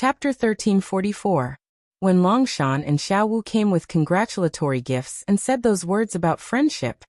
Chapter 1344. When Longshan and Xiaowu came with congratulatory gifts and said those words about friendship,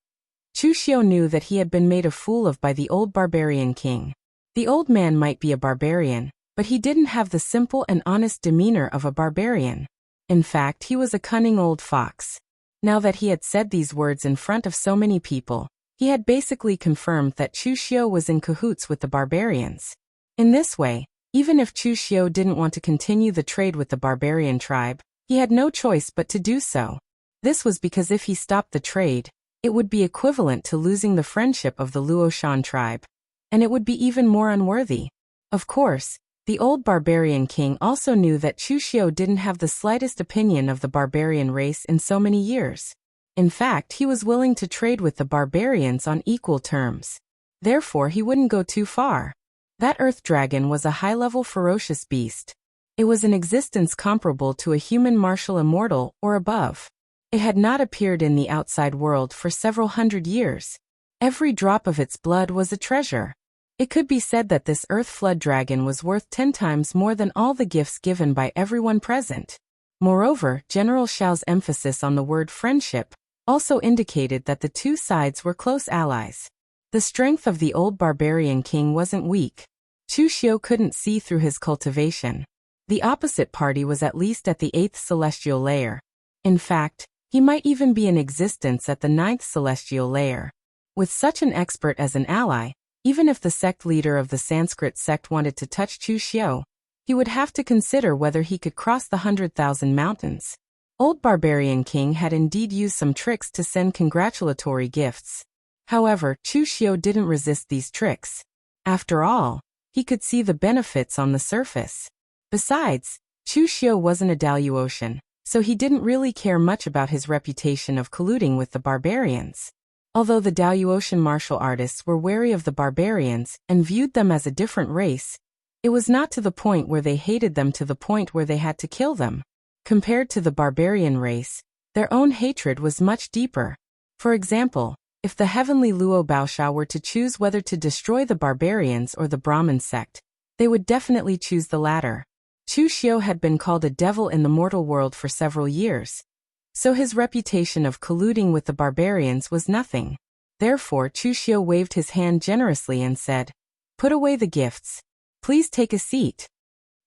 Chu Xiu knew that he had been made a fool of by the old barbarian king. The old man might be a barbarian, but he didn't have the simple and honest demeanor of a barbarian. In fact, he was a cunning old fox. Now that he had said these words in front of so many people, he had basically confirmed that Chu Xiu was in cahoots with the barbarians. In this way, even if Chu Xiu didn't want to continue the trade with the barbarian tribe, he had no choice but to do so. This was because if he stopped the trade, it would be equivalent to losing the friendship of the Luoshan tribe, and it would be even more unworthy. Of course, the old barbarian king also knew that Chu Xiu didn't have the slightest opinion of the barbarian race in so many years. In fact, he was willing to trade with the barbarians on equal terms. Therefore, he wouldn't go too far. That earth dragon was a high-level ferocious beast. It was an existence comparable to a human martial immortal or above. It had not appeared in the outside world for several hundred years. Every drop of its blood was a treasure. It could be said that this earth flood dragon was worth 10 times more than all the gifts given by everyone present. Moreover, General Xiao's emphasis on the word friendship also indicated that the two sides were close allies. The strength of the old barbarian king wasn't weak. Chu Xiu couldn't see through his cultivation. The opposite party was at least at the 8th celestial layer. In fact, he might even be in existence at the 9th celestial layer. With such an expert as an ally, even if the sect leader of the Sanskrit sect wanted to touch Chu Xiu, he would have to consider whether he could cross the 100,000 mountains. Old barbarian king had indeed used some tricks to send congratulatory gifts. However, Chu Xiu didn't resist these tricks. After all, he could see the benefits on the surface. Besides, Chu Xiu wasn't a Daluotian, so he didn't really care much about his reputation of colluding with the barbarians. Although the Daluotian martial artists were wary of the barbarians and viewed them as a different race, it was not to the point where they hated them to the point where they had to kill them. Compared to the barbarian race, their own hatred was much deeper. For example, if the heavenly Luo Baosha were to choose whether to destroy the barbarians or the Brahmin sect, they would definitely choose the latter. Chu Xiu had been called a devil in the mortal world for several years, so his reputation of colluding with the barbarians was nothing. Therefore, Chu Xiu waved his hand generously and said, "Put away the gifts. Please take a seat."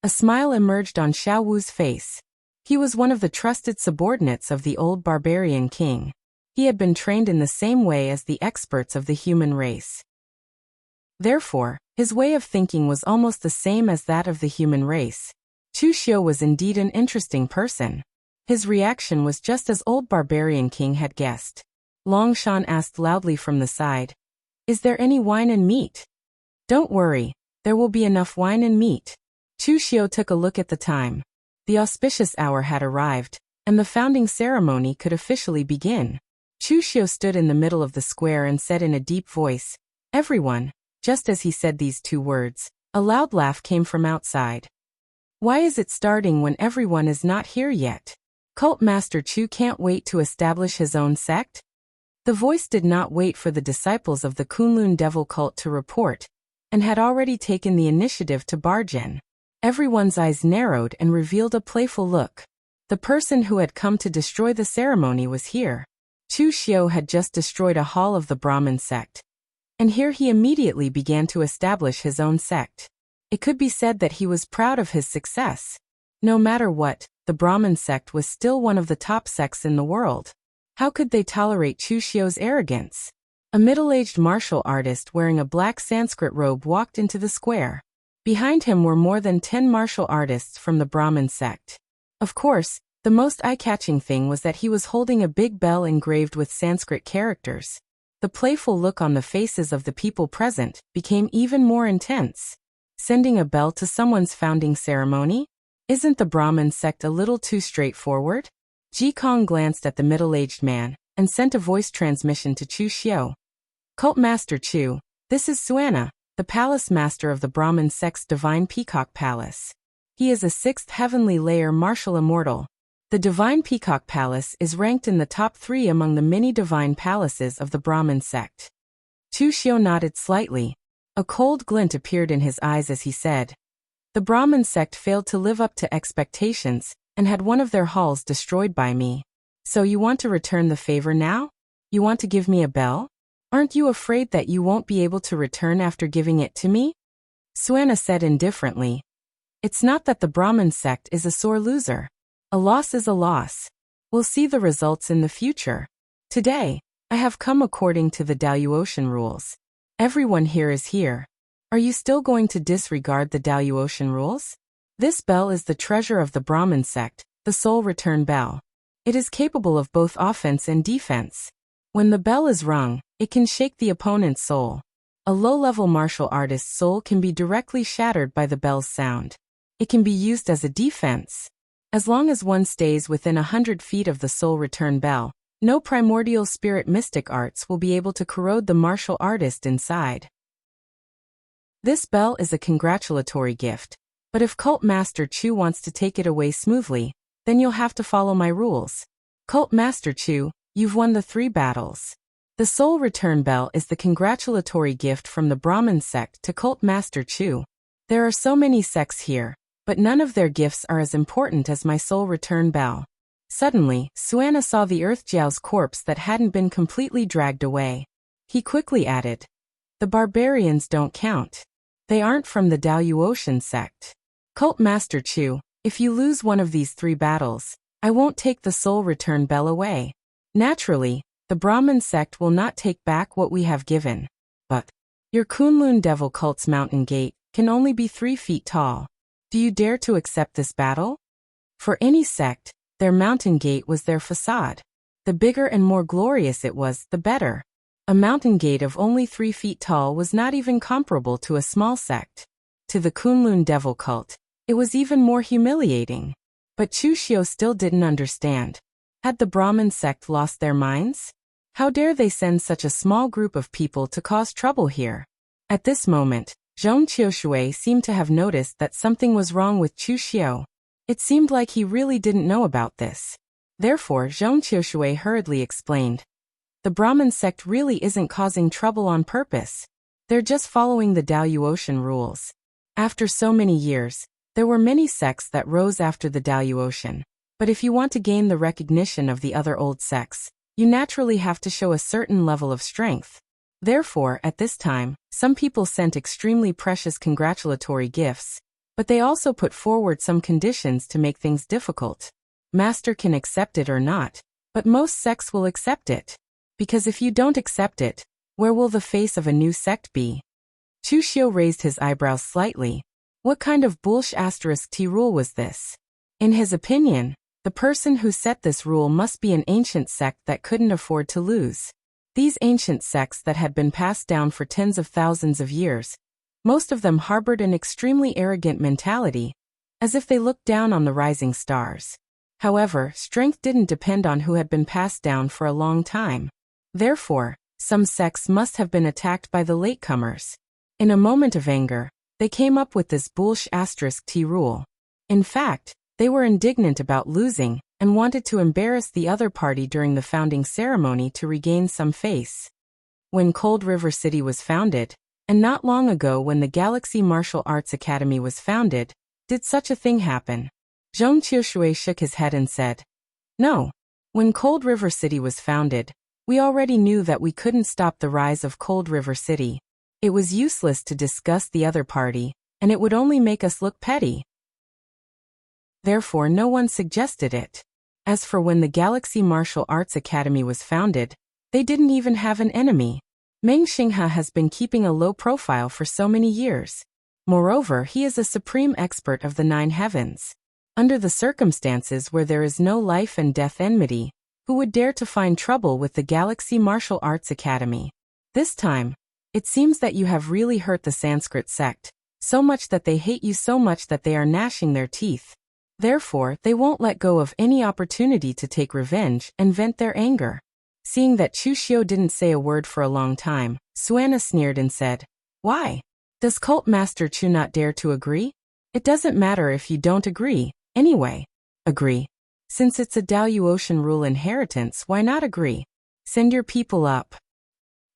A smile emerged on Xiaowu's face. He was one of the trusted subordinates of the old barbarian king. He had been trained in the same way as the experts of the human race. Therefore, his way of thinking was almost the same as that of the human race. Chu Xiu was indeed an interesting person. His reaction was just as old barbarian king had guessed. Longshan asked loudly from the side, "Is there any wine and meat?" "Don't worry, there will be enough wine and meat." Chu Xiu took a look at the time. The auspicious hour had arrived, and the founding ceremony could officially begin. Chu Xiu stood in the middle of the square and said in a deep voice, "Everyone." Just as he said these two words, a loud laugh came from outside. "Why is it starting when everyone is not here yet? Cult Master Chu can't wait to establish his own sect?" The voice did not wait for the disciples of the Kunlun devil cult to report, and had already taken the initiative to barge in. Everyone's eyes narrowed and revealed a playful look. The person who had come to destroy the ceremony was here. Chu Xiu had just destroyed a hall of the Brahmin sect, and here he immediately began to establish his own sect. It could be said that he was proud of his success. No matter what, the Brahmin sect was still one of the top sects in the world. How could they tolerate Chu Xiu's arrogance? A middle-aged martial artist wearing a black Sanskrit robe walked into the square. Behind him were more than 10 martial artists from the Brahmin sect. Of course, the most eye-catching thing was that he was holding a big bell engraved with Sanskrit characters. The playful look on the faces of the people present became even more intense. Sending a bell to someone's founding ceremony? Isn't the Brahmin sect a little too straightforward? Ji Kong glanced at the middle-aged man and sent a voice transmission to Chu Xiu. "Cult Master Chu, this is Suana, the palace master of the Brahmin sect's Divine Peacock Palace. He is a 6th heavenly layer martial immortal. The Divine Peacock Palace is ranked in the top 3 among the many divine palaces of the Brahmin sect." Chu Xiu nodded slightly. A cold glint appeared in his eyes as he said, The Brahmin sect failed to live up to expectations and had one of their halls destroyed by me. So you want to return the favor now? You want to give me a bell? Aren't you afraid that you won't be able to return after giving it to me? Suana said indifferently. It's not that the Brahmin sect is a sore loser. A loss is a loss. We'll see the results in the future. Today, I have come according to the Daluotian rules. Everyone here is here. Are you still going to disregard the Daluotian rules? This bell is the treasure of the Brahmin sect, the soul return bell. It is capable of both offense and defense. When the bell is rung, it can shake the opponent's soul. A low-level martial artist's soul can be directly shattered by the bell's sound. It can be used as a defense. As long as one stays within 100 feet of the soul return bell, no primordial spirit mystic arts will be able to corrode the martial artist inside. This bell is a congratulatory gift, but if Cult Master Chu wants to take it away smoothly, then you'll have to follow my rules. Cult Master Chu, you've won the 3 battles. The Soul Return Bell is the congratulatory gift from the Brahmin sect to Cult Master Chu. There are so many sects here, but none of their gifts are as important as my Soul Return Bell. Suddenly, Suana saw the Earthjiao's corpse that hadn't been completely dragged away. He quickly added, "The barbarians don't count. They aren't from the Daluotian sect. Cult Master Chu, if you lose one of these 3 battles, I won't take the Soul Return Bell away. Naturally, the Brahmin sect will not take back what we have given. But your Kunlun Devil cult's mountain gate can only be 3 feet tall. Do you dare to accept this battle?" For any sect, their mountain gate was their facade. The bigger and more glorious it was, the better. A mountain gate of only 3 feet tall was not even comparable to a small sect. To the Kunlun Devil cult, it was even more humiliating. But Chu Xiu still didn't understand. Had the Brahmin sect lost their minds? How dare they send such a small group of people to cause trouble here? At this moment, Zhong Qiushui seemed to have noticed that something was wrong with Chu Xiu. It seemed like he really didn't know about this. Therefore, Zhong Qiushui hurriedly explained, "The Brahmin sect really isn't causing trouble on purpose. They're just following the Daluotian rules. After so many years, there were many sects that rose after the Daluotian. But if you want to gain the recognition of the other old sects, you naturally have to show a certain level of strength. Therefore, at this time, some people sent extremely precious congratulatory gifts, but they also put forward some conditions to make things difficult. Master can accept it or not, but most sects will accept it. Because if you don't accept it, where will the face of a new sect be?" Chu Xiu raised his eyebrows slightly. What kind of *T rule was this? In his opinion, the person who set this rule must be an ancient sect that couldn't afford to lose. These ancient sects that had been passed down for tens of thousands of years, most of them harbored an extremely arrogant mentality, as if they looked down on the rising stars. However, strength didn't depend on who had been passed down for a long time. Therefore, some sects must have been attacked by the latecomers. In a moment of anger, they came up with this *T rule. In fact, they were indignant about losing and wanted to embarrass the other party during the founding ceremony to regain some face. When Cold River City was founded, and not long ago when the Galaxy Martial Arts Academy was founded, did such a thing happen? Zhong Qiushui shook his head and said, "No. When Cold River City was founded, we already knew that we couldn't stop the rise of Cold River City. It was useless to discuss the other party, and it would only make us look petty. Therefore no one suggested it. As for when the Galaxy Martial Arts Academy was founded, they didn't even have an enemy. Meng Xinghe has been keeping a low profile for so many years. Moreover, he is a supreme expert of the 9 heavens. Under the circumstances where there is no life and death enmity, who would dare to find trouble with the Galaxy Martial Arts Academy? This time, it seems that you have really hurt the Sanskrit sect, so much that they hate you so much that they are gnashing their teeth. Therefore, they won't let go of any opportunity to take revenge and vent their anger." Seeing that Chu Xiu didn't say a word for a long time, Suana sneered and said, "Why? Does Cult Master Chu not dare to agree? It doesn't matter if you don't agree, anyway. Agree. Since it's a Daluotian rule inheritance, why not agree? Send your people up."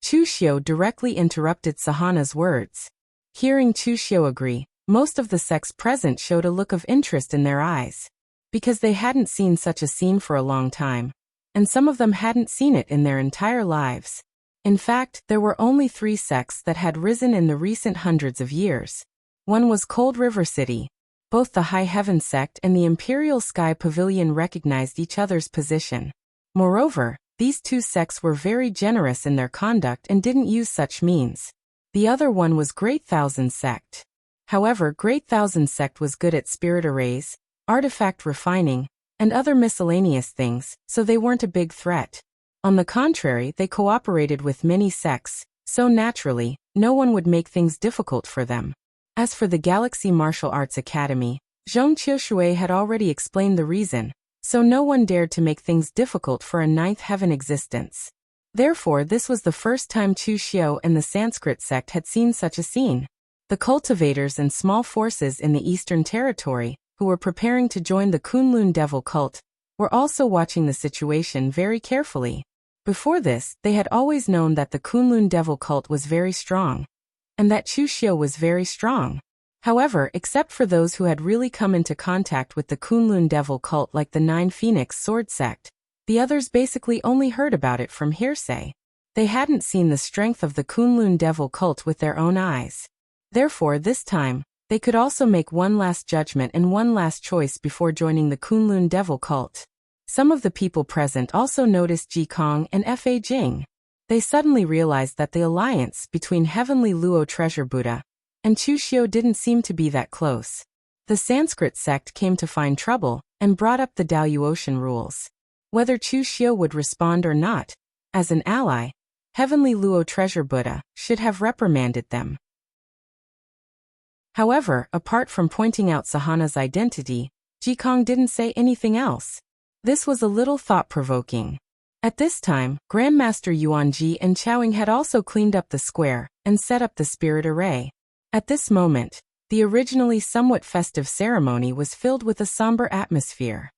Chu Xiu directly interrupted Sahana's words. Hearing Chu Xiu agree, Most of the sects present showed a look of interest in their eyes, because they hadn't seen such a scene for a long time, and some of them hadn't seen it in their entire lives. In fact, there were only 3 sects that had risen in the recent hundreds of years. One was Cold River City. Both the High Heaven sect and the Imperial Sky Pavilion recognized each other's position. Moreover, these 2 sects were very generous in their conduct and didn't use such means. The other one was Great Thousand Sect. However, Great Thousand Sect was good at spirit arrays, artifact refining, and other miscellaneous things, so they weren't a big threat. On the contrary, they cooperated with many sects, so naturally, no one would make things difficult for them. As for the Galaxy Martial Arts Academy, Zhong Qiushui had already explained the reason, so no one dared to make things difficult for a 9th heaven existence. Therefore, this was the first time Chu Xiu and the Sanskrit sect had seen such a scene. The cultivators and small forces in the Eastern Territory, who were preparing to join the Kunlun Devil cult, were also watching the situation very carefully. Before this, they had always known that the Kunlun Devil cult was very strong, and that Chu Xiu was very strong. However, except for those who had really come into contact with the Kunlun Devil cult like the 9 Phoenix Sword sect, the others basically only heard about it from hearsay. They hadn't seen the strength of the Kunlun Devil cult with their own eyes. Therefore, this time, they could also make one last judgment and one last choice before joining the Kunlun Devil cult. Some of the people present also noticed Ji Kong and Fa Jing. They suddenly realized that the alliance between Heavenly Luo Treasure Buddha and Chu Xiu didn't seem to be that close. The Sanskrit sect came to find trouble and brought up the Daluotian rules. Whether Chu Xiu would respond or not, as an ally, Heavenly Luo Treasure Buddha should have reprimanded them. However, apart from pointing out Sahana's identity, Ji Kong didn't say anything else. This was a little thought-provoking. At this time, Grandmaster Yuanji and Chowing had also cleaned up the square and set up the spirit array. At this moment, the originally somewhat festive ceremony was filled with a somber atmosphere.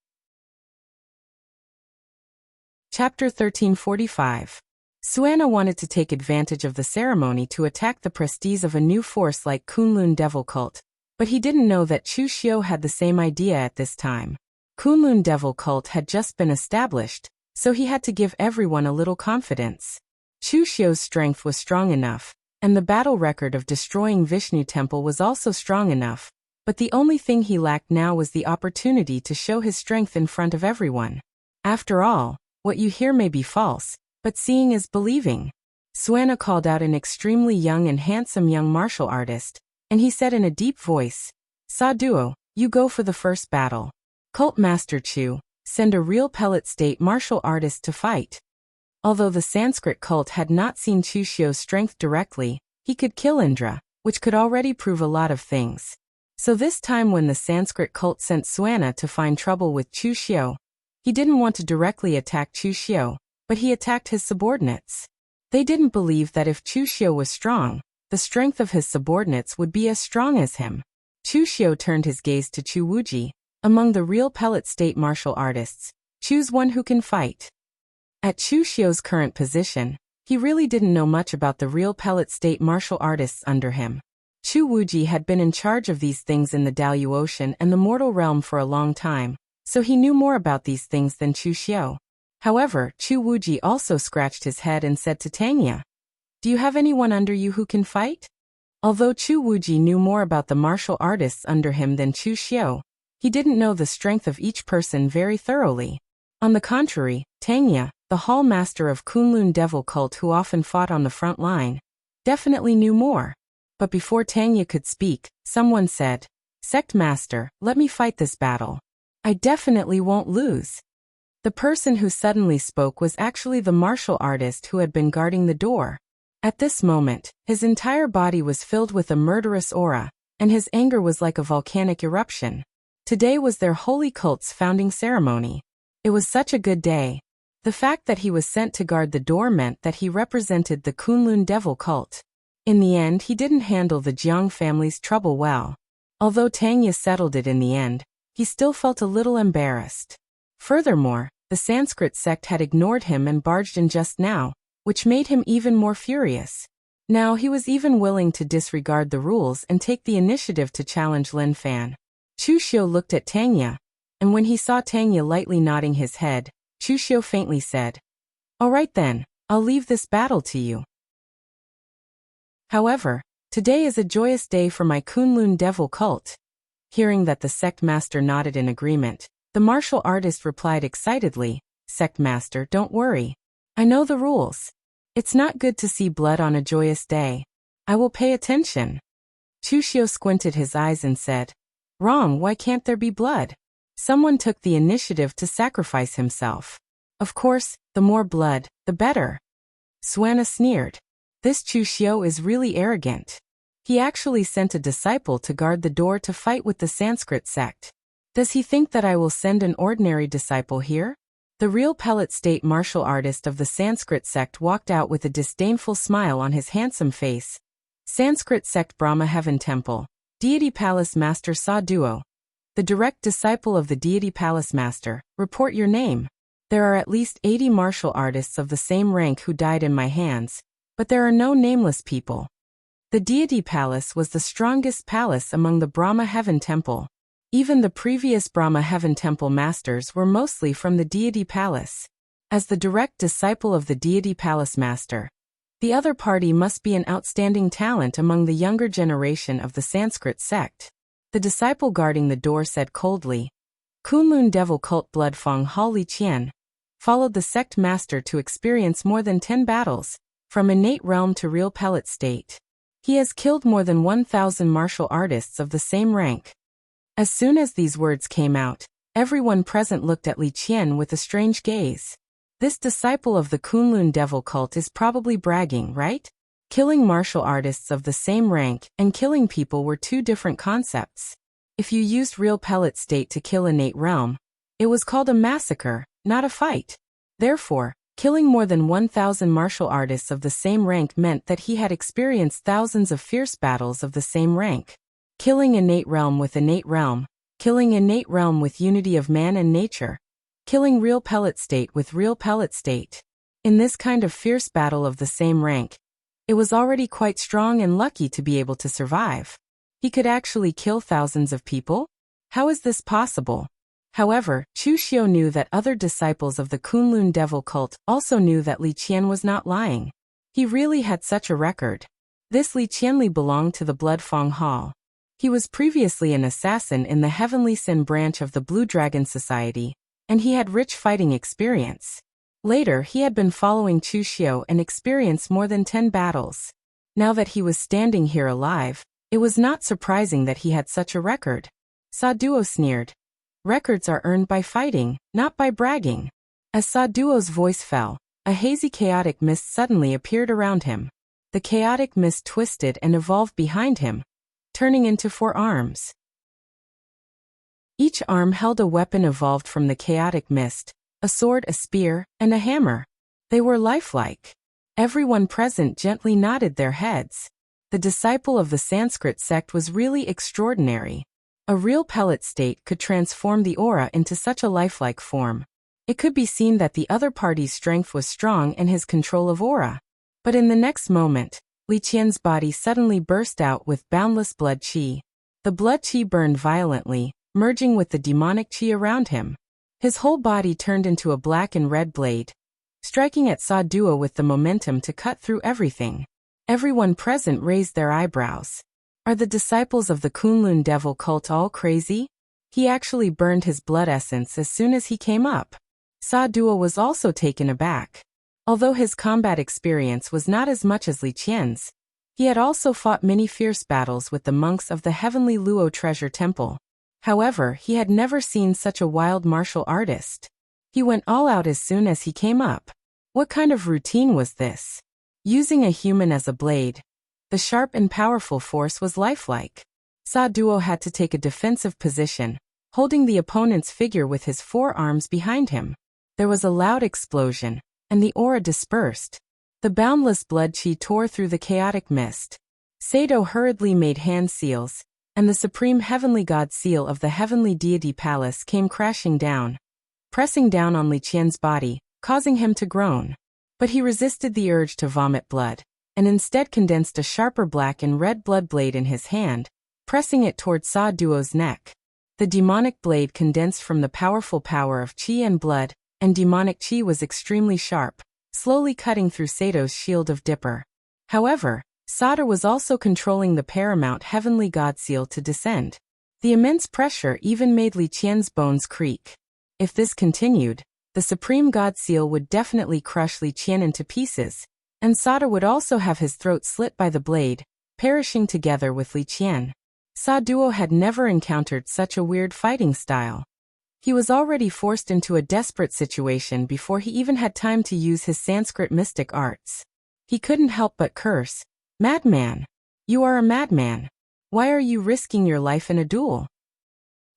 Chapter 1345. Suana wanted to take advantage of the ceremony to attack the prestige of a new force like Kunlun Devil cult, but he didn't know that Chu Xiu had the same idea at this time. Kunlun Devil cult had just been established, so he had to give everyone a little confidence. Chu Xiu's strength was strong enough, and the battle record of destroying Vishnu Temple was also strong enough, but the only thing he lacked now was the opportunity to show his strength in front of everyone. After all, what you hear may be false, but seeing is believing. Suana called out an extremely young and handsome young martial artist, and he said in a deep voice, "Sa Duo, you go for the first battle. Cult Master Chu, send a real pellet state martial artist to fight." Although the Sanskrit cult had not seen Chu Xiu's strength directly, he could kill Indra, which could already prove a lot of things. So this time when the Sanskrit cult sent Suana to find trouble with Chu Xiu, he didn't want to directly attack Chu Xiu, but he attacked his subordinates. They didn't believe that if Chu Xiu was strong, the strength of his subordinates would be as strong as him. Chu Xiu turned his gaze to Chu Wuji. Among the real pellet state martial artists, choose one who can fight. At Chu Xiu's current position, he really didn't know much about the real pellet state martial artists under him. Chu Wuji had been in charge of these things in the Daluotian and the mortal realm for a long time, so he knew more about these things than Chu Xiu. However, Chu Wuji also scratched his head and said to Tangya, "Do you have anyone under you who can fight?" Although Chu Wuji knew more about the martial artists under him than Chu Xiu, he didn't know the strength of each person very thoroughly. On the contrary, Tangya, the hall master of Kunlun Devil cult who often fought on the front line, definitely knew more. But before Tangya could speak, someone said, "Sect Master, let me fight this battle. I definitely won't lose." The person who suddenly spoke was actually the martial artist who had been guarding the door. At this moment, his entire body was filled with a murderous aura, and his anger was like a volcanic eruption. Today was their holy cult's founding ceremony. It was such a good day. The fact that he was sent to guard the door meant that he represented the Kunlun Devil cult. In the end, he didn't handle the Jiang family's trouble well. Although Tangya settled it in the end, he still felt a little embarrassed. Furthermore, the Sanskrit sect had ignored him and barged in just now, which made him even more furious. Now he was even willing to disregard the rules and take the initiative to challenge Lin Fan. Chu Xiu looked at Tangya, and when he saw Tangya lightly nodding his head, Chu Xiu faintly said, "All right then, I'll leave this battle to you." However, today is a joyous day for my Kunlun devil cult. Hearing that the sect master nodded in agreement, the martial artist replied excitedly, "Sect master, don't worry. I know the rules. It's not good to see blood on a joyous day. I will pay attention." Chu Xiu squinted his eyes and said, "Wrong, why can't there be blood? Someone took the initiative to sacrifice himself. Of course, the more blood, the better." Swana sneered. This Chu Xiu is really arrogant. He actually sent a disciple to guard the door to fight with the Sanskrit sect. Does he think that I will send an ordinary disciple here? The real pellet state martial artist of the Sanskrit sect walked out with a disdainful smile on his handsome face. Sanskrit sect Brahma Heaven Temple, Deity Palace Master Sa Duo. The direct disciple of the Deity Palace Master, report your name. There are at least 80 martial artists of the same rank who died in my hands, but there are no nameless people. The Deity Palace was the strongest palace among the Brahma Heaven Temple. Even the previous Brahma Heaven Temple masters were mostly from the Deity Palace. As the direct disciple of the Deity Palace Master, the other party must be an outstanding talent among the younger generation of the Sanskrit sect. The disciple guarding the door said coldly, "Kunlun Devil Cult Blood Fong Ha Li Qian followed the sect master to experience more than 10 battles, from innate realm to real pellet state. He has killed more than 1,000 martial artists of the same rank." As soon as these words came out, everyone present looked at Li Qian with a strange gaze. This disciple of the Kunlun Devil Cult is probably bragging, right? Killing martial artists of the same rank and killing people were two different concepts. If you used real pellet state to kill innate realm, it was called a massacre, not a fight. Therefore, killing more than 1,000 martial artists of the same rank meant that he had experienced thousands of fierce battles of the same rank. Killing innate realm with innate realm, killing innate realm with unity of man and nature, killing real pellet state with real pellet state. In this kind of fierce battle of the same rank, it was already quite strong and lucky to be able to survive. He could actually kill thousands of people? How is this possible? However, Chu Xiu knew that other disciples of the Kunlun Devil Cult also knew that Li Qian was not lying. He really had such a record. This Li Qianli belonged to the Blood Fong Hall. He was previously an assassin in the Heavenly Sin branch of the Blue Dragon Society, and he had rich fighting experience. Later, he had been following Chu Xiu and experienced more than 10 battles. Now that he was standing here alive, it was not surprising that he had such a record. Sa Duo sneered. Records are earned by fighting, not by bragging. As Sa Duo's voice fell, a hazy chaotic mist suddenly appeared around him. The chaotic mist twisted and evolved behind him, turning into 4 arms. Each arm held a weapon evolved from the chaotic mist, a sword, a spear, and a hammer. They were lifelike. Everyone present gently nodded their heads. The disciple of the Sanskrit sect was really extraordinary. A real pellet state could transform the aura into such a lifelike form. It could be seen that the other party's strength was strong and his control of aura. But in the next moment, Li Qian's body suddenly burst out with boundless blood qi. The blood qi burned violently, merging with the demonic qi around him. His whole body turned into a black and red blade, striking at Sa Duo with the momentum to cut through everything. Everyone present raised their eyebrows. Are the disciples of the Kunlun Devil Cult all crazy? He actually burned his blood essence as soon as he came up. Sa Duo was also taken aback. Although his combat experience was not as much as Li Qian's, he had also fought many fierce battles with the monks of the Heavenly Luo Treasure Temple. However, he had never seen such a wild martial artist. He went all out as soon as he came up. What kind of routine was this? Using a human as a blade, the sharp and powerful force was lifelike. Sa Duo had to take a defensive position, holding the opponent's figure with his 4 arms behind him. There was a loud explosion, and the aura dispersed. The boundless blood qi tore through the chaotic mist. Sado hurriedly made hand seals, and the supreme heavenly god seal of the heavenly deity palace came crashing down, pressing down on Li Qian's body, causing him to groan. But he resisted the urge to vomit blood. and instead condensed a sharper black and red blood blade in his hand, pressing it toward Sa Duo's neck. The demonic blade condensed from the powerful power of qi and blood, and demonic qi was extremely sharp, slowly cutting through Sato's shield of Dipper. However, Sada was also controlling the paramount heavenly god seal to descend. The immense pressure even made Li Qian's bones creak. If this continued, the supreme god seal would definitely crush Li Qian into pieces, and Sada would also have his throat slit by the blade, perishing together with Li Qian. Sa Duo had never encountered such a weird fighting style. He was already forced into a desperate situation before he even had time to use his Sanskrit mystic arts. He couldn't help but curse, "Madman! You are a madman! Why are you risking your life in a duel?"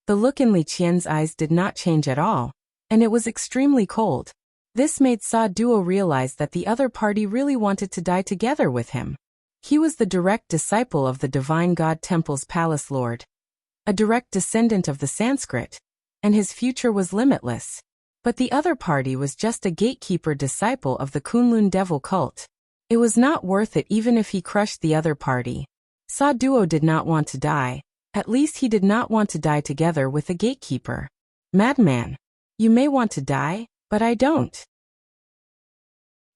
The look in Li Qian's eyes did not change at all, and it was extremely cold. This made Sa Duo realize that the other party really wanted to die together with him. He was the direct disciple of the divine god temple's palace lord, a direct descendant of the Sanskrit, and his future was limitless. But the other party was just a gatekeeper disciple of the Kunlun devil cult. It was not worth it even if he crushed the other party. Sa Duo did not want to die, at least he did not want to die together with a gatekeeper. "Madman! You may want to die, but I don't."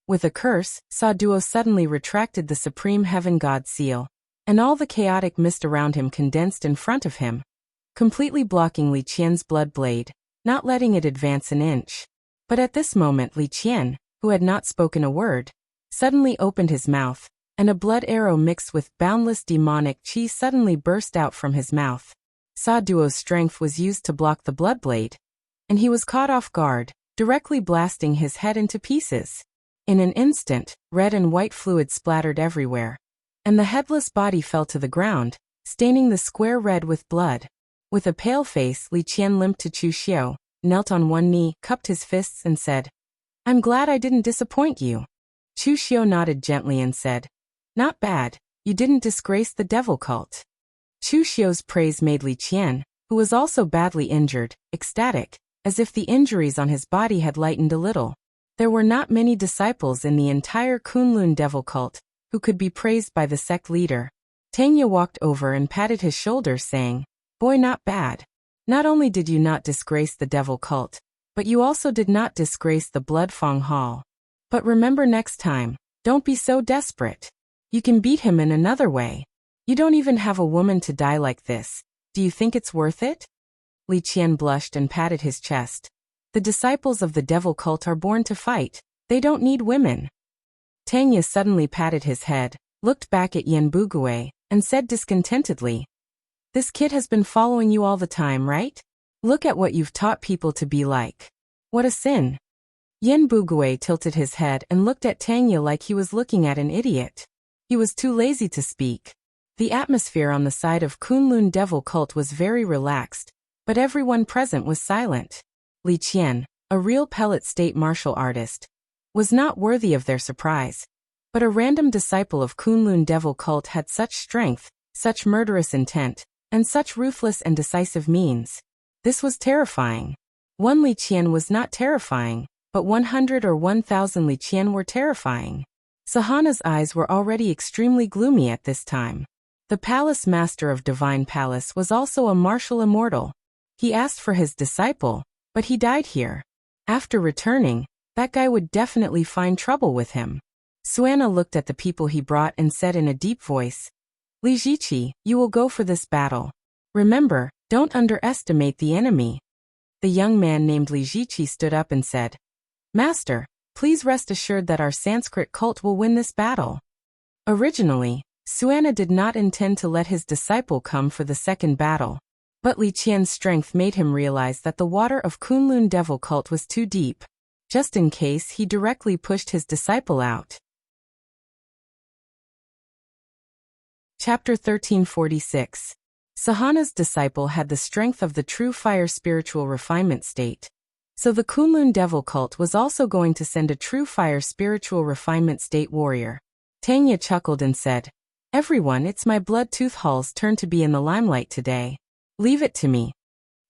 With a curse, Sa Duo suddenly retracted the supreme heaven god seal, and all the chaotic mist around him condensed in front of him, completely blocking Li Qian's blood blade, not letting it advance an inch. But at this moment Li Qian, who had not spoken a word, suddenly opened his mouth, and a blood arrow mixed with boundless demonic qi suddenly burst out from his mouth. Sa Duo's strength was used to block the blood blade, and he was caught off guard, directly blasting his head into pieces. In an instant, red and white fluid splattered everywhere, and the headless body fell to the ground, staining the square red with blood. With a pale face, Li Qian limped to Chu Xiao, knelt on one knee, cupped his fists and said, "I'm glad I didn't disappoint you." Chu Xiao nodded gently and said, "Not bad, you didn't disgrace the devil cult." Chu Xiao's praise made Li Qian, who was also badly injured, ecstatic, as if the injuries on his body had lightened a little. There were not many disciples in the entire Kunlun devil cult who could be praised by the sect leader. Tanya walked over and patted his shoulder saying, "Boy, not bad. Not only did you not disgrace the devil cult, but you also did not disgrace the Blood Fong Hall. But remember next time, don't be so desperate. You can beat him in another way. You don't even have a woman to die like this. Do you think it's worth it?" Li Qian blushed and patted his chest. "The disciples of the devil cult are born to fight. They don't need women." Tanya suddenly patted his head, looked back at Yen Bugui, and said discontentedly, "This kid has been following you all the time, right? Look at what you've taught people to be like. What a sin." Yen Bugui tilted his head and looked at Tanya like he was looking at an idiot. He was too lazy to speak. The atmosphere on the side of Kunlun devil cult was very relaxed, but everyone present was silent. Li Qian, a real pellet state martial artist, was not worthy of their surprise. But a random disciple of Kunlun devil cult had such strength, such murderous intent, and such ruthless and decisive means. This was terrifying. One Li Qian was not terrifying, but 100 or 1,000 Li Qian were terrifying. Sahana's eyes were already extremely gloomy at this time. The palace master of Divine Palace was also a martial immortal. He asked for his disciple, but he died here. After returning, that guy would definitely find trouble with him. Suanna looked at the people he brought and said in a deep voice, "Li Jiqi, you will go for this battle. Remember, don't underestimate the enemy." The young man named Li Jiqi stood up and said, "Master, please rest assured that our Sanskrit cult will win this battle." Originally, Suanna did not intend to let his disciple come for the second battle, but Li Qian's strength made him realize that the water of Kunlun devil cult was too deep. Just in case, he directly pushed his disciple out. Chapter 1346. Sahana's disciple had the strength of the true fire spiritual refinement state. So the Kunlun devil cult was also going to send a true fire spiritual refinement state warrior. Tanya chuckled and said, "Everyone, it's my blood-tooth Hall's turn to be in the limelight today. Leave it to me."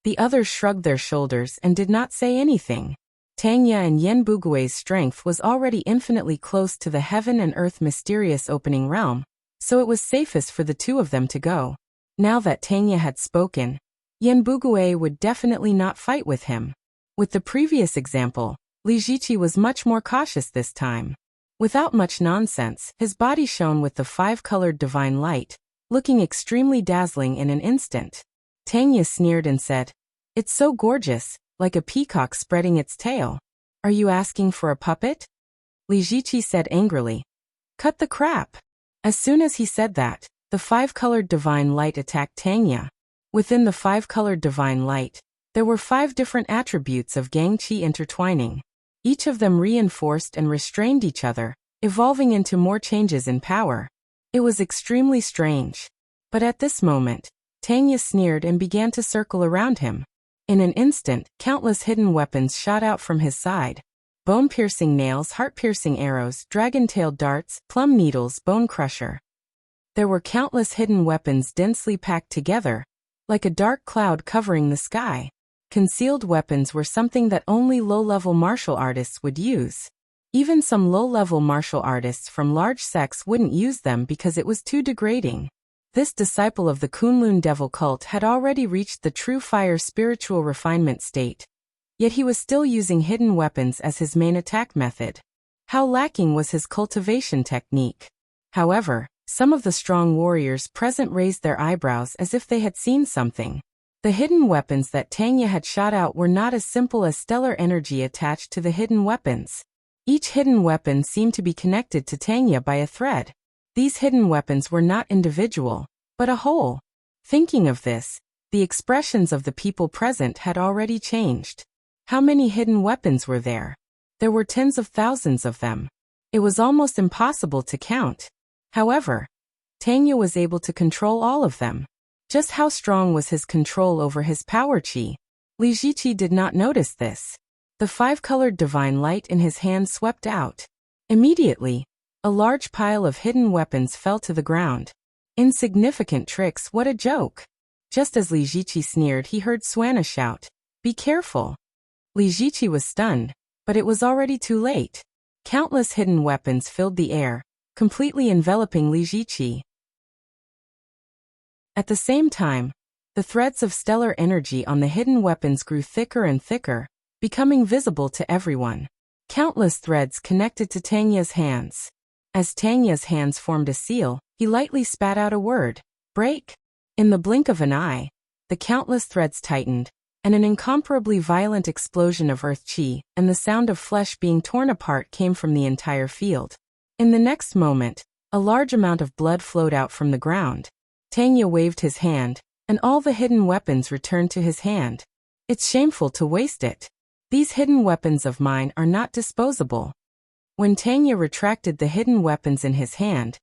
The others shrugged their shoulders and did not say anything. Tanya and Yen Bugue's strength was already infinitely close to the heaven and earth mysterious opening realm, so it was safest for the two of them to go. Now that Tanya had spoken, Yen Bugue would definitely not fight with him. With the previous example, Li Jiqi was much more cautious this time. Without much nonsense, his body shone with the five-colored divine light, looking extremely dazzling in an instant. Tanya sneered and said, "It's so gorgeous, like a peacock spreading its tail. Are you asking for a puppet?" Li Jiqi said angrily, "Cut the crap." As soon as he said that, the five-colored divine light attacked Tanya. Within the five-colored divine light, there were 5 different attributes of Gangqi intertwining. Each of them reinforced and restrained each other, evolving into more changes in power. It was extremely strange. But at this moment, Tanya sneered and began to circle around him. In an instant, countless hidden weapons shot out from his side. Bone-piercing nails, heart-piercing arrows, dragon-tailed darts, plum needles, bone crusher. There were countless hidden weapons densely packed together, like a dark cloud covering the sky. Concealed weapons were something that only low-level martial artists would use. Even some low-level martial artists from large sects wouldn't use them because it was too degrading. This disciple of the Kunlun devil cult had already reached the true fire spiritual refinement state. Yet he was still using hidden weapons as his main attack method. How lacking was his cultivation technique? However, some of the strong warriors present raised their eyebrows as if they had seen something. The hidden weapons that Tanya had shot out were not as simple as stellar energy attached to the hidden weapons. Each hidden weapon seemed to be connected to Tanya by a thread. These hidden weapons were not individual, but a whole. Thinking of this, the expressions of the people present had already changed. How many hidden weapons were there? There were tens of thousands of them. It was almost impossible to count. However, Tanya was able to control all of them. Just how strong was his control over his power chi? Li Jiqi did not notice this. The five-colored divine light in his hand swept out. Immediately, a large pile of hidden weapons fell to the ground. Insignificant tricks, what a joke! Just as Li Jiqi sneered, he heard Suana shout, "Be careful!" Li Jiqi was stunned, but it was already too late. Countless hidden weapons filled the air, completely enveloping Li Jiqi. At the same time, the threads of stellar energy on the hidden weapons grew thicker and thicker, becoming visible to everyone. Countless threads connected to Tanya's hands. As Tanya's hands formed a seal, he lightly spat out a word, "Break." In the blink of an eye, the countless threads tightened, and an incomparably violent explosion of earth chi and the sound of flesh being torn apart came from the entire field. In the next moment, a large amount of blood flowed out from the ground. Tanya waved his hand, and all the hidden weapons returned to his hand. It's shameful to waste it. These hidden weapons of mine are not disposable. When Tanya retracted the hidden weapons in his hand,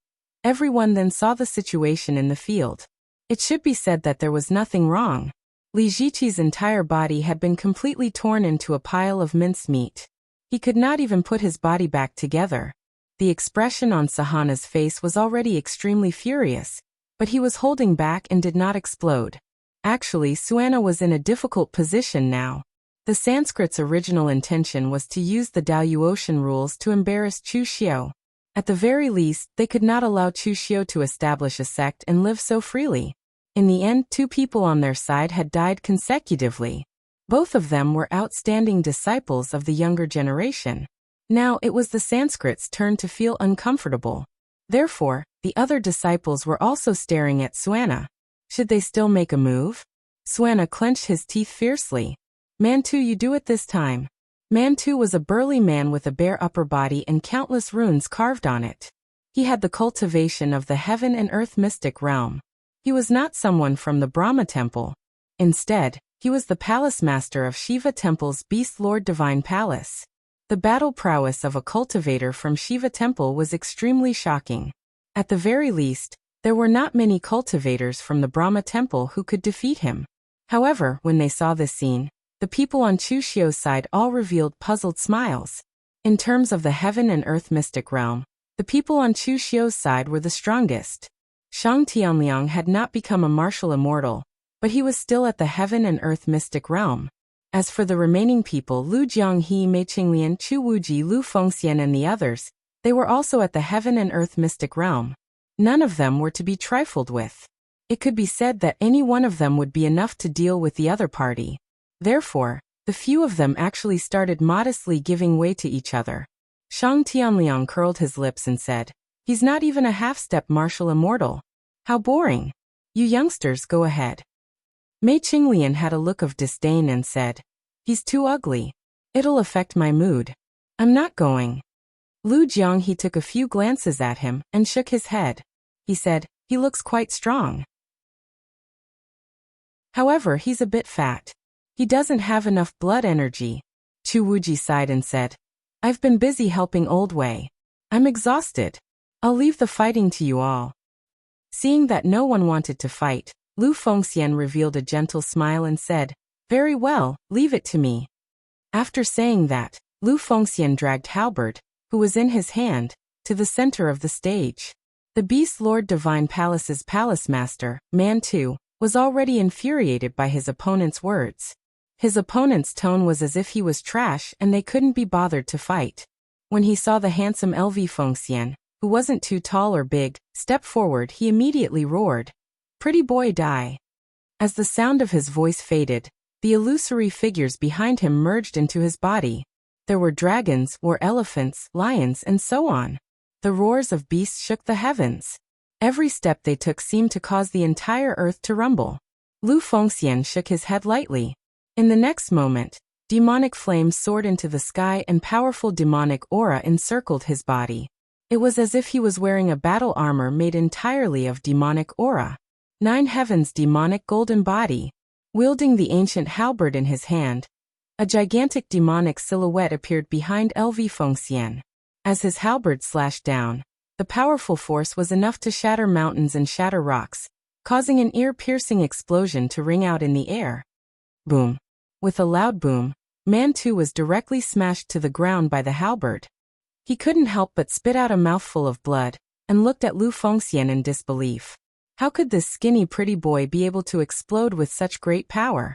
everyone then saw the situation in the field. It should be said that there was nothing wrong. Li Jiqi's entire body had been completely torn into a pile of mincemeat. He could not even put his body back together. The expression on Sahana's face was already extremely furious, but he was holding back and did not explode. Actually, Suana was in a difficult position now. The Sanskrit's original intention was to use the Daoyuotian rules to embarrass Chu Xiao. At the very least, they could not allow Chu Xiao to establish a sect and live so freely. In the end, 2 people on their side had died consecutively. Both of them were outstanding disciples of the younger generation. Now it was the Sanskrits' turn to feel uncomfortable. Therefore, the other disciples were also staring at Suana. Should they still make a move? Suana clenched his teeth fiercely. "Mantu, you do it this time." Mantu was a burly man with a bare upper body and countless runes carved on it. He had the cultivation of the heaven and earth mystic realm. He was not someone from the Brahma temple. Instead, he was the palace master of Shiva temple's Beast Lord Divine Palace. The battle prowess of a cultivator from Shiva temple was extremely shocking. At the very least, there were not many cultivators from the Brahma temple who could defeat him. However, when they saw this scene, the people on Chu Xiao's side all revealed puzzled smiles. In terms of the heaven and earth mystic realm, the people on Chu Xiao's side were the strongest. Shang Tianliang had not become a martial immortal, but he was still at the heaven and earth mystic realm. As for the remaining people, Lu Jianghe, Mei Qinglian, Chu Wuji, Lu Fengxian and the others, they were also at the heaven and earth mystic realm. None of them were to be trifled with. It could be said that any one of them would be enough to deal with the other party. Therefore, the few of them actually started modestly giving way to each other. Shang Tianliang curled his lips and said, "He's not even a half-step martial immortal. How boring. You youngsters go ahead." Mei Qinglian had a look of disdain and said, "He's too ugly. It'll affect my mood. I'm not going." Lu Jianghe took a few glances at him and shook his head. He said, "He looks quite strong. However, he's a bit fat. He doesn't have enough blood energy." Chu Wuji sighed and said, "I've been busy helping Old Wei. I'm exhausted. I'll leave the fighting to you all." Seeing that no one wanted to fight, Lu Fengxian revealed a gentle smile and said, "Very well, leave it to me." After saying that, Lu Fengxian dragged Halberd, who was in his hand, to the center of the stage. The Beast Lord Divine Palace's palace master, Mantu, was already infuriated by his opponent's words. His opponent's tone was as if he was trash and they couldn't be bothered to fight. When he saw the handsome LV Fengxian, who wasn't too tall or big, step forward, he immediately roared, "Pretty boy, die." As the sound of his voice faded, the illusory figures behind him merged into his body. There were dragons, war elephants, lions, and so on. The roars of beasts shook the heavens. Every step they took seemed to cause the entire earth to rumble. Lu Fengxian shook his head lightly. In the next moment, demonic flames soared into the sky and powerful demonic aura encircled his body. It was as if he was wearing a battle armor made entirely of demonic aura. Nine Heaven's demonic golden body. Wielding the ancient halberd in his hand, a gigantic demonic silhouette appeared behind LV Fengxian. As his halberd slashed down, the powerful force was enough to shatter mountains and shatter rocks, causing an ear-piercing explosion to ring out in the air. Boom. With a loud boom, Mantu was directly smashed to the ground by the halberd. He couldn't help but spit out a mouthful of blood, and looked at Lu Fengxian in disbelief. How could this skinny pretty boy be able to explode with such great power?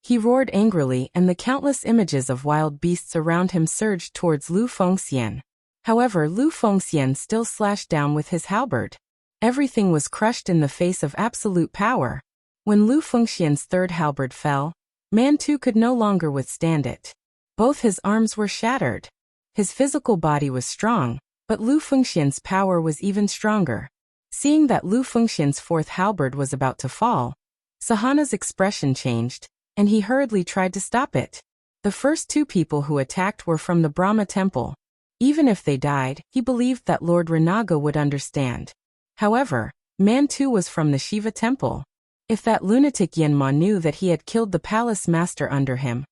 He roared angrily and the countless images of wild beasts around him surged towards Lu Fengxian. However, Lu Fengxian still slashed down with his halberd. Everything was crushed in the face of absolute power. When Lu Fengxian's third halberd fell, Mantu could no longer withstand it. Both his arms were shattered. His physical body was strong, but Lu Fengxian's power was even stronger. Seeing that Lu Fengxian's fourth halberd was about to fall, Sahana's expression changed, and he hurriedly tried to stop it. The first two people who attacked were from the Brahma temple. Even if they died, he believed that Lord Renaga would understand. However, Mantu was from the Shiva temple. If that lunatic Yanma knew that he had killed the palace master under him,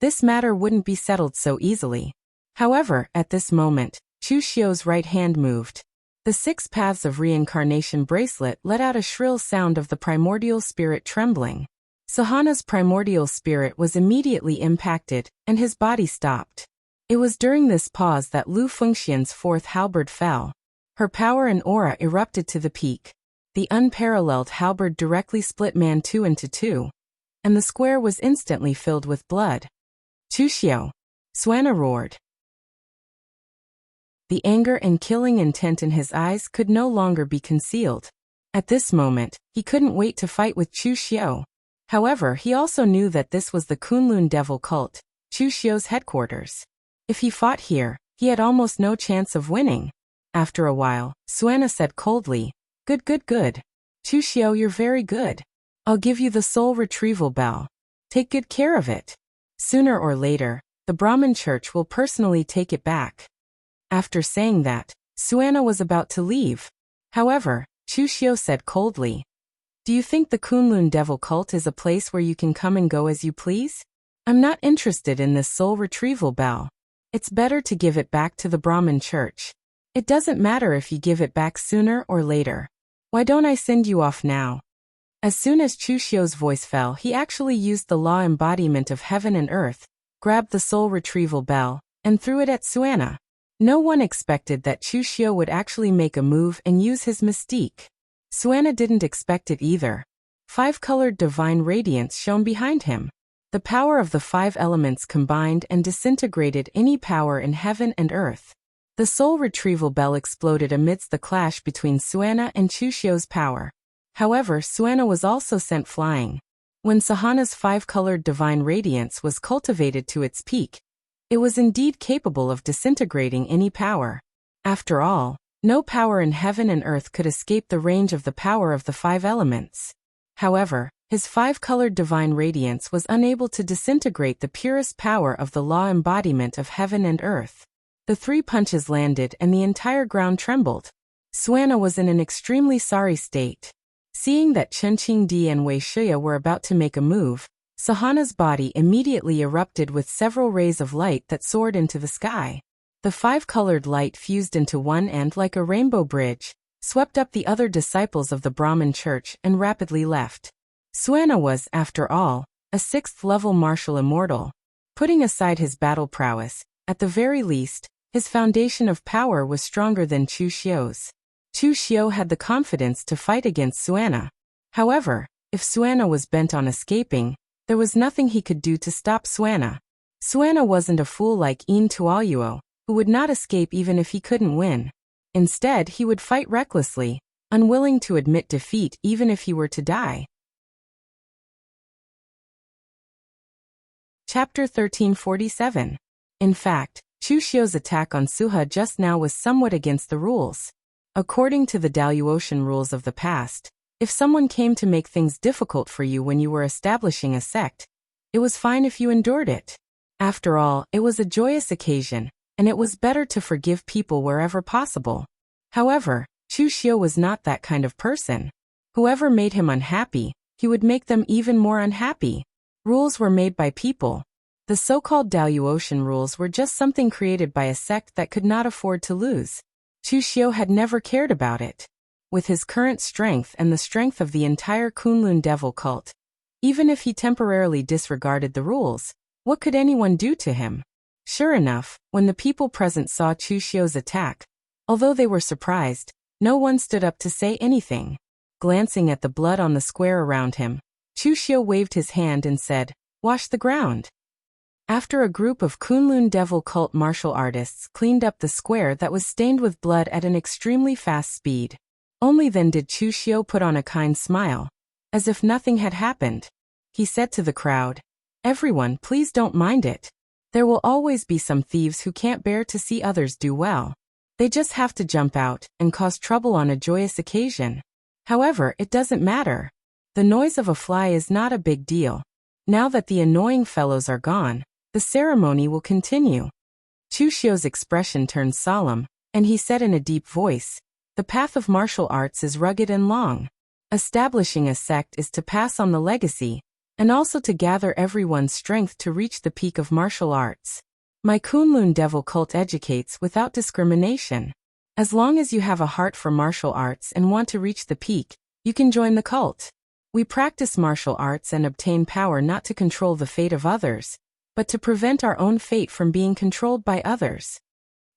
this matter wouldn't be settled so easily. However, at this moment, Chu Xiu's right hand moved. The 6 paths of reincarnation bracelet let out a shrill sound of the primordial spirit trembling. Sahana's primordial spirit was immediately impacted, and his body stopped. It was during this pause that Lu Fengxian's fourth halberd fell. Her power and aura erupted to the peak. The unparalleled halberd directly split Mantu into two, and the square was instantly filled with blood. "Chu Xiu!" Suana roared. The anger and killing intent in his eyes could no longer be concealed. At this moment, he couldn't wait to fight with Chu Xiu. However, he also knew that this was the Kunlun devil cult, Chu Xiu's headquarters. If he fought here, he had almost no chance of winning. After a while, Suana said coldly, Good. Chu Xiu, you're very good. I'll give you the soul retrieval bell. Take good care of it. Sooner or later, the Brahmin church will personally take it back." After saying that, Suana was about to leave. However, Chu Xiu said coldly, "Do you think the Kunlun devil cult is a place where you can come and go as you please? I'm not interested in this soul retrieval bell. It's better to give it back to the Brahmin church. It doesn't matter if you give it back sooner or later. Why don't I send you off now?" As soon as Chu Xiu's voice fell, he actually used the law embodiment of heaven and earth, grabbed the soul retrieval bell, and threw it at Suana. No one expected that Chu Xiu would actually make a move and use his mystique. Suana didn't expect it either. 5-colored divine radiance shone behind him. The power of the 5 elements combined and disintegrated any power in heaven and earth. The soul retrieval bell exploded amidst the clash between Suana and Chushio's power. However, Suana was also sent flying. When Sahana's 5-colored divine radiance was cultivated to its peak, it was indeed capable of disintegrating any power. After all, no power in heaven and earth could escape the range of the power of the 5 elements. However, his 5-colored divine radiance was unable to disintegrate the purest power of the law embodiment of heaven and earth. The 3 punches landed and the entire ground trembled. Suana was in an extremely sorry state. Seeing that Chunqing and Wei Shuya were about to make a move, Sahana's body immediately erupted with several rays of light that soared into the sky. The 5-colored light fused into one and, like a rainbow bridge, swept up the other disciples of the Brahmin church and rapidly left. Suana was, after all, a 6th-level martial immortal. Putting aside his battle prowess, at the very least, his foundation of power was stronger than Chu Xiu's. Chu Xiu had the confidence to fight against Suana. However, if Suana was bent on escaping, there was nothing he could do to stop Suana. Suana wasn't a fool like Yin Tuoyuo, who would not escape even if he couldn't win. Instead, he would fight recklessly, unwilling to admit defeat even if he were to die. Chapter 1347. In fact, Chu Xiu's attack on Suha just now was somewhat against the rules. According to the Daluotian rules of the past, if someone came to make things difficult for you when you were establishing a sect, it was fine if you endured it. After all, it was a joyous occasion, and it was better to forgive people wherever possible. However, Chu Xiu was not that kind of person. Whoever made him unhappy, he would make them even more unhappy. Rules were made by people. The so-called Daluotian rules were just something created by a sect that could not afford to lose. Chu Xiu had never cared about it. With his current strength and the strength of the entire Kunlun devil cult, even if he temporarily disregarded the rules, what could anyone do to him? Sure enough, when the people present saw Chu Xiu's attack, although they were surprised, no one stood up to say anything. Glancing at the blood on the square around him, Chu Xiu waved his hand and said, "Wash the ground." After a group of Kunlun devil cult martial artists cleaned up the square that was stained with blood at an extremely fast speed, only then did Chu Xiu put on a kind smile, as if nothing had happened. He said to the crowd, "Everyone, please don't mind it. There will always be some thieves who can't bear to see others do well. They just have to jump out and cause trouble on a joyous occasion. However, it doesn't matter. The noise of a fly is not a big deal. Now that the annoying fellows are gone, the ceremony will continue." Chu Xiu's expression turned solemn, and he said in a deep voice, "The path of martial arts is rugged and long. Establishing a sect is to pass on the legacy, and also to gather everyone's strength to reach the peak of martial arts. My Kunlun devil cult educates without discrimination. As long as you have a heart for martial arts and want to reach the peak, you can join the cult. We practice martial arts and obtain power not to control the fate of others, but to prevent our own fate from being controlled by others."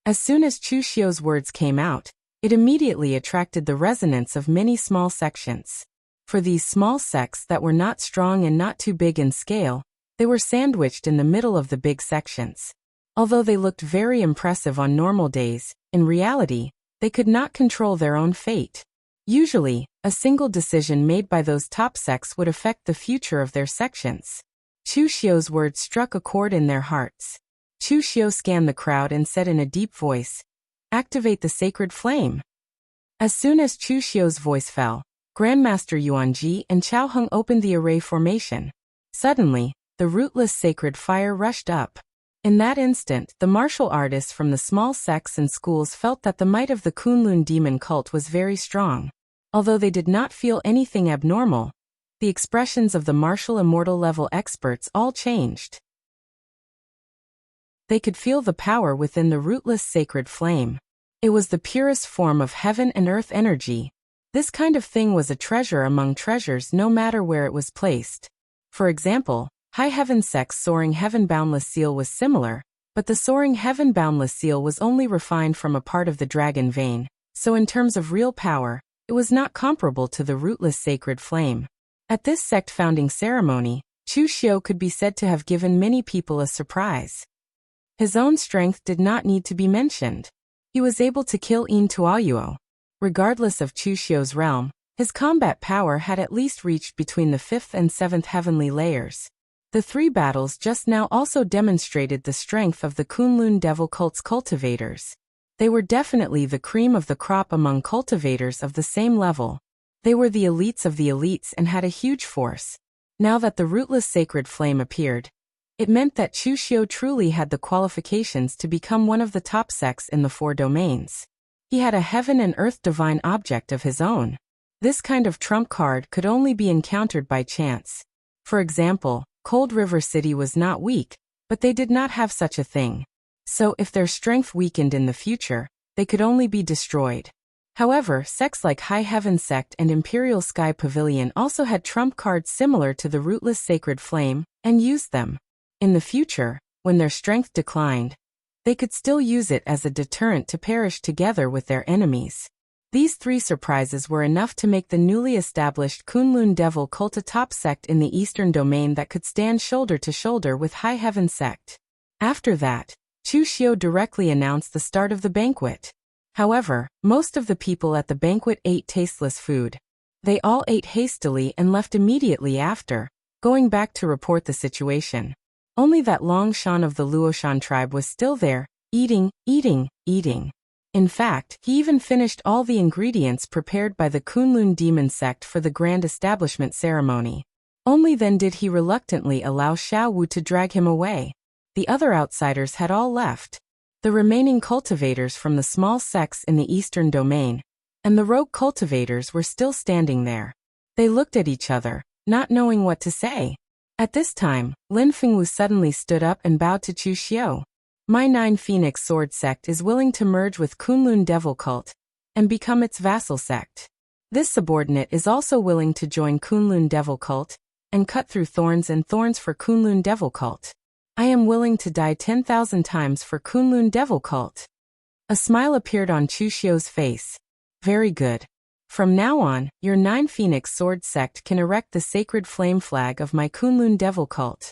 As soon as Chu Xiu's words came out, it immediately attracted the resonance of many small sections. For these small sects that were not strong and not too big in scale, they were sandwiched in the middle of the big sections. Although they looked very impressive on normal days, in reality, they could not control their own fate. Usually, a single decision made by those top sects would affect the future of their sections. Chu Xiu's words struck a chord in their hearts. Chu Xiu scanned the crowd and said in a deep voice, "Activate the sacred flame." As soon as Chu Xiu's voice fell, Grandmaster Yuanji and Chao Heng opened the array formation. Suddenly, the rootless sacred fire rushed up. In that instant, the martial artists from the small sects and schools felt that the might of the Kunlun demon cult was very strong. Although they did not feel anything abnormal, the expressions of the martial immortal level experts all changed. They could feel the power within the rootless sacred flame. It was the purest form of heaven and earth energy. This kind of thing was a treasure among treasures no matter where it was placed. For example, High Heaven Sect's Soaring Heaven Boundless Seal was similar, but the Soaring Heaven Boundless Seal was only refined from a part of the dragon vein, so in terms of real power, it was not comparable to the rootless sacred flame. At this sect founding ceremony, Chu Xiu could be said to have given many people a surprise. His own strength did not need to be mentioned. He was able to kill Yin Tuoyuo. Regardless of Chu Xiu's realm, his combat power had at least reached between the 5th and 7th heavenly layers. The 3 battles just now also demonstrated the strength of the Kunlun Devil Cult's cultivators. They were definitely the cream of the crop among cultivators of the same level. They were the elites of the elites and had a huge force. Now that the rootless sacred flame appeared, it meant that Chu Xiu truly had the qualifications to become one of the top sects in the 4 domains. He had a heaven and earth divine object of his own. This kind of trump card could only be encountered by chance. For example, Cold River City was not weak, but they did not have such a thing. So if their strength weakened in the future, they could only be destroyed. However, sects like High Heaven Sect and Imperial Sky Pavilion also had trump cards similar to the rootless sacred flame, and used them. In the future, when their strength declined, they could still use it as a deterrent to perish together with their enemies. These 3 surprises were enough to make the newly established Kunlun Devil Cult a top sect in the Eastern Domain that could stand shoulder to shoulder with High Heaven Sect. After that, Chu Xiu directly announced the start of the banquet. However, most of the people at the banquet ate tasteless food. They all ate hastily and left immediately after, going back to report the situation. Only that Long Shan of the Luoshan tribe was still there, eating. In fact, he even finished all the ingredients prepared by the Kunlun demon sect for the grand establishment ceremony. Only then did he reluctantly allow Xiao Wu to drag him away. The other outsiders had all left. The remaining cultivators from the small sects in the Eastern Domain, and the rogue cultivators were still standing there. They looked at each other, not knowing what to say. At this time, Lin Fengwu suddenly stood up and bowed to Chu Xiu. My 9 Phoenix Sword Sect is willing to merge with Kunlun Devil Cult and become its vassal sect. This subordinate is also willing to join Kunlun Devil Cult and cut through thorns and thorns for Kunlun Devil Cult. I am willing to die 10,000 times for Kunlun Devil Cult. A smile appeared on Chu Xiu's face. Very good. From now on, your 9 Phoenix Sword Sect can erect the sacred flame flag of my Kunlun Devil Cult.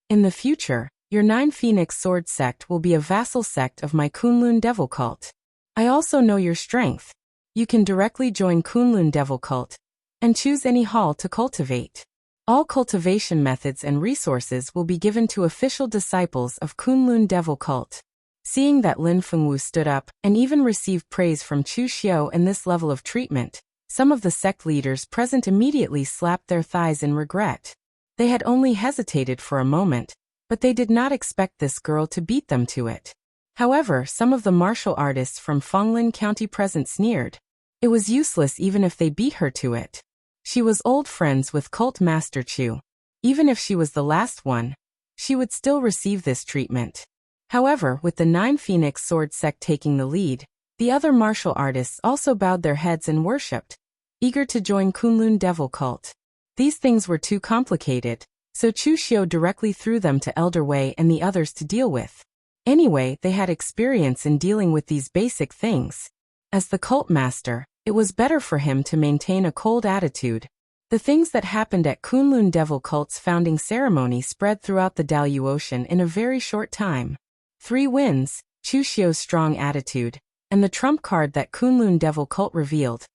In the future, your 9 Phoenix Sword Sect will be a vassal sect of my Kunlun Devil Cult. I also know your strength. You can directly join Kunlun Devil Cult and choose any hall to cultivate. All cultivation methods and resources will be given to official disciples of Kunlun Devil Cult. Seeing that Lin Fengwu stood up and even received praise from Chu Xiu and this level of treatment, some of the sect leaders present immediately slapped their thighs in regret. They had only hesitated for a moment, but they did not expect this girl to beat them to it. However, some of the martial artists from Fonglin County present sneered. It was useless even if they beat her to it. She was old friends with Cult Master Chu. Even if she was the last one, she would still receive this treatment. However, with the 9 Phoenix Sword Sect taking the lead, the other martial artists also bowed their heads and worshipped, eager to join Kunlun Devil Cult. These things were too complicated, so Chu Xiu directly threw them to Elder Wei and the others to deal with. Anyway, they had experience in dealing with these basic things. As the cult master, it was better for him to maintain a cold attitude. The things that happened at Kunlun Devil Cult's founding ceremony spread throughout the Daluocean in a very short time. 3 wins, Chu Xiu's strong attitude, and the trump card that Kunlun Devil Cult revealed.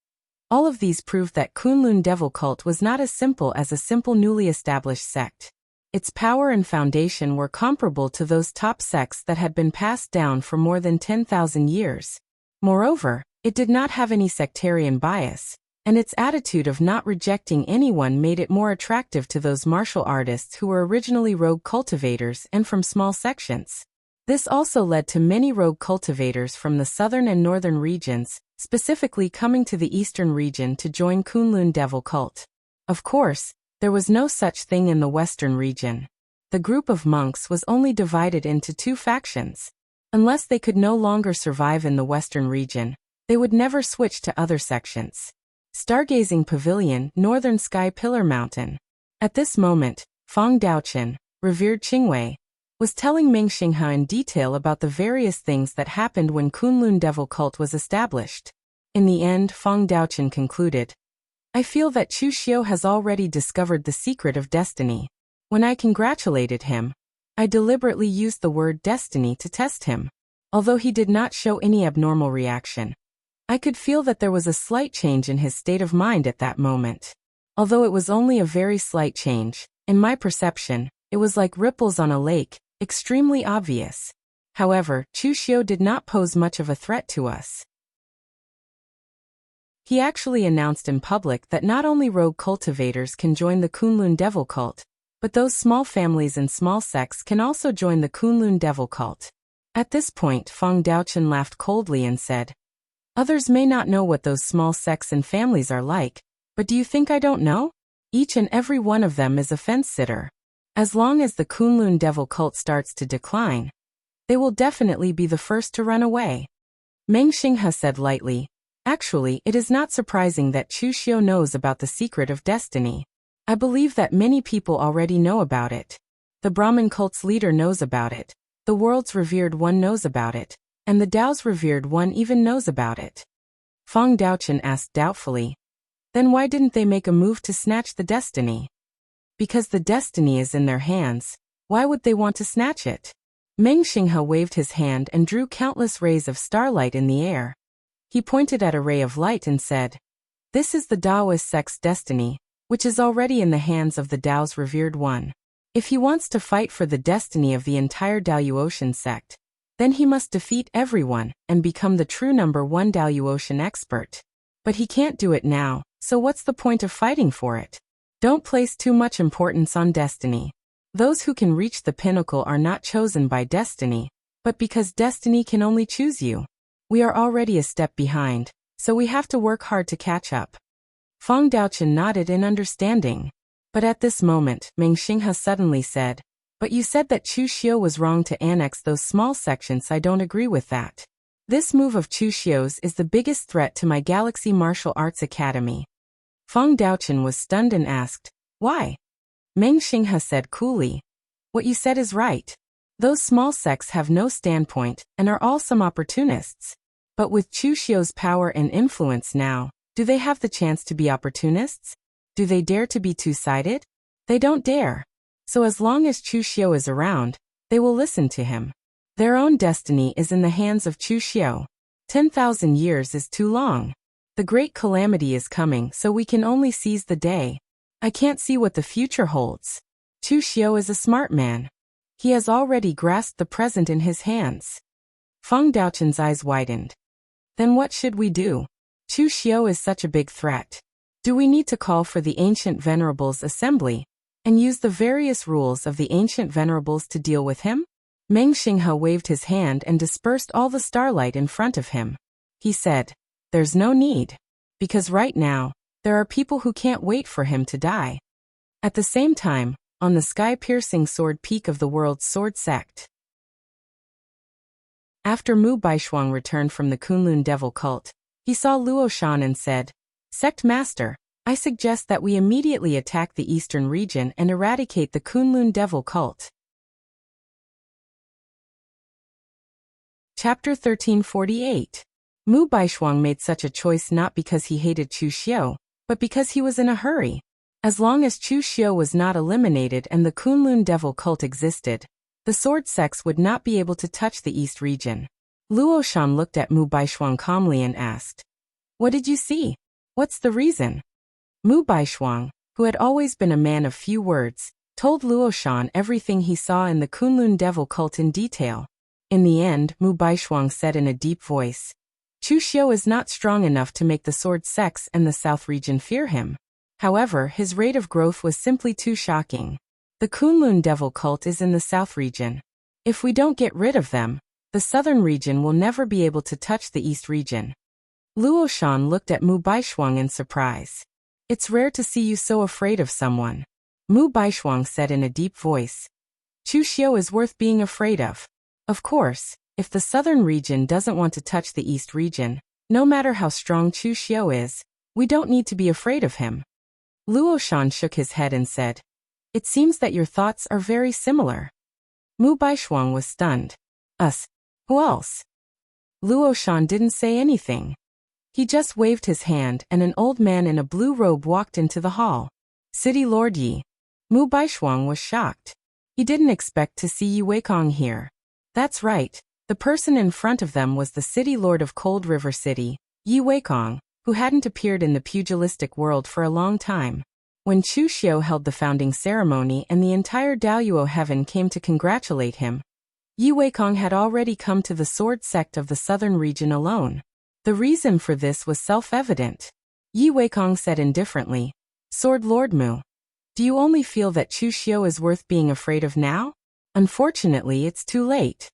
All of these proved that Kunlun Devil Cult was not as simple as a simple newly established sect. Its power and foundation were comparable to those top sects that had been passed down for more than 10,000 years. Moreover, it did not have any sectarian bias, and its attitude of not rejecting anyone made it more attractive to those martial artists who were originally rogue cultivators and from small sections. This also led to many rogue cultivators from the southern and northern regions, specifically coming to the eastern region to join Kunlun Devil Cult. Of course, there was no such thing in the western region. The group of monks was only divided into 2 factions. Unless they could no longer survive in the western region, they would never switch to other sections. Stargazing Pavilion, Northern Sky Pillar Mountain. At this moment, Fang Daochen, revered Qingwei, was telling Meng Xinghe in detail about the various things that happened when Kunlun Devil Cult was established. In the end, Fang Daochen concluded, I feel that Chu Xiu has already discovered the secret of destiny. When I congratulated him, I deliberately used the word destiny to test him. Although he did not show any abnormal reaction, I could feel that there was a slight change in his state of mind at that moment. Although it was only a very slight change, in my perception, it was like ripples on a lake, extremely obvious. However, Chu Xiu did not pose much of a threat to us. He actually announced in public that not only rogue cultivators can join the Kunlun Devil cult, but those small families and small sects can also join the Kunlun Devil cult. At this point, Feng Daochen laughed coldly and said, "Others may not know what those small sects and families are like, but do you think I don't know? Each and every one of them is a fence-sitter. As long as the Kunlun Devil cult starts to decline, they will definitely be the first to run away." Meng Xinghe said lightly, "Actually, it is not surprising that Chu Xiu knows about the secret of destiny. I believe that many people already know about it. The Brahmin cult's leader knows about it, the world's revered one knows about it, and the Tao's revered one even knows about it." Feng Daochen asked doubtfully, "Then why didn't they make a move to snatch the destiny?" "Because the destiny is in their hands. Why would they want to snatch it?" Meng Xinghe waved his hand and drew countless rays of starlight in the air. He pointed at a ray of light and said, "This is the Taoist sect's destiny, which is already in the hands of the Tao's revered one. If he wants to fight for the destiny of the entire Daoyuotian sect, then he must defeat everyone and become the true number one Daoyuotian expert. But he can't do it now, so what's the point of fighting for it? Don't place too much importance on destiny. Those who can reach the pinnacle are not chosen by destiny, but because destiny can only choose you. We are already a step behind, so we have to work hard to catch up." Feng Daochen nodded in understanding. But at this moment, Meng Xinghe suddenly said, "But you said that Chu Xiu was wrong to annex those small sections. I don't agree with that. This move of Chu Xiu's is the biggest threat to my Galaxy Martial Arts Academy." Feng Daochen was stunned and asked, "Why?" Meng Xinghe said coolly, "What you said is right. Those small sects have no standpoint and are all some opportunists. But with Chu Xiu's power and influence now, do they have the chance to be opportunists? Do they dare to be two-sided? They don't dare. So as long as Chu Xiu is around, they will listen to him. Their own destiny is in the hands of Chu Xiu. 10,000 years is too long. The great calamity is coming, so we can only seize the day. I can't see what the future holds. Chu Xiu is a smart man. He has already grasped the present in his hands." Feng Daochen's eyes widened. "Then what should we do? Chu Xiu is such a big threat. Do we need to call for the Ancient Venerables Assembly and use the various rules of the Ancient Venerables to deal with him?" Meng Xinghe waved his hand and dispersed all the starlight in front of him. He said, "There's no need. Because right now, there are people who can't wait for him to die." At the same time, on the sky-piercing sword peak of the world's sword sect. After Mu Baishuang returned from the Kunlun Devil cult, he saw Luo Shan and said, "Sect Master, I suggest that we immediately attack the eastern region and eradicate the Kunlun Devil cult." Chapter 1348. Mu Baishuang made such a choice not because he hated Chu Xiu, but because he was in a hurry. As long as Chu Xiu was not eliminated and the Kunlun Devil cult existed, the sword sects would not be able to touch the east region. Luo Shan looked at Mu Baishuang calmly and asked, "What did you see? What's the reason?" Mu Baishuang, who had always been a man of few words, told Luo Shan everything he saw in the Kunlun Devil cult in detail. In the end, Mu Baishuang said in a deep voice, "Chu Xiu is not strong enough to make the sword sects and the south region fear him. However, his rate of growth was simply too shocking. The Kunlun Devil cult is in the south region. If we don't get rid of them, the southern region will never be able to touch the east region." Luo Shan looked at Mu Baishuang in surprise. "It's rare to see you so afraid of someone." Mu Baishuang said in a deep voice, "Chu Xiu is worth being afraid of. Of course, if the southern region doesn't want to touch the east region, no matter how strong Chu Xiu is, we don't need to be afraid of him." Luo Shan shook his head and said, "It seems that your thoughts are very similar." Mu Baishuang was stunned. "Us? Who else?" Luo Shan didn't say anything. He just waved his hand and an old man in a blue robe walked into the hall. City Lord Yi. Mu Baishuang was shocked. He didn't expect to see Yi Weikong here. That's right. The person in front of them was the city lord of Cold River City, Yi Weikong, who hadn't appeared in the pugilistic world for a long time. When Chu Xiu held the founding ceremony and the entire Daoyuo heaven came to congratulate him, Yi Weikong had already come to the sword sect of the southern region alone. The reason for this was self-evident. Yi Weikong said indifferently, Sword Lord Mu, do you only feel that Chu Xiu is worth being afraid of now? Unfortunately, it's too late.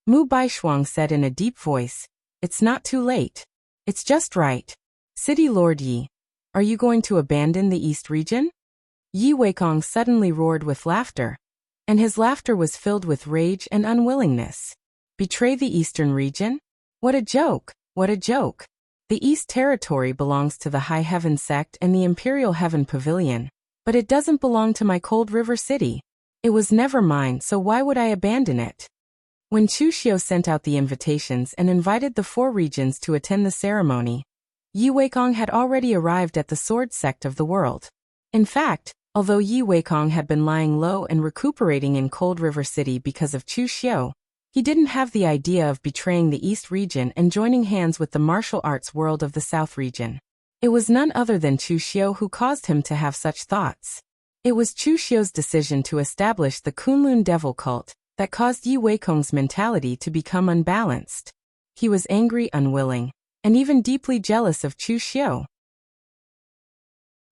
Mu Baishuang said in a deep voice, it's not too late. It's just right. City Lord Yi, are you going to abandon the East region? Yi Weikong suddenly roared with laughter, and his laughter was filled with rage and unwillingness. Betray the Eastern region? What a joke, what a joke. The East Territory belongs to the High Heaven sect and the Imperial Heaven Pavilion, but it doesn't belong to my Cold River City. It was never mine, so why would I abandon it? When Chu Xiu sent out the invitations and invited the 4 regions to attend the ceremony, Yi Weikong had already arrived at the sword sect of the world. In fact, although Yi Weikong had been lying low and recuperating in Cold River City because of Chu Xiu, he didn't have the idea of betraying the East region and joining hands with the martial arts world of the South region. It was none other than Chu Xiu who caused him to have such thoughts. It was Chu Xiu's decision to establish the Kunlun devil cult that caused Yi Weikong's mentality to become unbalanced. He was angry, unwilling, and even deeply jealous of Chu Xiu.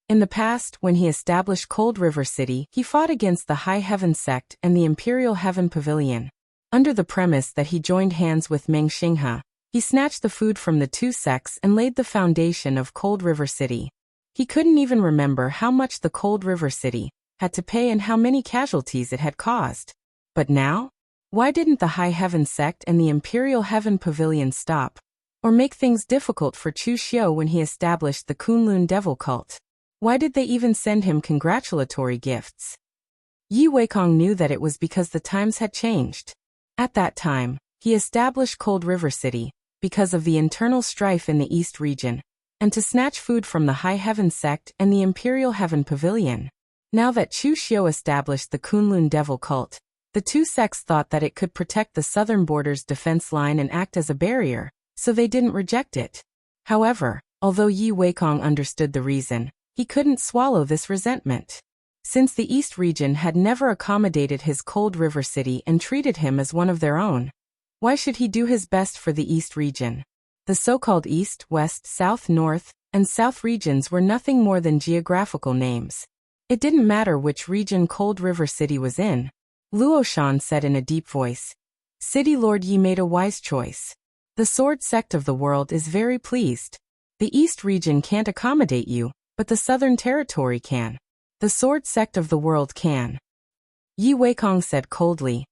In the past, when he established Cold River City, he fought against the High Heaven sect and the Imperial Heaven Pavilion. Under the premise that he joined hands with Meng Xinghe, he snatched the food from the 2 sects and laid the foundation of Cold River City. He couldn't even remember how much the Cold River City had to pay and how many casualties it had caused. But now? Why didn't the High Heaven sect and the Imperial Heaven Pavilion stop, or make things difficult for Chu Xiu when he established the Kunlun devil cult? Why did they even send him congratulatory gifts? Yi Weikong knew that it was because the times had changed. At that time, he established Cold River City because of the internal strife in the East region, and to snatch food from the High Heaven sect and the Imperial Heaven Pavilion. Now that Chu Xiu established the Kunlun devil cult, the 2 sects thought that it could protect the southern border's defense line and act as a barrier, so they didn't reject it. However, although Yi Weikong understood the reason, he couldn't swallow this resentment. Since the East region had never accommodated his Cold River City and treated him as one of their own, why should he do his best for the East region? The so-called East, West, South, North, and South regions were nothing more than geographical names. It didn't matter which region Cold River City was in. Luo Shan said in a deep voice, City Lord Yi made a wise choice. The sword sect of the world is very pleased. The East region can't accommodate you, but the Southern Territory can. The sword sect of the world can. Yi Weikong said coldly,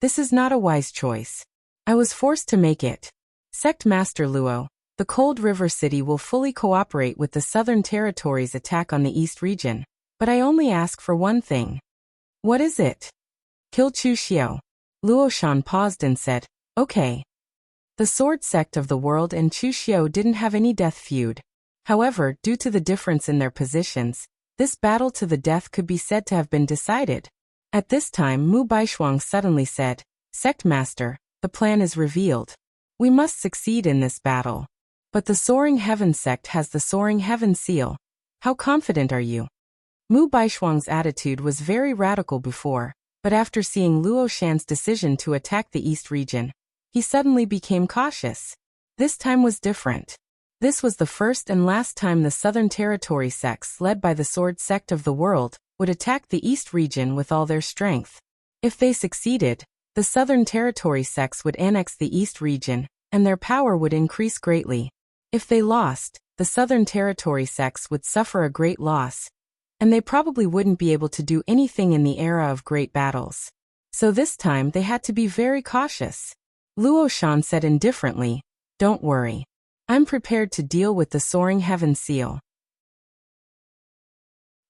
this is not a wise choice. I was forced to make it. Sect Master Luo, the Cold River City will fully cooperate with the Southern Territory's attack on the East region, but I only ask for one thing. What is it? Kill Chu Xiu. Luo Shan paused and said, okay. The sword sect of the world and Chu Xiu didn't have any death feud. However, due to the difference in their positions, this battle to the death could be said to have been decided. At this time, Mu Baishuang suddenly said, Sect Master, the plan is revealed. We must succeed in this battle. But the Soaring Heaven sect has the Soaring Heaven seal. How confident are you? Mu Baishuang's attitude was very radical before, but after seeing Luo Shan's decision to attack the East region, he suddenly became cautious. This time was different. This was the first and last time the Southern Territory sects led by the Sword Sect of the World would attack the East region with all their strength. If they succeeded, the Southern Territory sects would annex the East region, and their power would increase greatly. If they lost, the Southern Territory sects would suffer a great loss, and they probably wouldn't be able to do anything in the era of great battles. So this time they had to be very cautious. Luo Shan said indifferently, don't worry. I'm prepared to deal with the Soaring Heaven seal.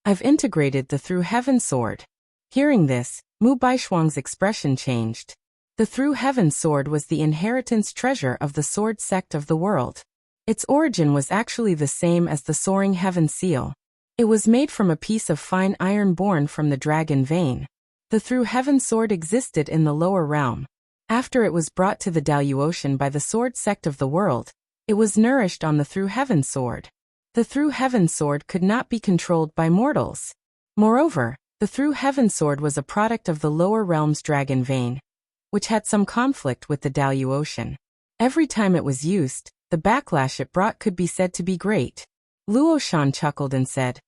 I've integrated the Through Heaven sword. Hearing this, Mu Baishuang's expression changed. The Through Heaven sword was the inheritance treasure of the sword sect of the world. Its origin was actually the same as the soaring heaven seal. It was made from a piece of fine iron born from the dragon vein. The through heaven sword existed in the lower realm. After it was brought to the Daluotian by the sword sect of the world, it was nourished on the through heaven sword. The through heaven sword could not be controlled by mortals. Moreover, the through heaven sword was a product of the lower realm's dragon vein, which had some conflict with the Daluotian. Every time it was used, the backlash it brought could be said to be great. Luo Shan chuckled and said,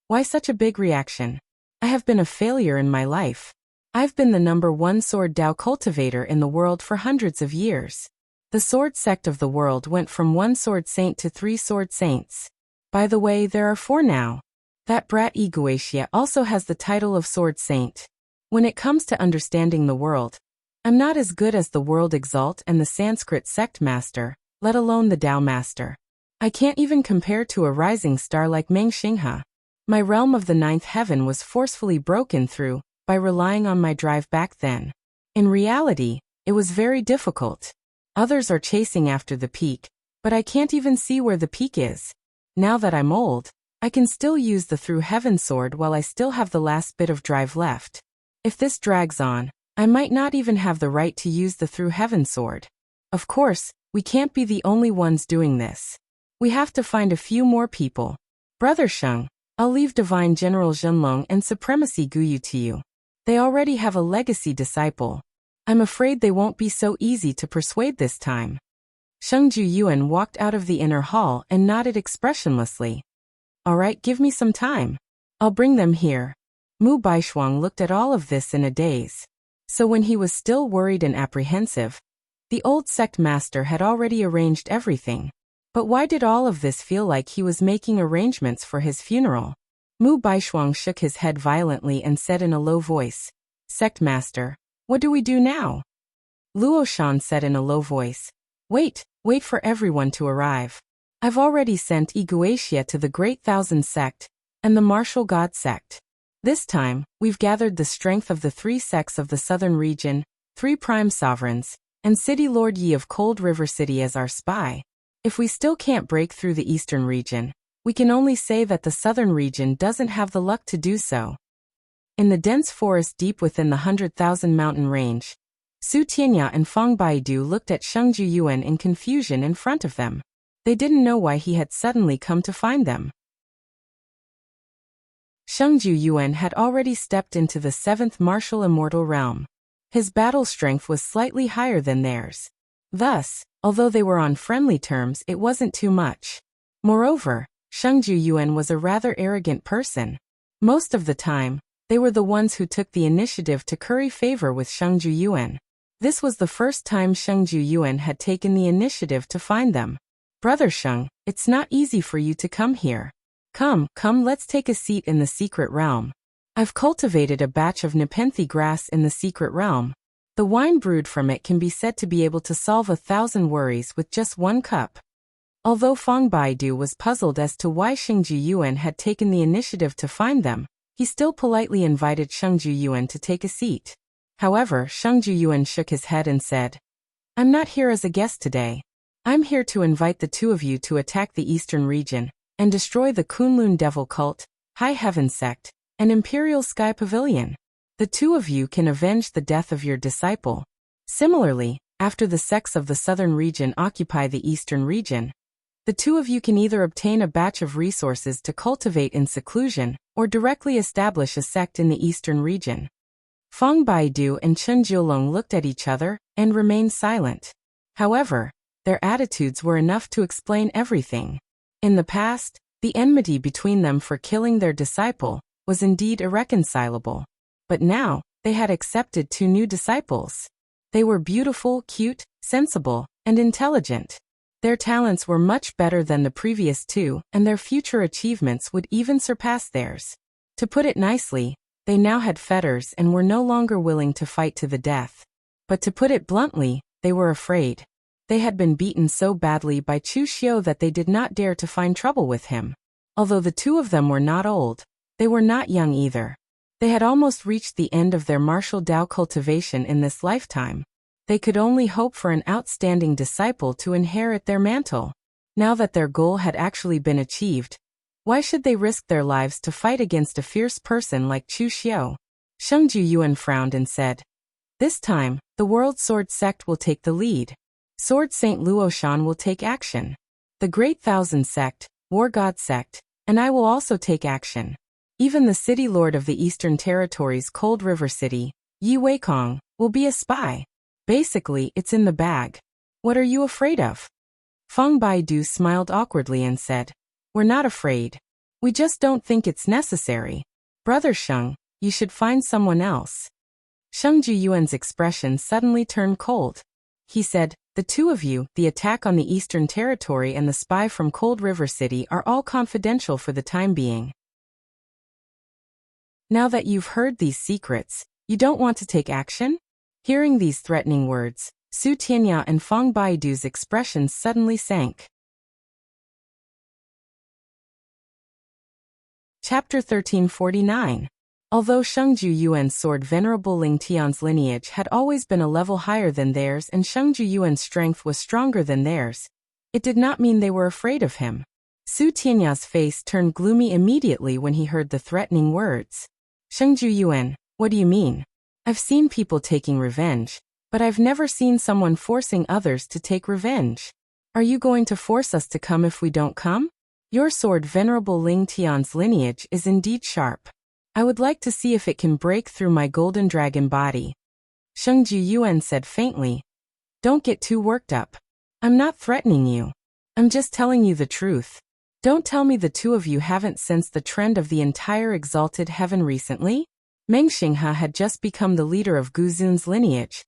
"Why such a big reaction? I have been a failure in my life. I've been the #1 sword Dao cultivator in the world for hundreds of years. The sword sect of the world went from 1 sword saint to 3 sword saints. By the way, there are 4 now. That brat Iguatia also has the title of sword saint. When it comes to understanding the world, I'm not as good as the world exalt and the Sanskrit sect master, let alone the Dao master. I can't even compare to a rising star like Meng Xinghe. My realm of the 9th heaven was forcefully broken through by relying on my drive back then. In reality, it was very difficult. Others are chasing after the peak, but I can't even see where the peak is. Now that I'm old, I can still use the through heaven sword while I still have the last bit of drive left. If this drags on, I might not even have the right to use the through heaven sword. Of course, we can't be the only ones doing this. We have to find a few more people. Brother Sheng, I'll leave Divine General Zhenlong and Supremacy Guyu to you. They already have a legacy disciple. I'm afraid they won't be so easy to persuade this time." Sheng Juyuan walked out of the inner hall and nodded expressionlessly. "All right, give me some time. I'll bring them here." Mu Baishuang looked at all of this in a daze. So when he was still worried and apprehensive, the old sect master had already arranged everything. But why did all of this feel like he was making arrangements for his funeral? Mu Baishuang shook his head violently and said in a low voice, "Sect master, what do we do now?" Luo Shan said in a low voice, Wait for everyone to arrive. I've already sent Iguatia to the Great Thousand Sect and the Martial God Sect. This time, we've gathered the strength of the 3 sects of the southern region, 3 prime sovereigns, and City Lord Yi of Cold River City as our spy. If we still can't break through the eastern region, we can only say that the southern region doesn't have the luck to do so. In the dense forest deep within the 100,000 mountain range, Su Tianya and Fang Baidu looked at Sheng Juyuan in confusion in front of them. They didn't know why he had suddenly come to find them. Sheng Juyuan had already stepped into the 7th martial immortal realm. His battle strength was slightly higher than theirs. Thus, although they were on friendly terms, it wasn't too much. Moreover, Sheng Juyuan was a rather arrogant person. Most of the time, they were the ones who took the initiative to curry favor with Sheng Juyuan. This was the first time Sheng Juyuan had taken the initiative to find them. "Brother Sheng, it's not easy for you to come here. Come, let's take a seat in the secret realm. I've cultivated a batch of Nepenthe grass in the secret realm. The wine brewed from it can be said to be able to solve 1,000 worries with just 1 cup. Although Fang Baidu was puzzled as to why Sheng Juyuan had taken the initiative to find them, he still politely invited Sheng Juyuan to take a seat. However, Sheng Juyuan shook his head and said, "I'm not here as a guest today. I'm here to invite the 2 of you to attack the eastern region and destroy the Kunlun Devil Cult, High Heaven Sect, and Imperial Sky Pavilion. The 2 of you can avenge the death of your disciple. Similarly, after the sects of the southern region occupy the eastern region, the 2 of you can either obtain a batch of resources to cultivate in seclusion or directly establish a sect in the eastern region." Fang Baidu and Chen Jiulong looked at each other and remained silent. However, their attitudes were enough to explain everything. In the past, the enmity between them for killing their disciple was indeed irreconcilable. But now, they had accepted 2 new disciples. They were beautiful, cute, sensible, and intelligent. Their talents were much better than the previous 2, and their future achievements would even surpass theirs. To put it nicely, they now had fetters and were no longer willing to fight to the death. But to put it bluntly, they were afraid. They had been beaten so badly by Chu Xiu that they did not dare to find trouble with him. Although the 2 of them were not old, they were not young either. They had almost reached the end of their martial Dao cultivation in this lifetime. They could only hope for an outstanding disciple to inherit their mantle. Now that their goal had actually been achieved, why should they risk their lives to fight against a fierce person like Chu Xiao? Sheng Juyuan frowned and said, "This time, the World Sword Sect will take the lead. Sword Saint Luoshan will take action. The Great Thousand Sect, War God Sect, and I will also take action. Even the city lord of the Eastern Territories, Cold River City, Yi Weikong, will be a spy. Basically, it's in the bag. What are you afraid of?" Feng Baidu smiled awkwardly and said, "We're not afraid. We just don't think it's necessary. Brother Sheng, you should find someone else." Sheng Juyuan's expression suddenly turned cold. He said, "The two of you, the attack on the Eastern Territory and the spy from Cold River City, are all confidential for the time being. Now that you've heard these secrets, you don't want to take action?" Hearing these threatening words, Su Tianya and Feng Baidu's expressions suddenly sank. Chapter 1349. Although Sheng Juyuan's sword Venerable Ling Tian's lineage had always been a level higher than theirs and Sheng Juyuan's strength was stronger than theirs, it did not mean they were afraid of him. Su Tianya's face turned gloomy immediately when he heard the threatening words. "Sheng Juyuan, what do you mean? I've seen people taking revenge, but I've never seen someone forcing others to take revenge. Are you going to force us to come if we don't come? Your sword Venerable Ling Tian's lineage is indeed sharp. I would like to see if it can break through my golden dragon body." Sheng Juyuan said faintly, "Don't get too worked up. I'm not threatening you. I'm just telling you the truth. Don't tell me the two of you haven't sensed the trend of the entire exalted heaven recently?" Meng Xinghe had just become the leader of Guzun's lineage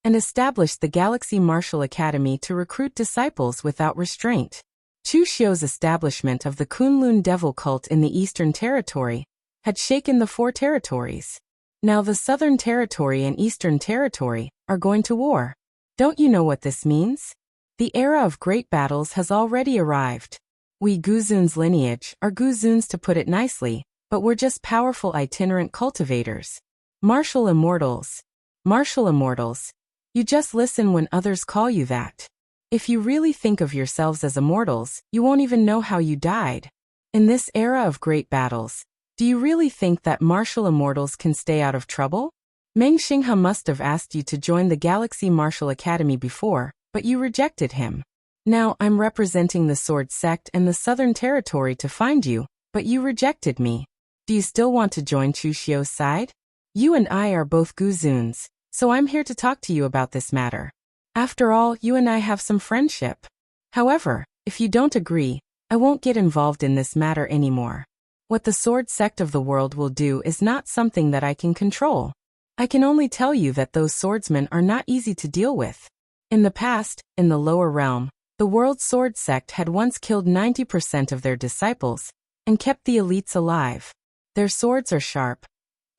and established the Galaxy Martial Academy to recruit disciples without restraint. Chu Xiu's establishment of the Kunlun Devil cult in the Eastern Territory had shaken the four territories. Now the Southern Territory and Eastern Territory are going to war. Don't you know what this means? The era of great battles has already arrived. We Guzun's lineage are Guzuns, to put it nicely, but we're just powerful itinerant cultivators. Martial immortals. Martial immortals. You just listen when others call you that. If you really think of yourselves as immortals, you won't even know how you died. In this era of great battles, do you really think that martial immortals can stay out of trouble? Meng Xinghe must have asked you to join the Galaxy Martial Academy before, but you rejected him. Now I'm representing the Sword Sect and the Southern Territory to find you, but you rejected me. Do you still want to join Chu Xiu's side? You and I are both Guzuns, so I'm here to talk to you about this matter. After all, you and I have some friendship. However, if you don't agree, I won't get involved in this matter anymore. What the Sword Sect of the world will do is not something that I can control. I can only tell you that those swordsmen are not easy to deal with. In the past, in the lower realm, the World Sword Sect had once killed 90% of their disciples and kept the elites alive. Their swords are sharp,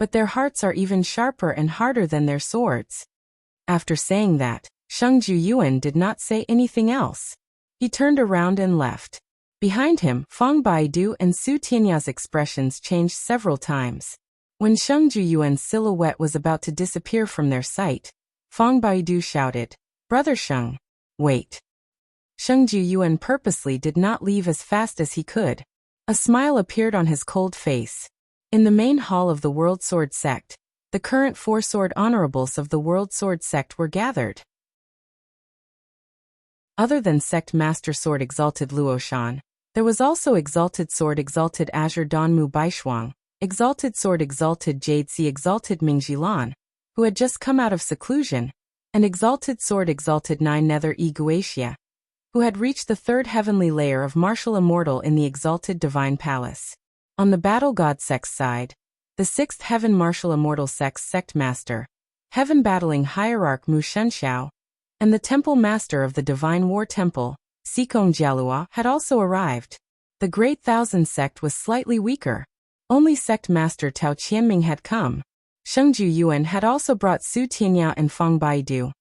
but their hearts are even sharper and harder than their swords. After saying that, Sheng Juyuan did not say anything else. He turned around and left. Behind him, Feng Baidu and Su Tianya's expressions changed several times. When Sheng Juyuan's silhouette was about to disappear from their sight, Feng Baidu shouted, "Brother Sheng, wait." Sheng Juyuan purposely did not leave as fast as he could. A smile appeared on his cold face. In the main hall of the World Sword Sect, the current four sword honorables of the World Sword Sect were gathered. Other than Sect Master Sword Exalted Luoshan, there was also Exalted Sword Exalted Azure Danmu Baishuang, Exalted Sword Exalted Jade Sea Exalted Mingjilan, who had just come out of seclusion, and Exalted Sword Exalted Nine Nether E Guatia, who had reached the third heavenly layer of martial immortal in the Exalted Divine Palace. On the Battle God Sect's side, the sixth heaven martial immortal sect's sect master, heaven battling hierarch Mu Shenxiao, and the temple master of the Divine War Temple, Sikong Jialua, had also arrived. The Great Thousand Sect was slightly weaker. Only Sect Master Tao Qianming had come. Sheng Juyuan had also brought Su Tianya and Feng Baidu,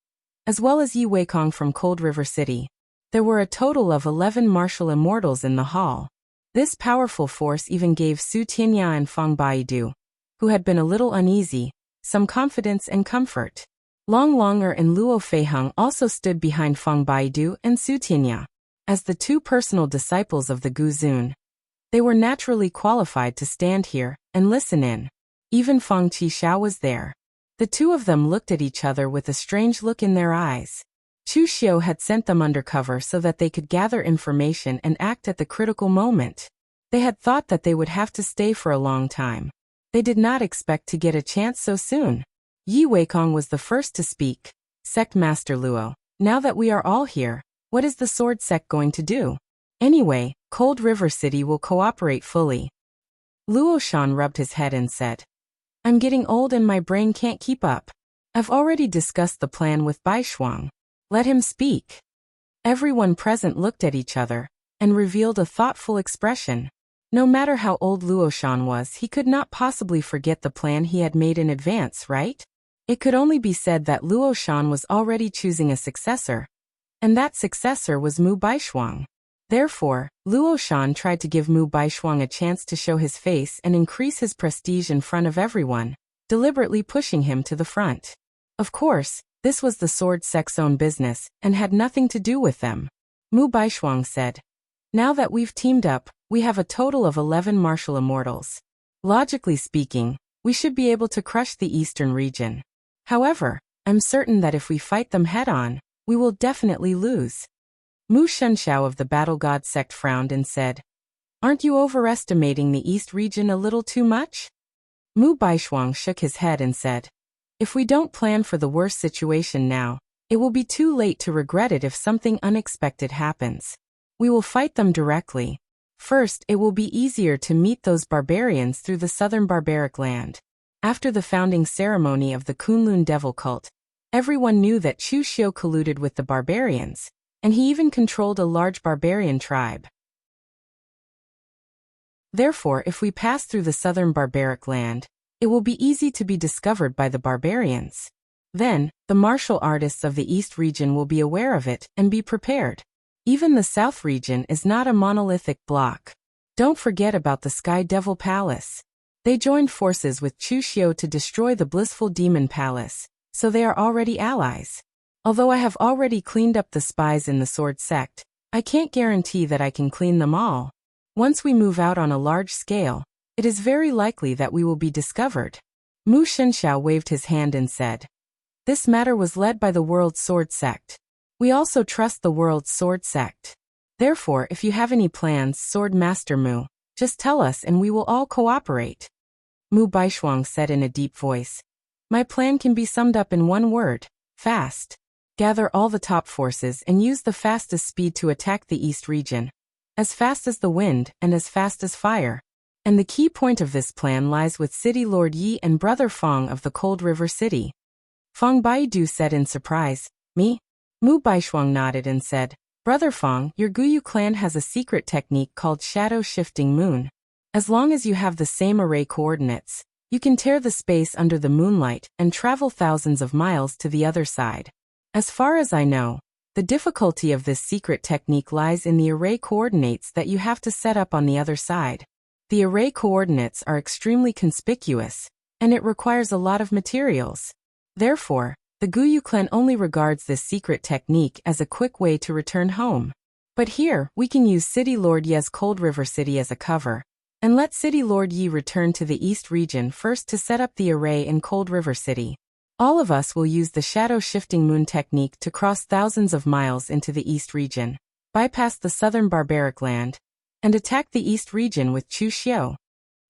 as well as Yi Weikong from Cold River City. There were a total of 11 martial immortals in the hall. This powerful force even gave Su Tianya and Feng Baidu, who had been a little uneasy, some confidence and comfort. Long Longer and Luo Feiheng also stood behind Feng Baidu and Su Tianya. As the two personal disciples of the Guzun, they were naturally qualified to stand here and listen in. Even Feng Qishao was there. The two of them looked at each other with a strange look in their eyes. Chu Xiu had sent them undercover so that they could gather information and act at the critical moment. They had thought that they would have to stay for a long time. They did not expect to get a chance so soon. Yi Weikong was the first to speak. Sect Master Luo, now that we are all here, what is the sword sect going to do? Anyway, Cold River City will cooperate fully. Luo Shan rubbed his head and said, I'm getting old and my brain can't keep up. I've already discussed the plan with Bai Shuang. Let him speak. Everyone present looked at each other and revealed a thoughtful expression. No matter how old Luo Shan was, he could not possibly forget the plan he had made in advance, right? It could only be said that Luo Shan was already choosing a successor, and that successor was Mu Baishuang. Therefore, Luo Shan tried to give Mu Baishuang a chance to show his face and increase his prestige in front of everyone, deliberately pushing him to the front. Of course, this was the sword sect's own business and had nothing to do with them. Mu Baishuang said, Now that we've teamed up, we have a total of 11 martial immortals. Logically speaking, we should be able to crush the eastern region. However, I'm certain that if we fight them head-on, we will definitely lose. Mu Shenxiao of the Battle God sect frowned and said, Aren't you overestimating the east region a little too much? Mu Baishuang shook his head and said, If we don't plan for the worst situation now, it will be too late to regret it if something unexpected happens. We will fight them directly. First, it will be easier to meet those barbarians through the southern barbaric land. After the founding ceremony of the Kunlun devil cult, everyone knew that Chu Xiu colluded with the barbarians, and he even controlled a large barbarian tribe. Therefore, if we pass through the southern barbaric land, it will be easy to be discovered by the barbarians. Then, the martial artists of the east region will be aware of it and be prepared. Even the south region is not a monolithic block. Don't forget about the Sky Devil Palace. They joined forces with Chu Xiu to destroy the Blissful Demon Palace, so they are already allies. Although I have already cleaned up the spies in the sword sect, I can't guarantee that I can clean them all. Once we move out on a large scale, it is very likely that we will be discovered. Mu Shenxiao waved his hand and said, This matter was led by the World Sword Sect. We also trust the World Sword Sect. Therefore, if you have any plans, Sword Master Mu, just tell us and we will all cooperate. Mu Baishuang said in a deep voice, My plan can be summed up in one word, fast. Gather all the top forces and use the fastest speed to attack the east region. As fast as the wind and as fast as fire. And the key point of this plan lies with City Lord Yi and Brother Feng of the Cold River City. Feng Baidu said in surprise, Me? Mu Baishuang nodded and said, Brother Feng, your Guyu clan has a secret technique called Shadow Shifting Moon. As long as you have the same array coordinates, you can tear the space under the moonlight and travel thousands of miles to the other side. As far as I know, the difficulty of this secret technique lies in the array coordinates that you have to set up on the other side. The array coordinates are extremely conspicuous, and it requires a lot of materials. Therefore, the Guyu clan only regards this secret technique as a quick way to return home. But here, we can use City Lord Ye's Cold River City as a cover, and let City Lord Yi return to the East region first to set up the array in Cold River City. All of us will use the Shadow Shifting Moon technique to cross thousands of miles into the East region, bypass the southern barbaric land, and attack the East region with Chu Xiu.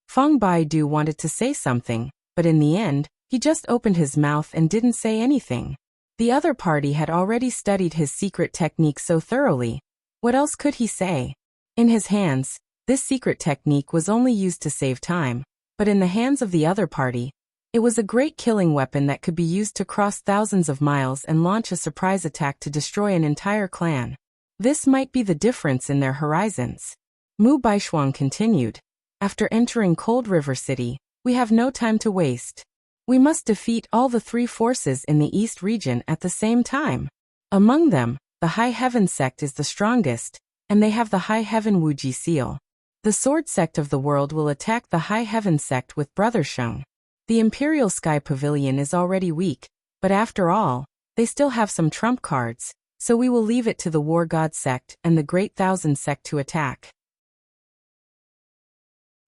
Feng Baidu wanted to say something, but in the end, he just opened his mouth and didn't say anything. The other party had already studied his secret technique so thoroughly. What else could he say? In his hands, this secret technique was only used to save time, but in the hands of the other party, it was a great killing weapon that could be used to cross thousands of miles and launch a surprise attack to destroy an entire clan. This might be the difference in their horizons. Mu Baishuang continued, After entering Cold River City, we have no time to waste. We must defeat all the three forces in the East region at the same time. Among them, the High Heaven sect is the strongest, and they have the High Heaven Wuji seal. The Sword sect of the world will attack the High Heaven sect with Brother Sheng. The Imperial Sky Pavilion is already weak, but after all, they still have some trump cards, So we will leave it to the War God sect and the Great Thousand sect to attack.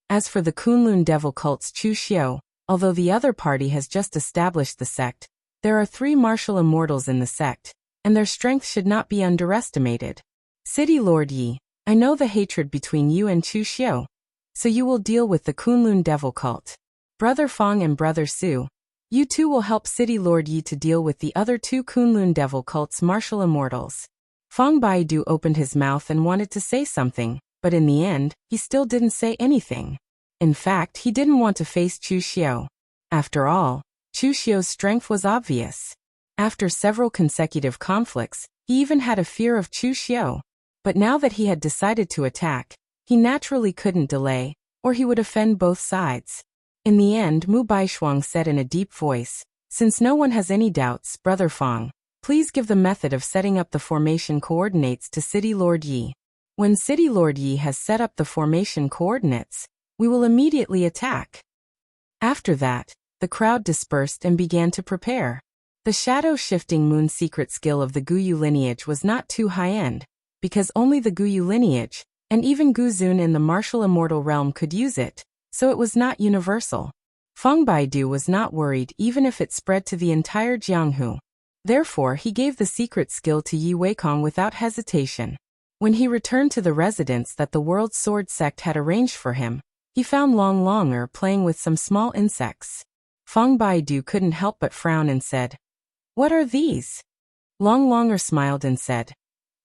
As for the Kunlun devil cult's Chu Xiu, although the other party has just established the sect, there are 3 martial immortals in the sect, and their strength should not be underestimated. City Lord Yi, I know the hatred between you and Chu Xiu, so you will deal with the Kunlun devil cult. Brother Fong and Brother Su, you two will help City Lord Yi to deal with the other 2 Kunlun devil cult's martial immortals. Fong Baidu opened his mouth and wanted to say something, but in the end, he still didn't say anything. In fact, he didn't want to face Chu Xiu. After all, Chu Xiu's strength was obvious. After several consecutive conflicts, he even had a fear of Chu Xiu. But now that he had decided to attack, he naturally couldn't delay, or he would offend both sides. In the end, Mu Baishuang said in a deep voice, "Since no one has any doubts, Brother Fong, please give the method of setting up the formation coordinates to City Lord Yi. When City Lord Yi has set up the formation coordinates, we will immediately attack." After that, the crowd dispersed and began to prepare. The shadow-shifting moon secret skill of the Guyu lineage was not too high-end, because only the Guyu lineage, and even Gu Zun in the martial immortal realm could use it, so it was not universal. Feng Baidu was not worried even if it spread to the entire Jianghu. Therefore, he gave the secret skill to Yi Weikong without hesitation. When he returned to the residence that the World Sword Sect had arranged for him, he found Long Longer playing with some small insects. Feng Baidu couldn't help but frown and said, "What are these?" Long Longer smiled and said,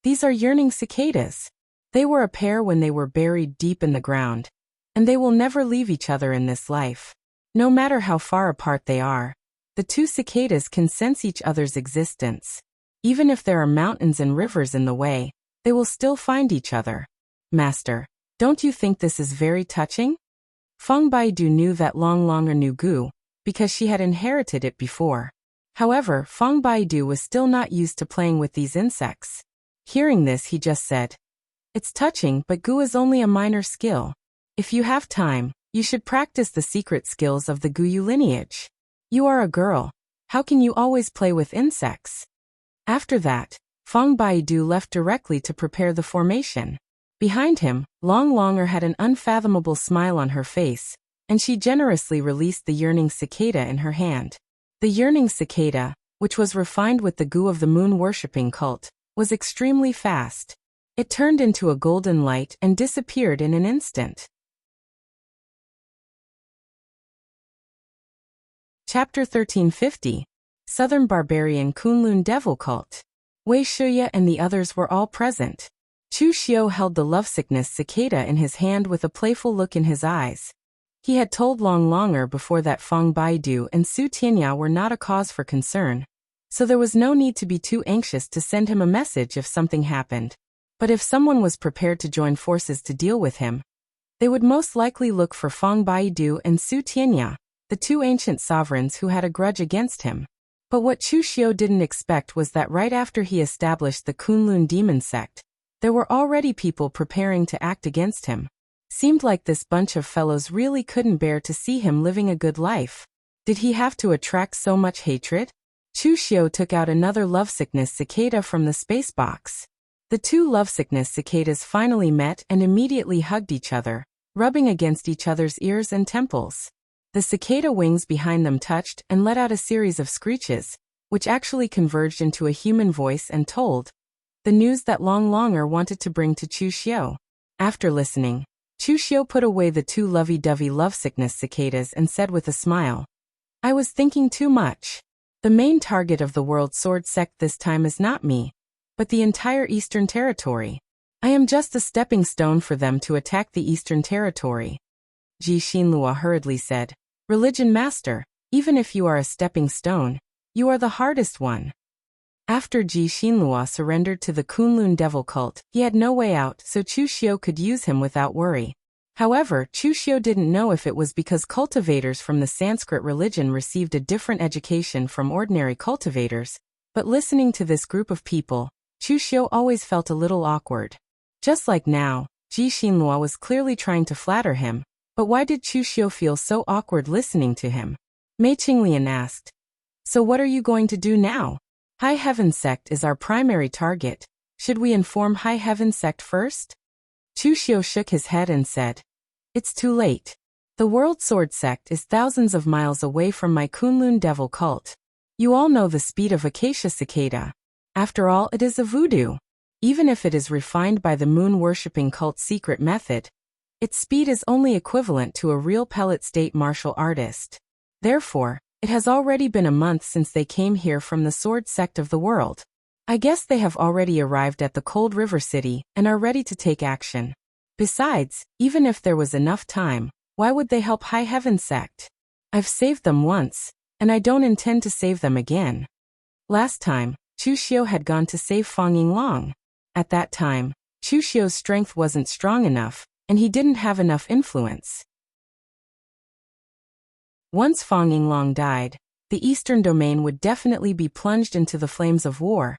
"These are yearning cicadas. They were a pair when they were buried deep in the ground, and they will never leave each other in this life. No matter how far apart they are, the 2 cicadas can sense each other's existence. Even if there are mountains and rivers in the way, they will still find each other. Master, don't you think this is very touching?" Feng Baidu knew that Long Longer knew Gu, because she had inherited it before. However, Feng Baidu was still not used to playing with these insects. Hearing this, he just said, "It's touching, but Gu is only a minor skill. If you have time, you should practice the secret skills of the Guyu lineage. You are a girl. How can you always play with insects?" After that, Feng Baidu left directly to prepare the formation. Behind him, Long Longer had an unfathomable smile on her face, and she generously released the yearning cicada in her hand. The yearning cicada, which was refined with the Gu of the moon-worshipping cult, was extremely fast. It turned into a golden light and disappeared in an instant. Chapter 1350. Southern Barbarian Kunlun Devil Cult. Wei Shuya and the others were all present. Chu Xiu held the lovesickness cicada in his hand with a playful look in his eyes. He had told Long Longer before that Feng Baidu and Su Tianya were not a cause for concern, so there was no need to be too anxious to send him a message if something happened. But if someone was prepared to join forces to deal with him, they would most likely look for Feng Baidu and Su Tianya, the 2 ancient sovereigns who had a grudge against him. But what Chu Xiu didn't expect was that right after he established the Kunlun demon sect, there were already people preparing to act against him. Seemed like this bunch of fellows really couldn't bear to see him living a good life. Did he have to attract so much hatred? Chu Xiu took out another lovesickness cicada from the space box. The 2 lovesickness cicadas finally met and immediately hugged each other, rubbing against each other's ears and temples. The cicada wings behind them touched and let out a series of screeches, which actually converged into a human voice and told the news that Long Longer wanted to bring to Chu Xiu. After listening, Chu Xiu put away the 2 lovey-dovey lovesickness cicadas and said with a smile, "I was thinking too much. The main target of the World Sword Sect this time is not me, but the entire Eastern Territory. I am just a stepping stone for them to attack the Eastern Territory." Ji Xinlua hurriedly said, "Religion Master, even if you are a stepping stone, you are the hardest one." After Ji Xinlua surrendered to the Kunlun devil cult, he had no way out, so Chu Xiu could use him without worry. However, Chu Xiu didn't know if it was because cultivators from the Sanskrit religion received a different education from ordinary cultivators, but listening to this group of people, Chu Xiu always felt a little awkward. Just like now, Ji Xinlua was clearly trying to flatter him, but why did Chu Xiu feel so awkward listening to him? Mei Qinglian asked, "So what are you going to do now? High Heaven Sect is our primary target. Should we inform High Heaven Sect first? Chu Xiu shook his head and said, "It's too late. The World Sword Sect is thousands of miles away from my Kunlun Devil cult. You all know the speed of Acacia Cicada. After all, it is a voodoo. Even if it is refined by the moon-worshipping cult's secret method, its speed is only equivalent to a real pellet state martial artist. Therefore, it has already been a month since they came here from the Sword Sect of the world. I guess they have already arrived at the Cold River City and are ready to take action. Besides, even if there was enough time, why would they help High Heaven Sect? I've saved them once, and I don't intend to save them again." Last time, Chu Xiu had gone to save Fang Yinglong. At that time, Chu Xiu's strength wasn't strong enough, and he didn't have enough influence. Once Fang Yinglong died, the Eastern Domain would definitely be plunged into the flames of war,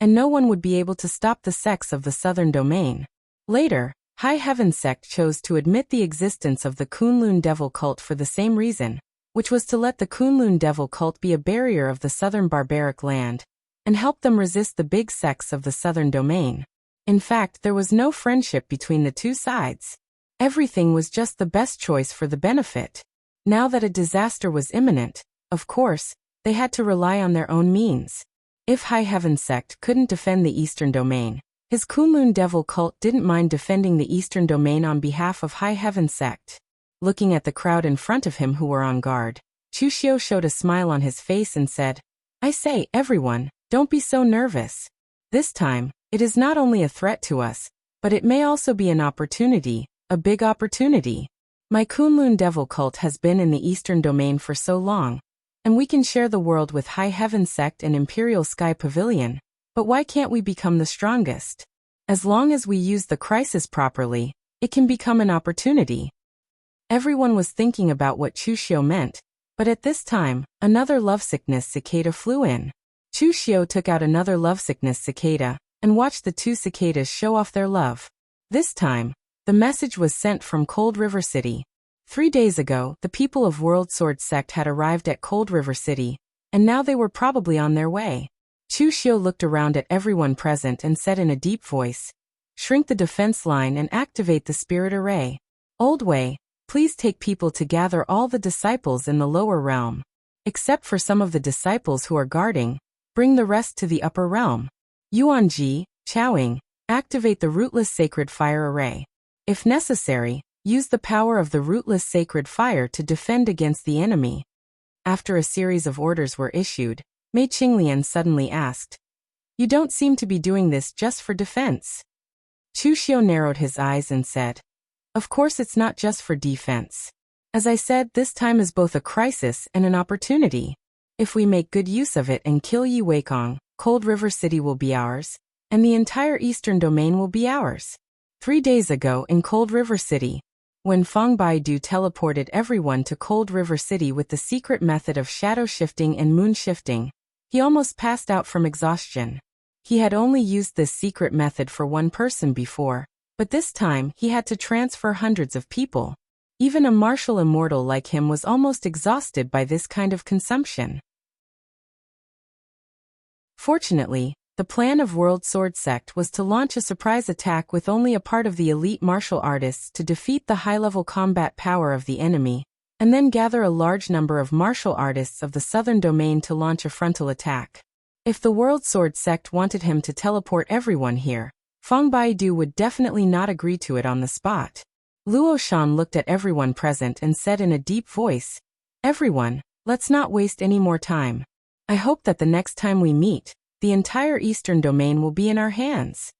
and no one would be able to stop the sects of the Southern Domain. Later, High Heaven Sect chose to admit the existence of the Kunlun Devil cult for the same reason, which was to let the Kunlun Devil cult be a barrier of the southern barbaric land, and help them resist the big sects of the Southern Domain. In fact, there was no friendship between the two sides. Everything was just the best choice for the benefit. Now that a disaster was imminent, of course, they had to rely on their own means. If High Heaven Sect couldn't defend the Eastern Domain, his Kunlun Devil cult didn't mind defending the Eastern Domain on behalf of High Heaven Sect. Looking at the crowd in front of him who were on guard, Chu Xiu showed a smile on his face and said, "I say, everyone, don't be so nervous. This time, it is not only a threat to us, but it may also be an opportunity, a big opportunity. My Kunlun Devil cult has been in the Eastern Domain for so long, and we can share the world with High Heaven Sect and Imperial Sky Pavilion, but why can't we become the strongest? As long as we use the crisis properly, it can become an opportunity." Everyone was thinking about what Chu Xiu meant, but at this time, another lovesickness cicada flew in. Chu Xiu took out another lovesickness cicada, and watched the two cicadas show off their love. This time, the message was sent from Cold River City. 3 days ago, the people of World Sword Sect had arrived at Cold River City, and now they were probably on their way. Chu Xiu looked around at everyone present and said in a deep voice, "Shrink the defense line and activate the spirit array. Old Wei, please take people to gather all the disciples in the lower realm. Except for some of the disciples who are guarding, bring the rest to the upper realm. Yuanji, Chaoing, activate the rootless sacred fire array. If necessary, use the power of the rootless sacred fire to defend against the enemy." After a series of orders were issued, Mei Qinglian suddenly asked, "You don't seem to be doing this just for defense." Chu Xiu narrowed his eyes and said, "Of course it's not just for defense. As I said, this time is both a crisis and an opportunity. If we make good use of it and kill Yi Weikong, Cold River City will be ours, and the entire Eastern Domain will be ours." 3 days ago in Cold River City, when Fang Baidu teleported everyone to Cold River City with the secret method of shadow shifting and moon shifting, he almost passed out from exhaustion. He had only used this secret method for one person before, but this time he had to transfer hundreds of people. Even a martial immortal like him was almost exhausted by this kind of consumption. Fortunately, the plan of World Sword Sect was to launch a surprise attack with only a part of the elite martial artists to defeat the high-level combat power of the enemy, and then gather a large number of martial artists of the Southern Domain to launch a frontal attack. If the World Sword Sect wanted him to teleport everyone here, Fang Baidu would definitely not agree to it on the spot. Luo Shan looked at everyone present and said in a deep voice, "Everyone, let's not waste any more time. I hope that the next time we meet, the entire Eastern Domain will be in our hands."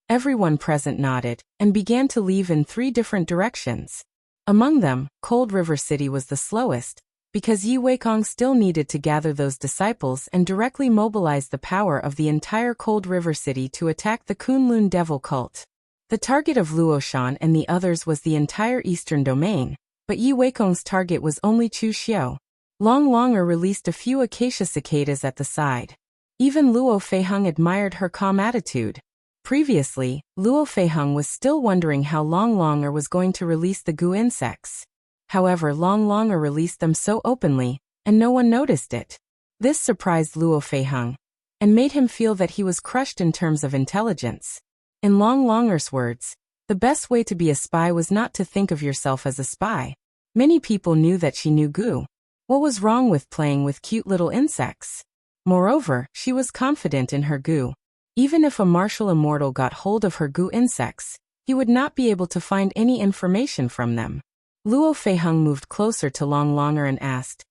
Everyone present nodded, and began to leave in 3 different directions. Among them, Cold River City was the slowest, because Yi Weikong still needed to gather those disciples and directly mobilize the power of the entire Cold River City to attack the Kunlun Devil cult. The target of Luoshan and the others was the entire Eastern Domain, but Yi Weikong's target was only Chu Xiu. Long Longer released a few acacia cicadas at the side. Even Luo Feiheng admired her calm attitude. Previously, Luo Feiheng was still wondering how Long Longer was going to release the goo insects. However, Long Longer released them so openly, and no one noticed it. This surprised Luo Feiheng. and made him feel that he was crushed in terms of intelligence. In Long Longer's words, the best way to be a spy was not to think of yourself as a spy. Many people knew that she knew goo. What was wrong with playing with cute little insects? Moreover, she was confident in her goo. Even if a martial immortal got hold of her goo insects, he would not be able to find any information from them. Luo Feiheng moved closer to Long Longer and asked,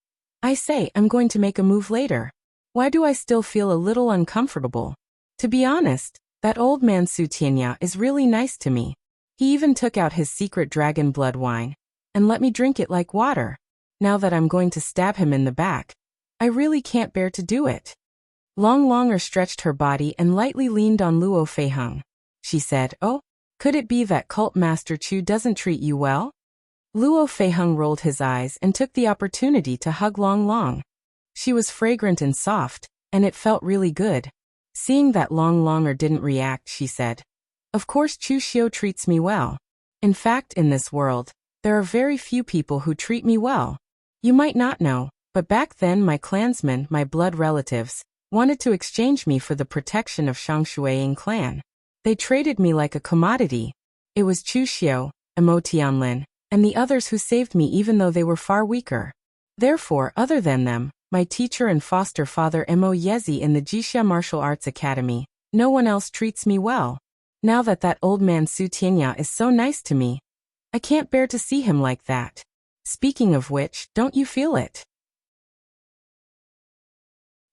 I say, I'm going to make a move later. Why do I still feel a little uncomfortable? To be honest, that old man Su Tianya is really nice to me. He even took out his secret dragon blood wine and let me drink it like water. Now that I'm going to stab him in the back, I really can't bear to do it. Long Longer stretched her body and lightly leaned on Luo Feiheng. She said, Oh, could it be that Cult Master Chu doesn't treat you well? Luo Feiheng rolled his eyes and took the opportunity to hug Long Long. She was fragrant and soft, and it felt really good. Seeing that Long Longer didn't react, she said, Of course Chu Xiu treats me well. In fact, in this world, there are very few people who treat me well. You might not know, but back then my clansmen, my blood relatives, wanted to exchange me for the protection of Shangshuaying clan. They traded me like a commodity. It was Chu Xiu, Mo Tianlin, and the others who saved me even though they were far weaker. Therefore, other than them, my teacher and foster father Mo Yezi in the Jixia Martial Arts Academy, no one else treats me well. Now that old man Su Tianya is so nice to me, I can't bear to see him like that. Speaking of which, don't you feel it?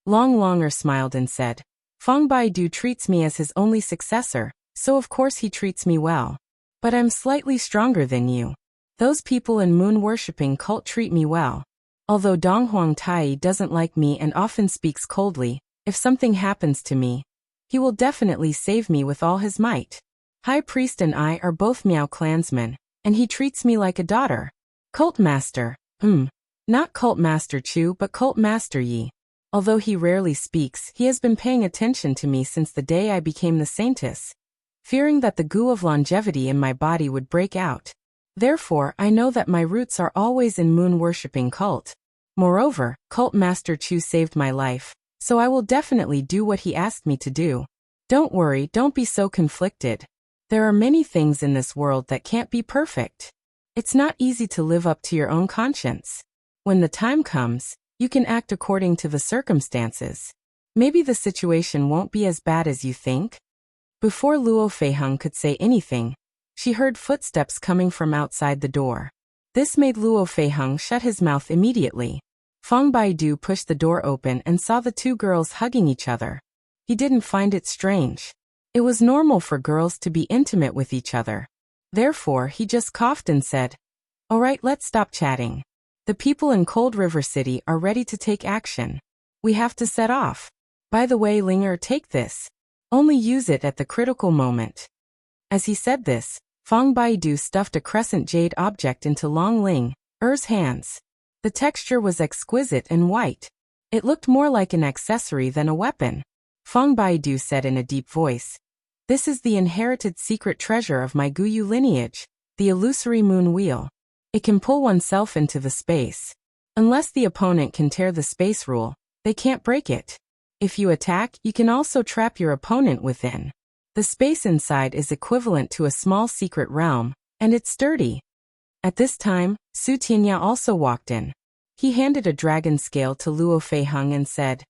Long Longer smiled and said, Feng Baidu treats me as his only successor, so of course he treats me well. But I'm slightly stronger than you. Those people in moon-worshipping cult treat me well. Although Dong Huang Tai doesn't like me and often speaks coldly, if something happens to me, he will definitely save me with all his might. High Priest and I are both Miao clansmen, and he treats me like a daughter. Cult Master, not Cult Master Chu but Cult Master Yi. Although he rarely speaks, he has been paying attention to me since the day I became the Saintess, fearing that the goo of longevity in my body would break out. Therefore, I know that my roots are always in moon-worshipping cult. Moreover, Cult Master Chu saved my life, so I will definitely do what he asked me to do. Don't worry, don't be so conflicted. There are many things in this world that can't be perfect. It's not easy to live up to your own conscience. When the time comes, you can act according to the circumstances. Maybe the situation won't be as bad as you think. Before Luo Feiheng could say anything, she heard footsteps coming from outside the door. This made Luo Feiheng shut his mouth immediately. Feng Baidu pushed the door open and saw the two girls hugging each other. He didn't find it strange. It was normal for girls to be intimate with each other. Therefore, he just coughed and said, All right, let's stop chatting. The people in Cold River City are ready to take action. We have to set off. By the way, Linger, take this. Only use it at the critical moment. As he said this, Feng Baidu stuffed a crescent jade object into Long Ling's hands. The texture was exquisite and white. It looked more like an accessory than a weapon. Feng Baidu said in a deep voice, This is the inherited secret treasure of my Guyu lineage, the illusory moon wheel. It can pull oneself into the space. Unless the opponent can tear the space rule, they can't break it. If you attack, you can also trap your opponent within. The space inside is equivalent to a small secret realm, and it's sturdy. At this time, Su Tianya also walked in. He handed a dragon scale to Luo Feiheng and said,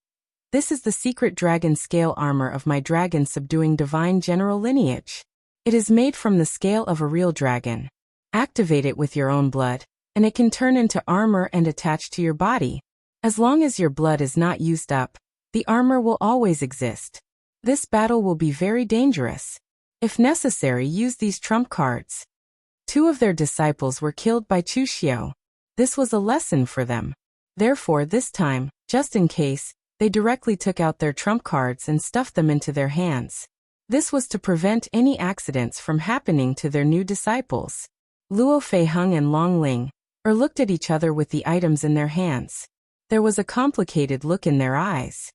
This is the secret dragon scale armor of my dragon subduing divine general lineage. It is made from the scale of a real dragon. Activate it with your own blood, and it can turn into armor and attach to your body. As long as your blood is not used up, the armor will always exist. This battle will be very dangerous. If necessary, use these trump cards. 2 of their disciples were killed by Chu Xiu. This was a lesson for them. Therefore, this time, just in case, they directly took out their trump cards and stuffed them into their hands. This was to prevent any accidents from happening to their new disciples. Luo Feiheng and Long Ling looked at each other with the items in their hands. There was a complicated look in their eyes.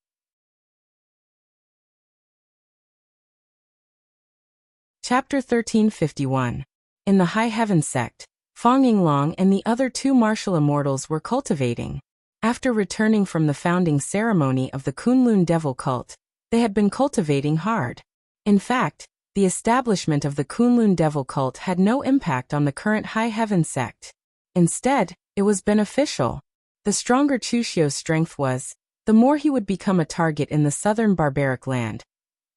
Chapter 1351. In the High Heaven sect, Fang Yinglong and the other 2 martial immortals were cultivating. After returning from the founding ceremony of the Kunlun Devil cult, They had been cultivating hard. In fact, the establishment of the Kunlun Devil cult had no impact on the current High Heaven sect. Instead, it was beneficial. The stronger Chuxio's strength was, the more he would become a target in the southern barbaric land,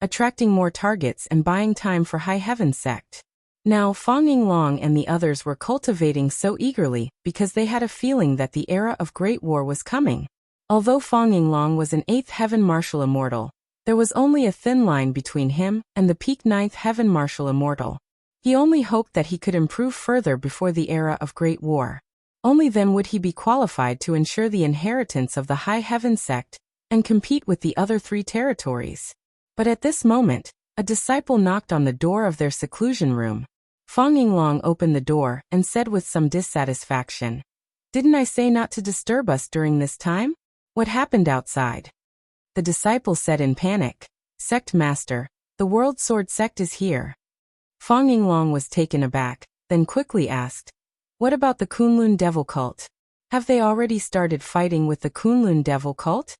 attracting more targets and buying time for High Heaven sect. Now Fang Yinglong and the others were cultivating so eagerly because they had a feeling that the era of Great War was coming. Although Fang Yinglong was an 8th Heaven Martial Immortal, there was only a thin line between him and the peak 9th Heaven Martial Immortal. He only hoped that he could improve further before the era of Great War. Only then would he be qualified to ensure the inheritance of the High Heaven sect and compete with the other 3 territories. But at this moment, a disciple knocked on the door of their seclusion room. Fang Yinglong opened the door and said with some dissatisfaction, "Didn't I say not to disturb us during this time? What happened outside?" The disciple said in panic, "Sect Master, the World Sword sect is here." Fang Yinglong was taken aback, then quickly asked, "What about the Kunlun Devil cult? Have they already started fighting with the Kunlun Devil cult?"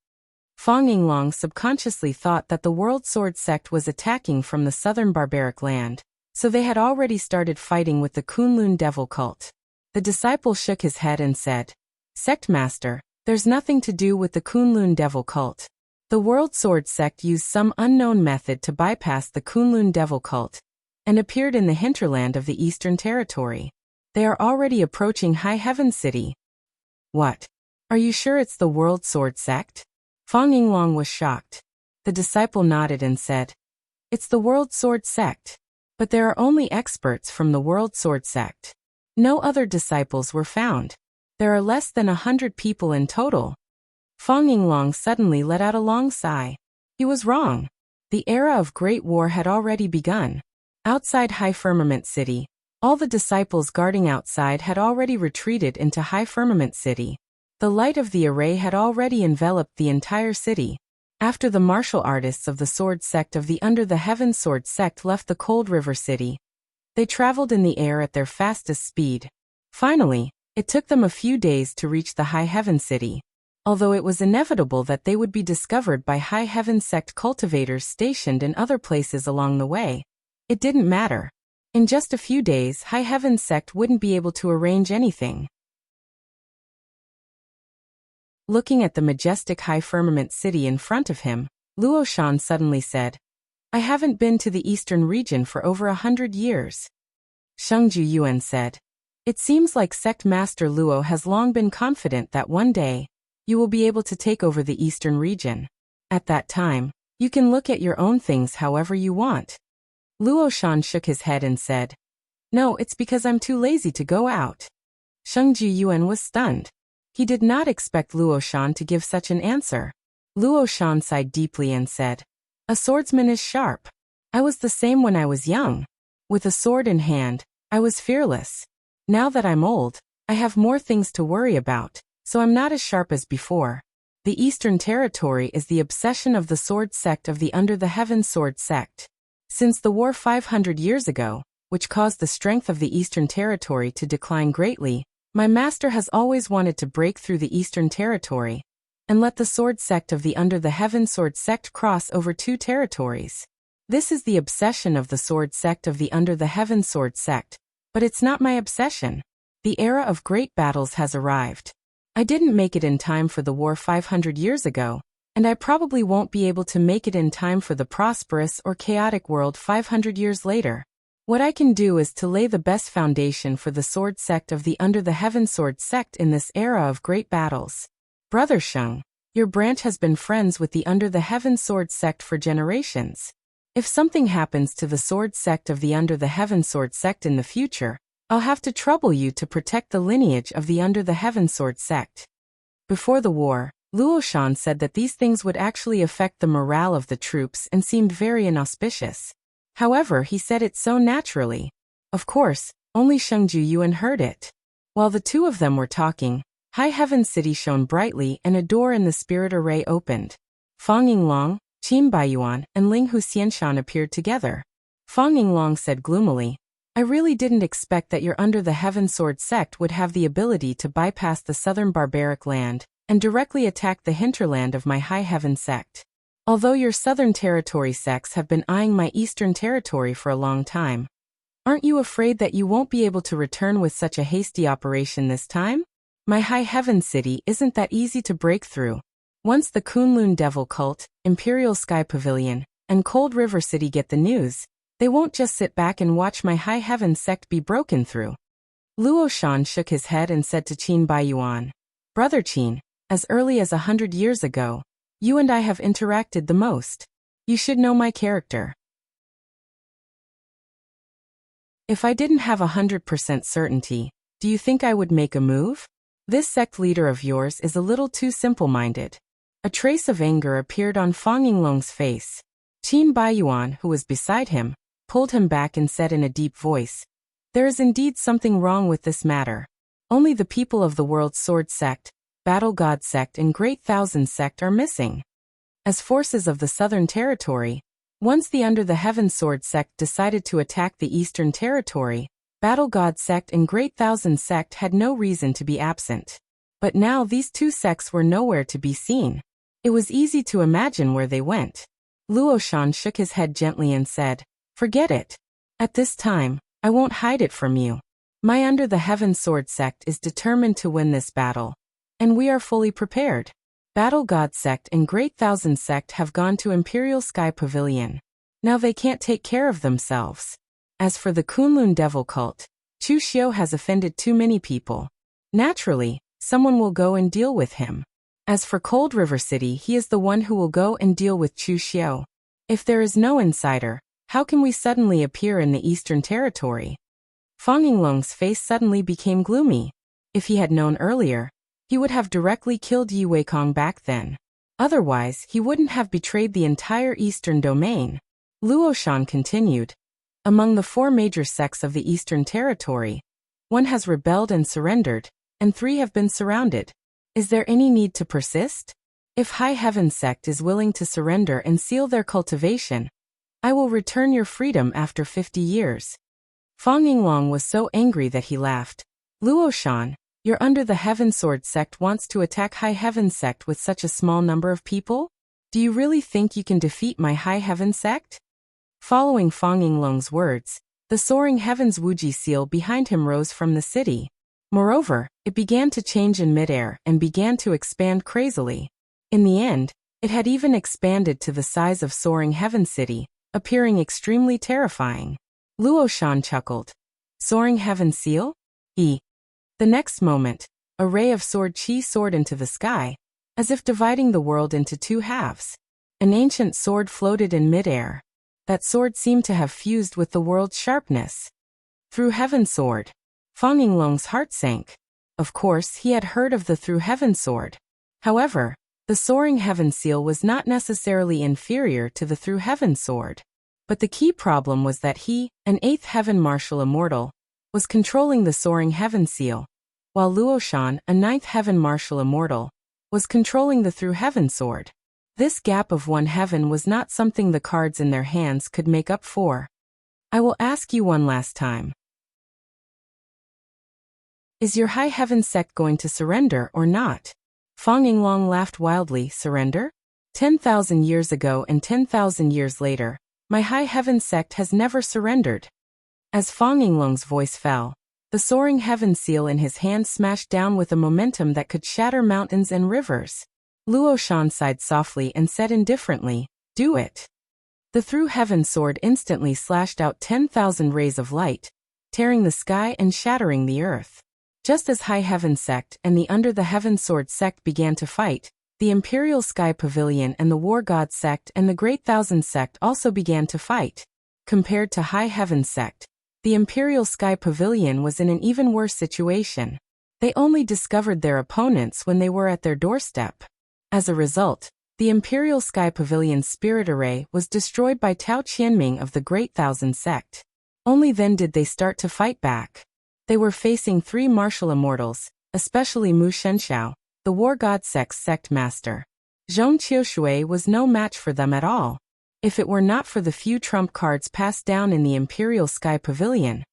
Fang Yinglong subconsciously thought that the World Sword sect was attacking from the southern barbaric land, so they had already started fighting with the Kunlun Devil cult. The disciple shook his head and said, "Sect Master, there's nothing to do with the Kunlun Devil cult. The World Sword sect used some unknown method to bypass the Kunlun Devil cult and appeared in the hinterland of the Eastern Territory. They are already approaching High Heaven City." "What? Are you sure it's the World Sword sect?" Fang Yinglong was shocked. The disciple nodded and said, "It's the World Sword sect. But there are only experts from the World Sword sect. No other disciples were found. There are less than 100 people in total." Fang Yinglong suddenly let out a long sigh. He was wrong. The era of Great War had already begun. Outside High Firmament City, all the disciples guarding outside had already retreated into High Firmament City. The light of the array had already enveloped the entire city. After the martial artists of the Sword Sect of the Under the Heaven Sword Sect left the Cold River City, they traveled in the air at their fastest speed. Finally, it took them a few days to reach the High Heaven City. Although it was inevitable that they would be discovered by High Heaven Sect cultivators stationed in other places along the way, it didn't matter. In just a few days, High Heaven Sect wouldn't be able to arrange anything. Looking at the majestic High Firmament City in front of him, Luo Shan suddenly said, "I haven't been to the eastern region for over 100 years. Sheng Ju Yuan said, "It seems like Sect Master Luo has long been confident that one day, you will be able to take over the eastern region. At that time, you can look at your own things however you want." Luo Shan shook his head and said, "No, it's because I'm too lazy to go out." Sheng Ju Yuan was stunned. He did not expect Luo Shan to give such an answer. Luo Shan sighed deeply and said, "A swordsman is sharp. I was the same when I was young. With a sword in hand, I was fearless. Now that I'm old, I have more things to worry about, so I'm not as sharp as before. The Eastern Territory is the obsession of the Sword Sect of the Under the Heaven Sword Sect. Since the war 500 years ago, which caused the strength of the Eastern Territory to decline greatly, my master has always wanted to break through the Eastern Territory and let the Sword Sect of the Under the Heaven Sword Sect cross over 2 territories. This is the obsession of the Sword Sect of the Under the Heaven Sword Sect, but it's not my obsession. The era of great battles has arrived. I didn't make it in time for the war 500 years ago, and I probably won't be able to make it in time for the prosperous or chaotic world 500 years later. What I can do is to lay the best foundation for the Sword Sect of the Under the Heaven Sword Sect in this era of great battles. Brother Sheng, your branch has been friends with the Under the Heaven Sword Sect for generations. If something happens to the Sword Sect of the Under the Heaven Sword Sect in the future, I'll have to trouble you to protect the lineage of the Under the Heaven Sword Sect." Before the war, Luo Shan said that these things would actually affect the morale of the troops and seemed very inauspicious. However, he said it so naturally. Of course, only Sheng Ju Yuan heard it. While the two of them were talking, High Heaven City shone brightly and a door in the spirit array opened. Fang Yinglong, Qin Baiyuan, and Ling Hu Xianshan appeared together. Fang Yinglong said gloomily, "I really didn't expect that your Under the Heaven Sword Sect would have the ability to bypass the southern barbaric land and directly attack the hinterland of my High Heaven Sect. Although your Southern Territory sects have been eyeing my Eastern Territory for a long time. Aren't you afraid that you won't be able to return with such a hasty operation this time? My High Heaven City isn't that easy to break through. Once the Kunlun Devil Cult, Imperial Sky Pavilion, and Cold River City get the news, they won't just sit back and watch my High Heaven sect be broken through. Luo Shan shook his head and said to Qin Baiyuan, Brother Qin, as early as 100 years ago, you and I have interacted the most. You should know my character. If I didn't have 100% certainty, do you think I would make a move? This sect leader of yours is a little too simple-minded. A trace of anger appeared on Fang Yinglong's face. Qin Baiyuan, who was beside him, pulled him back and said in a deep voice, There is indeed something wrong with this matter. Only the people of the World Sword Sect, Battle God Sect and Great Thousand Sect are missing. As forces of the Southern Territory, once the Under the Heaven Sword Sect decided to attack the Eastern Territory, Battle God Sect and Great Thousand Sect had no reason to be absent. But now these two sects were nowhere to be seen. It was easy to imagine where they went. Luo Shan shook his head gently and said, Forget it. At this time, I won't hide it from you. My Under the Heaven Sword Sect is determined to win this battle. And we are fully prepared. Battle God Sect and Great Thousand Sect have gone to Imperial Sky Pavilion. Now they can't take care of themselves. As for the Kunlun Devil Cult, Chu Xiu has offended too many people. Naturally, someone will go and deal with him. As for Cold River City, he is the one who will go and deal with Chu Xiu. If there is no insider, how can we suddenly appear in the Eastern Territory? Fang Yinglong's face suddenly became gloomy. If he had known earlier, he would have directly killed Yi Weikong back then. Otherwise, he wouldn't have betrayed the entire Eastern domain. Luo Shan continued. Among the 4 major sects of the Eastern Territory, 1 has rebelled and surrendered, and 3 have been surrounded. Is there any need to persist? If High Heaven Sect is willing to surrender and seal their cultivation, I will return your freedom after 50 years. Fang Yinglong was so angry that he laughed. Luo Shan, your Under the Heaven Sword Sect wants to attack High Heaven Sect with such a small number of people? Do you really think you can defeat my High Heaven Sect? Following Fang Yinglong's words, the soaring heavens Wuji seal behind him rose from the city. Moreover, it began to change in midair and began to expand crazily. In the end, it had even expanded to the size of soaring heaven city, appearing extremely terrifying. Luo Shan chuckled. Soaring heaven seal? The next moment, a ray of sword chi soared into the sky, as if dividing the world into 2 halves. An ancient sword floated in midair. That sword seemed to have fused with the world's sharpness. Through Heaven Sword. Fang Yinglong's heart sank. Of course, he had heard of the Through Heaven Sword. However, the Soaring Heaven Seal was not necessarily inferior to the Through Heaven Sword. But the key problem was that he, an 8th Heaven Martial Immortal, was controlling the Soaring Heaven Seal, while Luo Shan, a 9th Heaven Martial Immortal, was controlling the Through Heaven Sword. This gap of 1 heaven was not something the cards in their hands could make up for. I will ask you one last time. Is your High Heaven Sect going to surrender or not? Fang Yinglong laughed wildly. Surrender? 10,000 years ago and 10,000 years later, my High Heaven Sect has never surrendered. As Fang Yinglong's voice fell, the soaring heaven seal in his hand smashed down with a momentum that could shatter mountains and rivers. Luo Shan sighed softly and said indifferently, Do it. The Through Heaven Sword instantly slashed out 10,000 rays of light, tearing the sky and shattering the earth. Just as High Heaven Sect and the Under the Heaven Sword Sect began to fight, the Imperial Sky Pavilion and the War God Sect and the Great Thousand Sect also began to fight. Compared to High Heaven Sect, the Imperial Sky Pavilion was in an even worse situation. They only discovered their opponents when they were at their doorstep. As a result, the Imperial Sky Pavilion's spirit array was destroyed by Tao Qianming of the Great Thousand Sect. Only then did they start to fight back. They were facing 3 martial immortals, especially Mu Shenxiao, the War God Sect's sect master. Zhong Qiushui was no match for them at all. If it were not for the few trump cards passed down in the Imperial Sky Pavilion,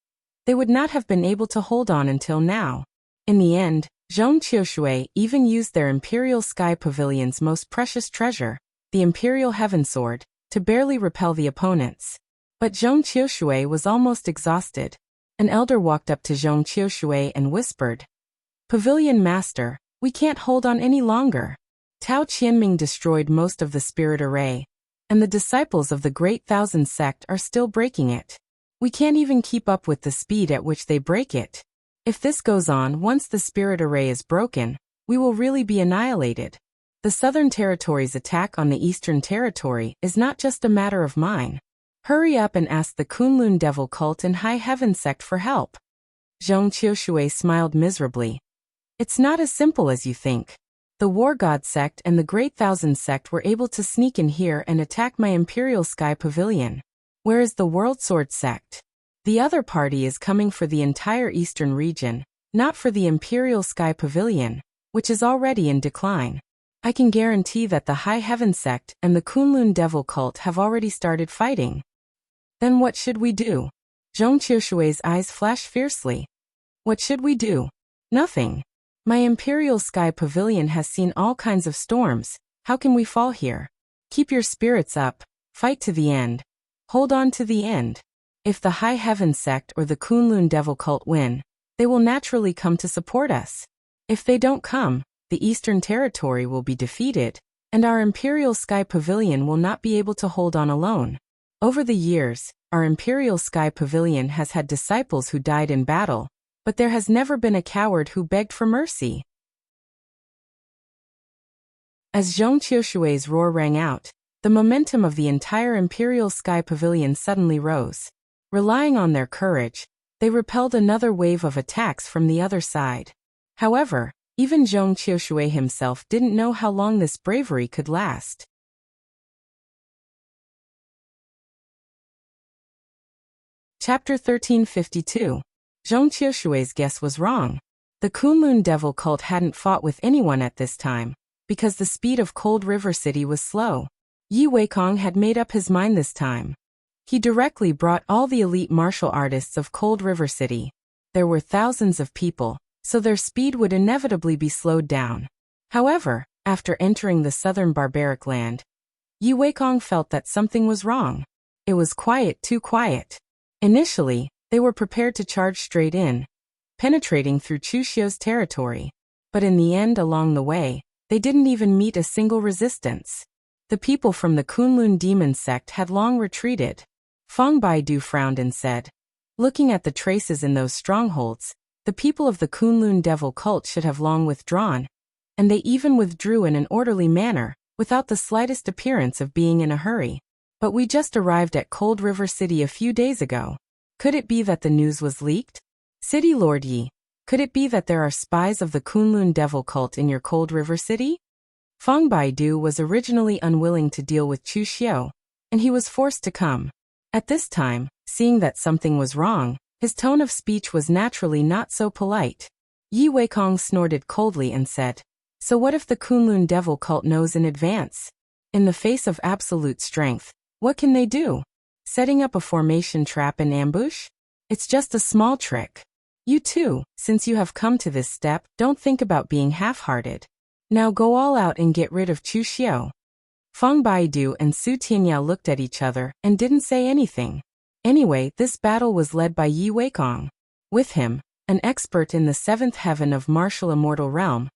they would not have been able to hold on until now. In the end, Zhong Qiushui even used their Imperial Sky Pavilion's most precious treasure, the Imperial Heaven Sword, to barely repel the opponents. But Zhong Qiushui was almost exhausted. An elder walked up to Zhong Qiushui and whispered, "Pavilion Master, we can't hold on any longer. Tao Qianming destroyed most of the spirit array, and the disciples of the Great Thousand Sect are still breaking it. We can't even keep up with the speed at which they break it. If this goes on, once the spirit array is broken, we will really be annihilated. The Southern Territory's attack on the Eastern Territory is not just a matter of mine. Hurry up and ask the Kunlun Devil Cult and High Heaven Sect for help." Zhong Qiushui smiled miserably. "It's not as simple as you think. The War God Sect and the Great Thousand Sect were able to sneak in here and attack my Imperial Sky Pavilion. Where is the World Sword Sect? The other party is coming for the entire Eastern region, not for the Imperial Sky Pavilion, which is already in decline. I can guarantee that the High Heaven Sect and the Kunlun Devil Cult have already started fighting." "Then what should we do?" Zhong Qiushui's eyes flashed fiercely. "What should we do? Nothing. My Imperial Sky Pavilion has seen all kinds of storms. How can we fall here? Keep your spirits up. Fight to the end. Hold on to the end. If the High Heaven Sect or the Kunlun Devil Cult win, they will naturally come to support us. If they don't come, the Eastern Territory will be defeated, and our Imperial Sky Pavilion will not be able to hold on alone. Over the years, our Imperial Sky Pavilion has had disciples who died in battle, but there has never been a coward who begged for mercy." As Zhong Qiushui's roar rang out, the momentum of the entire Imperial Sky Pavilion suddenly rose. Relying on their courage, they repelled another wave of attacks from the other side. However, even Zhong Qiushui himself didn't know how long this bravery could last. Chapter 1352. Zhong Qiushui's guess was wrong. The Kunlun Devil Cult hadn't fought with anyone at this time, because the speed of Cold River City was slow. Yi Weikong had made up his mind this time. He directly brought all the elite martial artists of Cold River City. There were thousands of people, so their speed would inevitably be slowed down. However, after entering the southern barbaric land, Yi Weikong felt that something was wrong. It was quiet, too quiet. Initially, they were prepared to charge straight in, penetrating through Chuxiu's territory. But in the end, along the way, they didn't even meet a single resistance. The people from the Kunlun Demon Sect had long retreated. Feng Baidu frowned and said, "Looking at the traces in those strongholds, the people of the Kunlun Devil Cult should have long withdrawn, and they even withdrew in an orderly manner, without the slightest appearance of being in a hurry. But we just arrived at Cold River City a few days ago. Could it be that the news was leaked? City Lord Yi, could it be that there are spies of the Kunlun Devil Cult in your Cold River City?" Feng Baidu was originally unwilling to deal with Chu Xiu, and he was forced to come. At this time, seeing that something was wrong, his tone of speech was naturally not so polite. Yi Weikong snorted coldly and said, "So what if the Kunlun Devil Cult knows in advance? In the face of absolute strength, what can they do? Setting up a formation trap and ambush? It's just a small trick. You too, since you have come to this step, don't think about being half-hearted. Now go all out and get rid of Chu Xiu." Feng Baidu and Su Tianyao looked at each other and didn't say anything. Anyway, this battle was led by Yi Weikong. With him, an expert in the seventh heaven of martial immortal realm,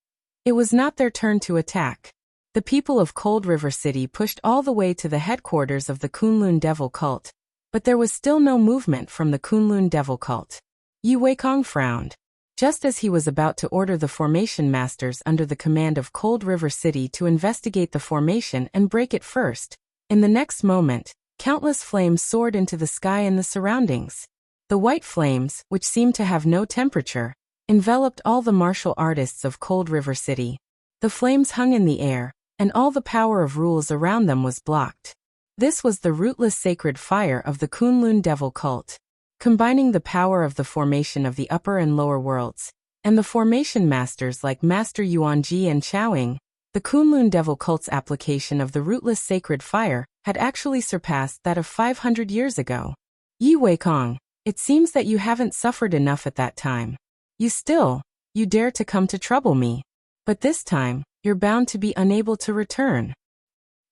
it was not their turn to attack. The people of Cold River City pushed all the way to the headquarters of the Kunlun Devil Cult, but there was still no movement from the Kunlun Devil Cult. Yi Weikong frowned. Just as he was about to order the formation masters under the command of Cold River City to investigate the formation and break it first, in the next moment, countless flames soared into the sky and the surroundings. The white flames, which seemed to have no temperature, enveloped all the martial artists of Cold River City. The flames hung in the air, and all the power of rules around them was blocked. This was the rootless sacred fire of the Kunlun Devil Cult. Combining the power of the formation of the upper and lower worlds, and the formation masters like Master Yuanji and Chaoing, the Kunlun Devil Cult's application of the rootless sacred fire had actually surpassed that of 500 years ago. Yi Weikong, it seems that you haven't suffered enough at that time. You dare to come to trouble me. But this time, you're bound to be unable to return.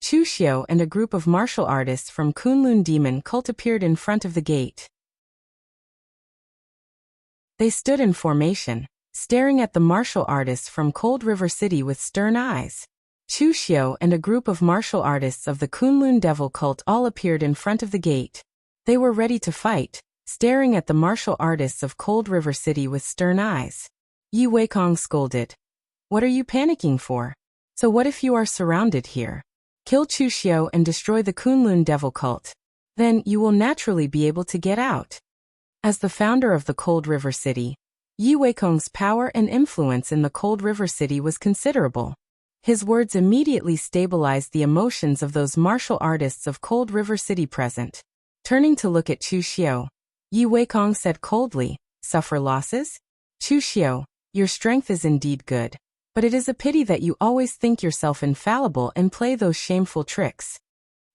Chu Xiu and a group of martial artists from Kunlun Demon Cult appeared in front of the gate. They stood in formation, staring at the martial artists from Cold River City with stern eyes. Chu Xiu and a group of martial artists of the Kunlun Devil Cult all appeared in front of the gate. They were ready to fight, staring at the martial artists of Cold River City with stern eyes. Yi Weikong scolded. What are you panicking for? So what if you are surrounded here? Kill Chu Xiu and destroy the Kunlun Devil Cult. Then you will naturally be able to get out. As the founder of the Cold River City, Yi Weikong's power and influence in the Cold River City was considerable. His words immediately stabilized the emotions of those martial artists of Cold River City present. Turning to look at Chu Xiu, Yi Weikong said coldly, "Suffer losses? Chu Xiu, your strength is indeed good. But it is a pity that you always think yourself infallible and play those shameful tricks."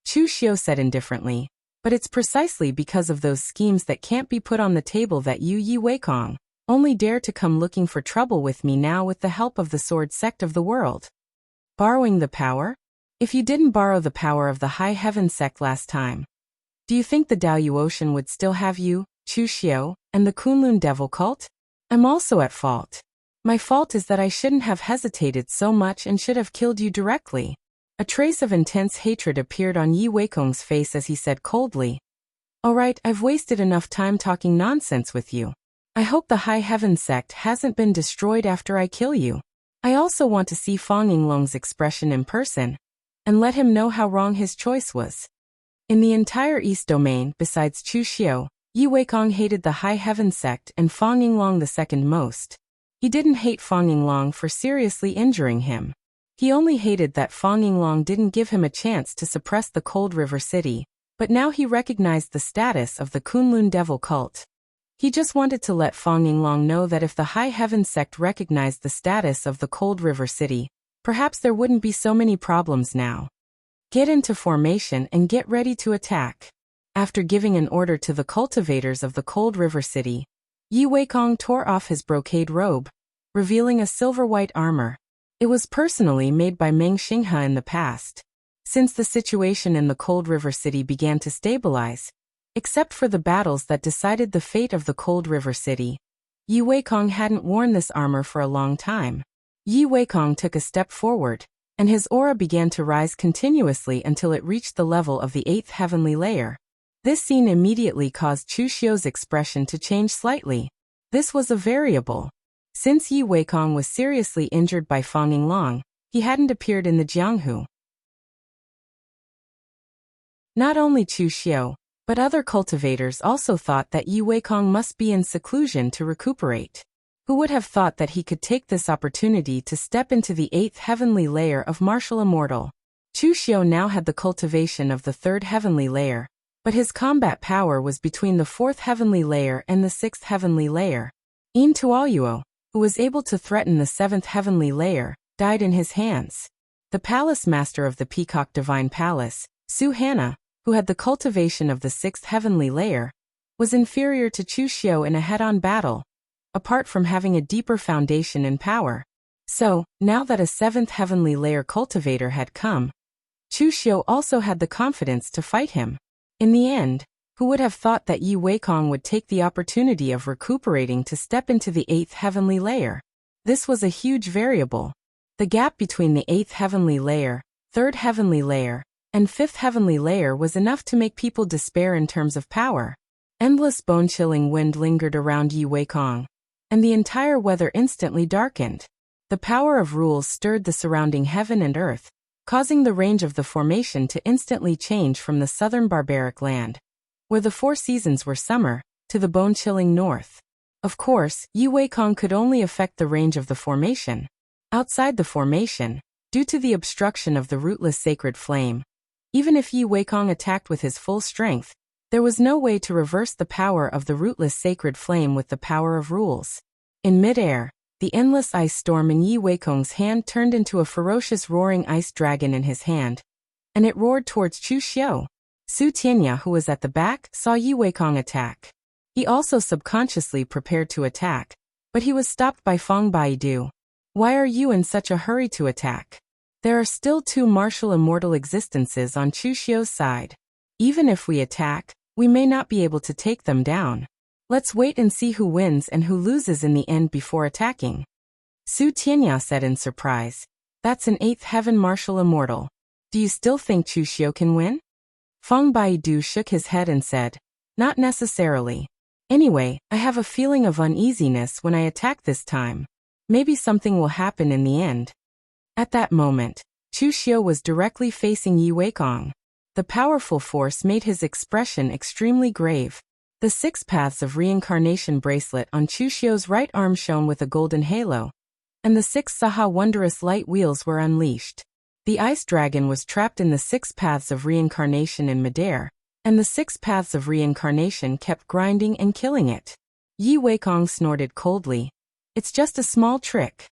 Chu Xiu said indifferently, "But it's precisely because of those schemes that can't be put on the table that you, Yi Weikong, only dare to come looking for trouble with me now with the help of the sword sect of the world. Borrowing the power? If you didn't borrow the power of the High Heaven sect last time, do you think the Daoyuotian would still have you, Chu Xiu, and the Kunlun Devil Cult? I'm also at fault. My fault is that I shouldn't have hesitated so much and should have killed you directly." A trace of intense hatred appeared on Yi Weikong's face as he said coldly, "All right, I've wasted enough time talking nonsense with you. I hope the High Heaven sect hasn't been destroyed after I kill you. I also want to see Fang Yinglong's expression in person, and let him know how wrong his choice was." In the entire East Domain, besides Chu Xiu, Yi Weikong hated the High Heaven sect and Fang Yinglong the second most. He didn't hate Fang Yinglong for seriously injuring him. He only hated that Fang Yinglong didn't give him a chance to suppress the Cold River City, but now he recognized the status of the Kunlun Devil Cult. He just wanted to let Fang Yinglong know that if the High Heaven sect recognized the status of the Cold River City, perhaps there wouldn't be so many problems now. Get into formation and get ready to attack. After giving an order to the cultivators of the Cold River City, Yi Weikong tore off his brocade robe, revealing a silver-white armor. It was personally made by Meng Xinghe in the past. Since the situation in the Cold River City began to stabilize, except for the battles that decided the fate of the Cold River City, Yi Weikong hadn't worn this armor for a long time. Yi Weikong took a step forward, and his aura began to rise continuously until it reached the level of the 8th heavenly layer. This scene immediately caused Chu Xiu's expression to change slightly. This was a variable. Since Yi Weikong was seriously injured by Fang Yinglong, he hadn't appeared in the Jianghu. Not only Chu Xiu, but other cultivators also thought that Yi Weikong must be in seclusion to recuperate. Who would have thought that he could take this opportunity to step into the 8th heavenly layer of martial immortal? Chu Xiu now had the cultivation of the 3rd heavenly layer, but his combat power was between the 4th heavenly layer and the 6th heavenly layer. Yin Tuoyuo, who was able to threaten the 7th heavenly layer, died in his hands. The palace master of the Peacock Divine Palace, Su Hana, who had the cultivation of the 6th heavenly layer, was inferior to Chu Xiu in a head-on battle, apart from having a deeper foundation in power. So, now that a 7th heavenly layer cultivator had come, Chu Xiu also had the confidence to fight him. In the end, who would have thought that Yi Weikong would take the opportunity of recuperating to step into the 8th heavenly layer? This was a huge variable. The gap between the 8th heavenly layer, 3rd heavenly layer, and 5th heavenly layer was enough to make people despair in terms of power. Endless bone-chilling wind lingered around Yi Weikong, and the entire weather instantly darkened. The power of rules stirred the surrounding heaven and earth, causing the range of the formation to instantly change from the southern barbaric land, where the 4 seasons were summer, to the bone-chilling north. Of course, Yi Weikong could only affect the range of the formation. Outside the formation, due to the obstruction of the rootless sacred flame, even if Yi Weikong attacked with his full strength, there was no way to reverse the power of the rootless sacred flame with the power of rules. In mid-air, the endless ice storm in Yi Weikong's hand turned into a ferocious roaring ice dragon in his hand, and it roared towards Chu Xiu. Su Tianya, who was at the back, saw Yi Weikong attack. He also subconsciously prepared to attack, but he was stopped by Fang Baidu. "Why are you in such a hurry to attack? There are still two martial immortal existences on Chu Xiu's side. Even if we attack, we may not be able to take them down. Let's wait and see who wins and who loses in the end before attacking. Su Tianya said in surprise. That's an 8th heaven martial immortal. Do you still think Chu Xiu can win? Feng Baidu shook his head and said, not necessarily. Anyway, I have a feeling of uneasiness when I attack this time. Maybe something will happen in the end. At that moment, Chu Xiu was directly facing Yi Weikong. The powerful force made his expression extremely grave. The 6 paths of reincarnation bracelet on Chu Xiu's right arm shone with a golden halo, and the 6 Saha wondrous light wheels were unleashed. The ice dragon was trapped in the 6 paths of reincarnation in midair, and the 6 paths of reincarnation kept grinding and killing it. Yi Weikong snorted coldly. It's just a small trick.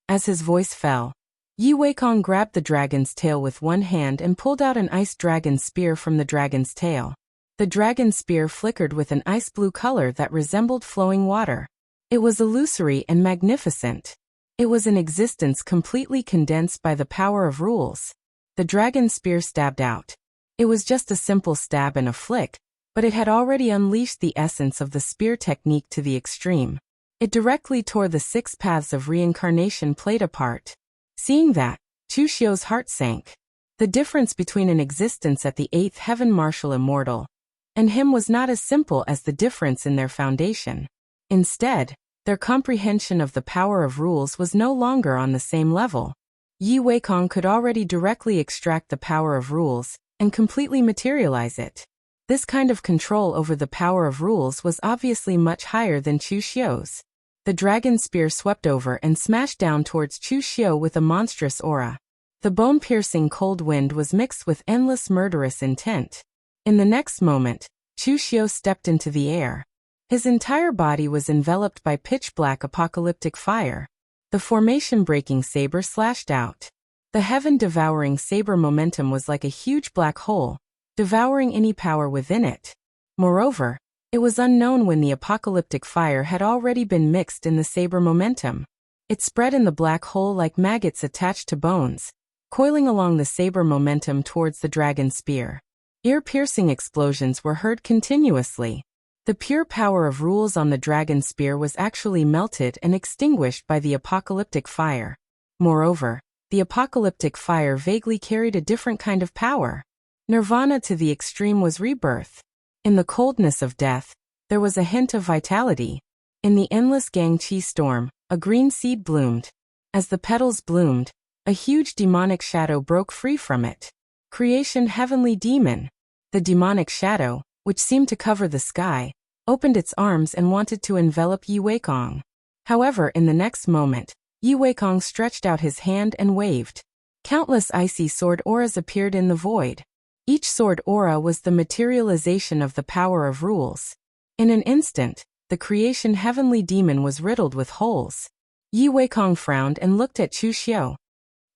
As his voice fell, Yi Weikong grabbed the dragon's tail with one hand and pulled out an ice dragon spear from the dragon's tail. The dragon spear flickered with an ice blue color that resembled flowing water. It was illusory and magnificent. It was an existence completely condensed by the power of rules. The dragon spear stabbed out. It was just a simple stab and a flick, but it had already unleashed the essence of the spear technique to the extreme. It directly tore the 6 paths of reincarnation plate apart. Seeing that, Chu Xiu's heart sank. The difference between an existence at the 8th heaven martial immortal and him was not as simple as the difference in their foundation. Instead, their comprehension of the power of rules was no longer on the same level. Yi Weikong could already directly extract the power of rules and completely materialize it. This kind of control over the power of rules was obviously much higher than Chu Xiu's. The dragon spear swept over and smashed down towards Chu Xiu with a monstrous aura. The bone-piercing cold wind was mixed with endless murderous intent. In the next moment, Chu Xiu stepped into the air. His entire body was enveloped by pitch-black apocalyptic fire. The formation-breaking saber slashed out. The heaven-devouring saber momentum was like a huge black hole, devouring any power within it. Moreover, it was unknown when the apocalyptic fire had already been mixed in the saber momentum. It spread in the black hole like maggots attached to bones, coiling along the saber momentum towards the dragon spear. Ear-piercing explosions were heard continuously. The pure power of rules on the dragon spear was actually melted and extinguished by the apocalyptic fire. Moreover, the apocalyptic fire vaguely carried a different kind of power. Nirvana to the extreme was rebirth. In the coldness of death, there was a hint of vitality. In the endless Gangqi storm, a green seed bloomed. As the petals bloomed, a huge demonic shadow broke free from it. Creation heavenly demon. The demonic shadow, which seemed to cover the sky, opened its arms and wanted to envelop Yi Weikong. However, in the next moment, Yi Weikong stretched out his hand and waved. Countless icy sword auras appeared in the void. Each sword aura was the materialization of the power of rules. In an instant, the creation heavenly demon was riddled with holes. Yi Weikong frowned and looked at Chu Xiu.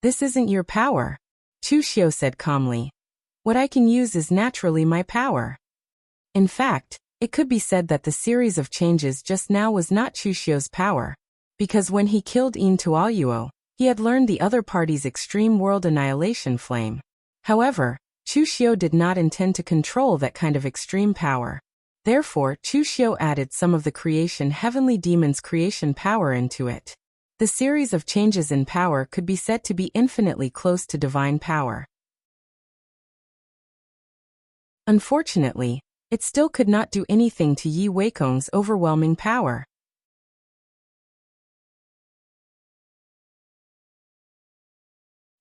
This isn't your power, Chu Xiu said calmly. What I can use is naturally my power. In fact, it could be said that the series of changes just now was not Chu Xiu's power, because when he killed Yin Tuoyuo, he had learned the other party's extreme world annihilation flame. However, Chu Xiu did not intend to control that kind of extreme power. Therefore, Chu Xiu added some of the creation heavenly demon's creation power into it. The series of changes in power could be said to be infinitely close to divine power. Unfortunately, it still could not do anything to Yi Weikong's overwhelming power.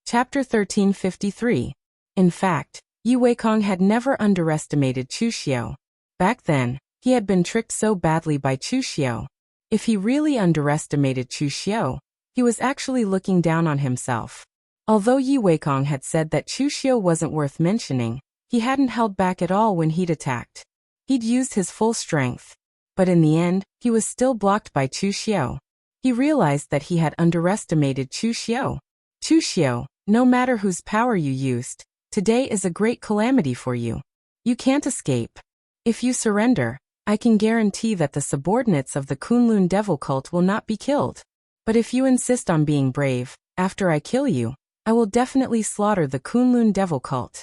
Chapter 1353. In fact, Yi Weikong had never underestimated Chu Xiu. Back then, he had been tricked so badly by Chu Xiu. If he really underestimated Chu Xiu, he was actually looking down on himself. Although Yi Weikong had said that Chu Xiu wasn't worth mentioning, he hadn't held back at all when he'd attacked. He'd used his full strength. But in the end, he was still blocked by Chu Xiu. He realized that he had underestimated Chu Xiu. Chu Xiu, no matter whose power you used, today is a great calamity for you. You can't escape. If you surrender, I can guarantee that the subordinates of the Kunlun Devil cult will not be killed. But if you insist on being brave, after I kill you, I will definitely slaughter the Kunlun devil cult.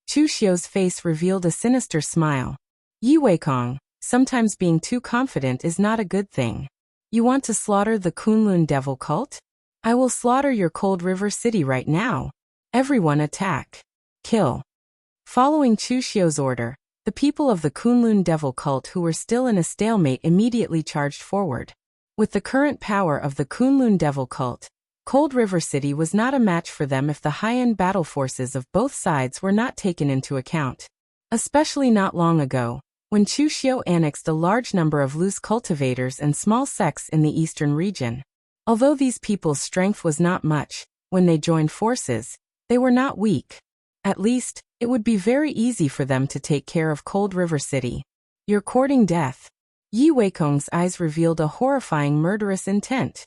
Chu Xiu's face revealed a sinister smile. Yi Weikong, sometimes being too confident is not a good thing. You want to slaughter the Kunlun devil cult? I will slaughter your Cold River City right now. Everyone attack. Kill. Following Chu Xiu's order, the people of the Kunlun devil cult who were still in a stalemate immediately charged forward. With the current power of the Kunlun devil cult, Cold River City was not a match for them if the high-end battle forces of both sides were not taken into account. Especially not long ago, when Chu Xiu annexed a large number of loose cultivators and small sects in the eastern region. Although these people's strength was not much, when they joined forces, they were not weak. At least, it would be very easy for them to take care of Cold River City. You're courting death. Yi Weikong's eyes revealed a horrifying murderous intent.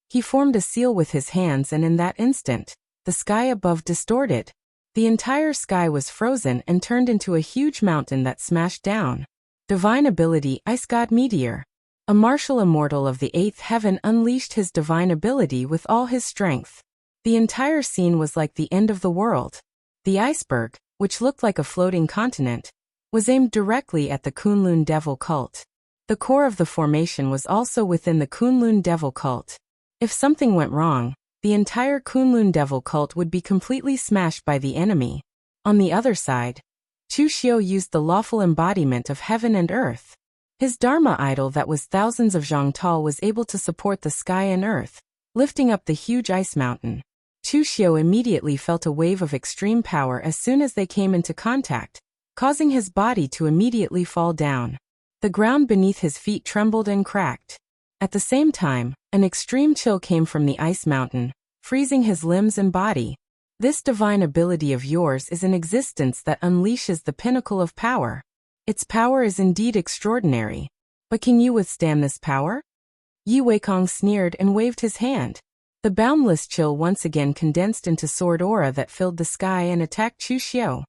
He formed a seal with his hands, and in that instant, the sky above distorted. The entire sky was frozen and turned into a huge mountain that smashed down. Divine ability Ice God Meteor. A martial immortal of the 8th heaven unleashed his divine ability with all his strength. The entire scene was like the end of the world. The iceberg, which looked like a floating continent, was aimed directly at the Kunlun devil cult. The core of the formation was also within the Kunlun devil cult. If something went wrong, the entire Kunlun devil cult would be completely smashed by the enemy. On the other side, Chu Xiu used the lawful embodiment of heaven and earth. His Dharma idol that was thousands of zhang tall was able to support the sky and earth, lifting up the huge ice mountain. Chu Xiu immediately felt a wave of extreme power as soon as they came into contact, causing his body to immediately fall down. The ground beneath his feet trembled and cracked. At the same time, an extreme chill came from the ice mountain, freezing his limbs and body. This divine ability of yours is an existence that unleashes the pinnacle of power. Its power is indeed extraordinary. But can you withstand this power? Yi Weikong sneered and waved his hand. The boundless chill once again condensed into sword aura that filled the sky and attacked Chu Xiu.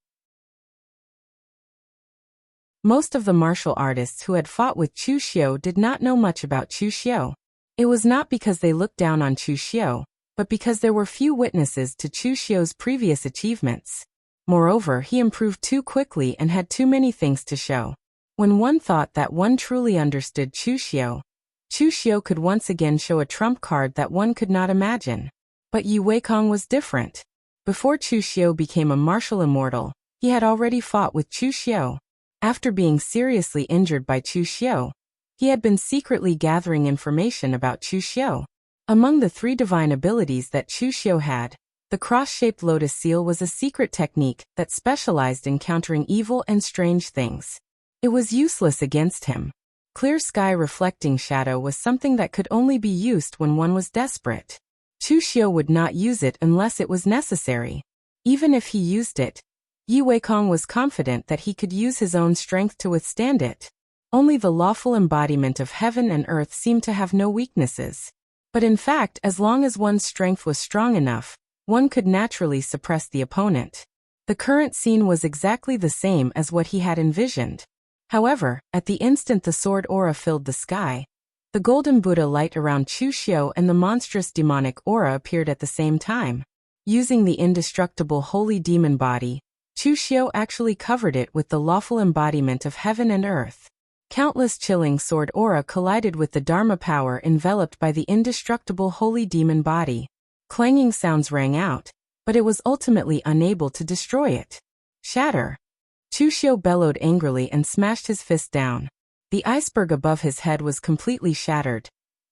Most of the martial artists who had fought with Chu Xiu did not know much about Chu Xiu. It was not because they looked down on Chu Xiu, but because there were few witnesses to Chu Xiu's previous achievements. Moreover, he improved too quickly and had too many things to show. When one thought that one truly understood Chu Xiu could once again show a trump card that one could not imagine. But Yi Weikong was different. Before Chu Xiu became a martial immortal, he had already fought with Chu Xiu. After being seriously injured by Chu Xiu, he had been secretly gathering information about Chu Xiu. Among the 3 divine abilities that Chu Xiu had, the cross-shaped lotus seal was a secret technique that specialized in countering evil and strange things. It was useless against him. Clear sky reflecting shadow was something that could only be used when one was desperate. Chu Xiu would not use it unless it was necessary. Even if he used it, Yi Weikong was confident that he could use his own strength to withstand it. Only the lawful embodiment of heaven and earth seemed to have no weaknesses. But in fact, as long as one's strength was strong enough, one could naturally suppress the opponent. The current scene was exactly the same as what he had envisioned. However, at the instant the sword aura filled the sky, the golden Buddha light around Chu Xiu and the monstrous demonic aura appeared at the same time. Using the indestructible holy demon body, Chu Xiu actually covered it with the lawful embodiment of heaven and earth. Countless chilling sword aura collided with the Dharma power enveloped by the indestructible holy demon body. Clanging sounds rang out, but it was ultimately unable to destroy it. Shatter! Chu Xiu bellowed angrily and smashed his fist down. The iceberg above his head was completely shattered,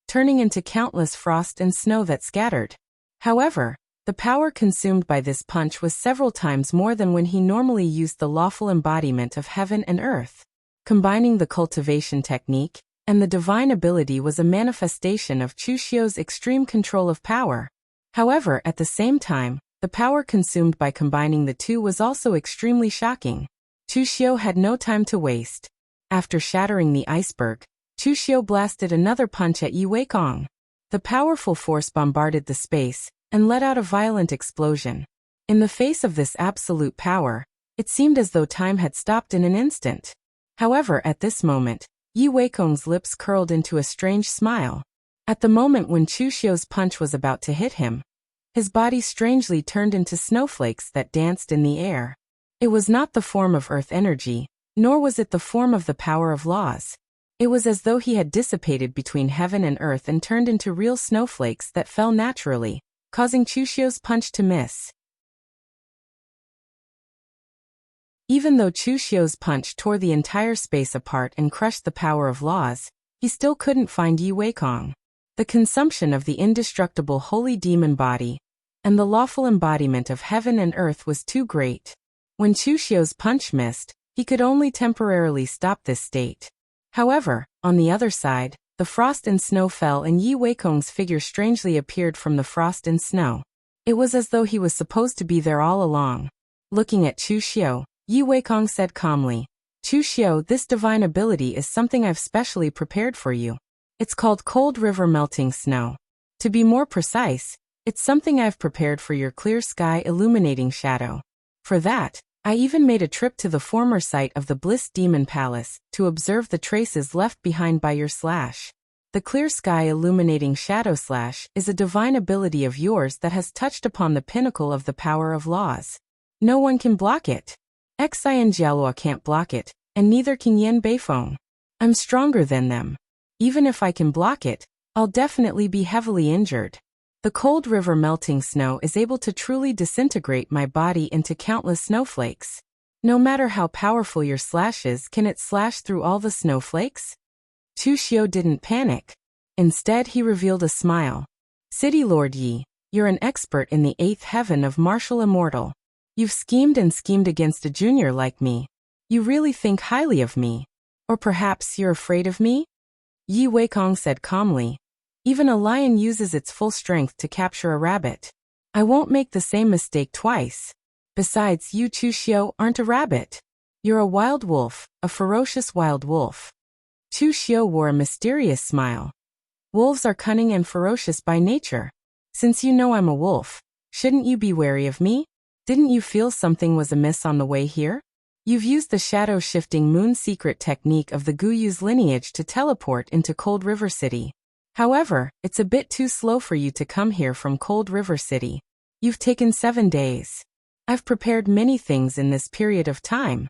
turning into countless frost and snow that scattered. However, the power consumed by this punch was several times more than when he normally used the lawful embodiment of heaven and earth. Combining the cultivation technique and the divine ability was a manifestation of Chu Xiu's extreme control of power. However, at the same time, the power consumed by combining the two was also extremely shocking. Chu Xiu had no time to waste. After shattering the iceberg, Chu Xiu blasted another punch at Yi Weikong. The powerful force bombarded the space and let out a violent explosion. In the face of this absolute power, it seemed as though time had stopped in an instant. However, at this moment, Yi Weikong's lips curled into a strange smile. At the moment when Chu Xiu's punch was about to hit him, his body strangely turned into snowflakes that danced in the air. It was not the form of earth energy, nor was it the form of the power of laws. It was as though he had dissipated between heaven and earth and turned into real snowflakes that fell naturally, causing Chu Xiu's punch to miss. Even though Chu Xiu's punch tore the entire space apart and crushed the power of laws, he still couldn't find Yi Weikong. The consumption of the indestructible holy demon body and the lawful embodiment of heaven and earth was too great. When Chu Xiu's punch missed, he could only temporarily stop this state. However, on the other side, the frost and snow fell and Yi Weikong's figure strangely appeared from the frost and snow. It was as though he was supposed to be there all along. Looking at Chu Xiu, Yi Weikong said calmly, "Chu Xiu, this divine ability is something I've specially prepared for you. It's called Cold River Melting Snow. To be more precise, it's something I've prepared for your clear sky illuminating shadow. For that, I even made a trip to the former site of the Bliss Demon Palace to observe the traces left behind by your slash. The clear sky illuminating shadow slash is a divine ability of yours that has touched upon the pinnacle of the power of laws. No one can block it. Xian Jialua can't block it, and neither can Yan Beifeng. I'm stronger than them. Even if I can block it, I'll definitely be heavily injured. The cold river melting snow is able to truly disintegrate my body into countless snowflakes. No matter how powerful your slash is, can it slash through all the snowflakes?" Chu Xiu didn't panic. Instead, he revealed a smile. "City Lord Yi, you're an expert in the 8th heaven of martial immortal. You've schemed and schemed against a junior like me. You really think highly of me. Or perhaps you're afraid of me?" Yi Weikong said calmly, "Even a lion uses its full strength to capture a rabbit. I won't make the same mistake twice. Besides, you Chu Xiu aren't a rabbit. You're a wild wolf, a ferocious wild wolf." Chu Xiu wore a mysterious smile. "Wolves are cunning and ferocious by nature. Since you know I'm a wolf, shouldn't you be wary of me? Didn't you feel something was amiss on the way here? You've used the shadow-shifting moon secret technique of the Guyu's lineage to teleport into Cold River City. However, it's a bit too slow for you to come here from Cold River City. You've taken 7 days. I've prepared many things in this period of time."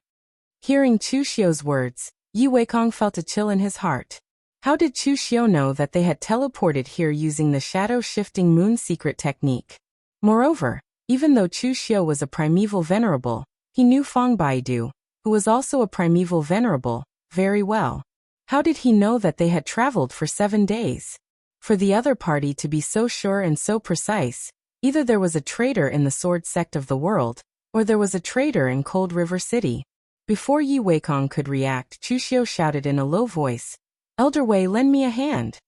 Hearing Chu Xiu's words, Yi Weikong felt a chill in his heart. How did Chu Xiu know that they had teleported here using the shadow-shifting moon secret technique? Moreover, even though Chu Xiu was a primeval venerable, he knew Feng Baidu, who was also a primeval venerable, very well. How did he know that they had traveled for 7 days? For the other party to be so sure and so precise, either there was a traitor in the sword sect of the world, or there was a traitor in Cold River City. Before Yi Weikong could react, Chu Xiu shouted in a low voice, "Elder Wei, lend me a hand."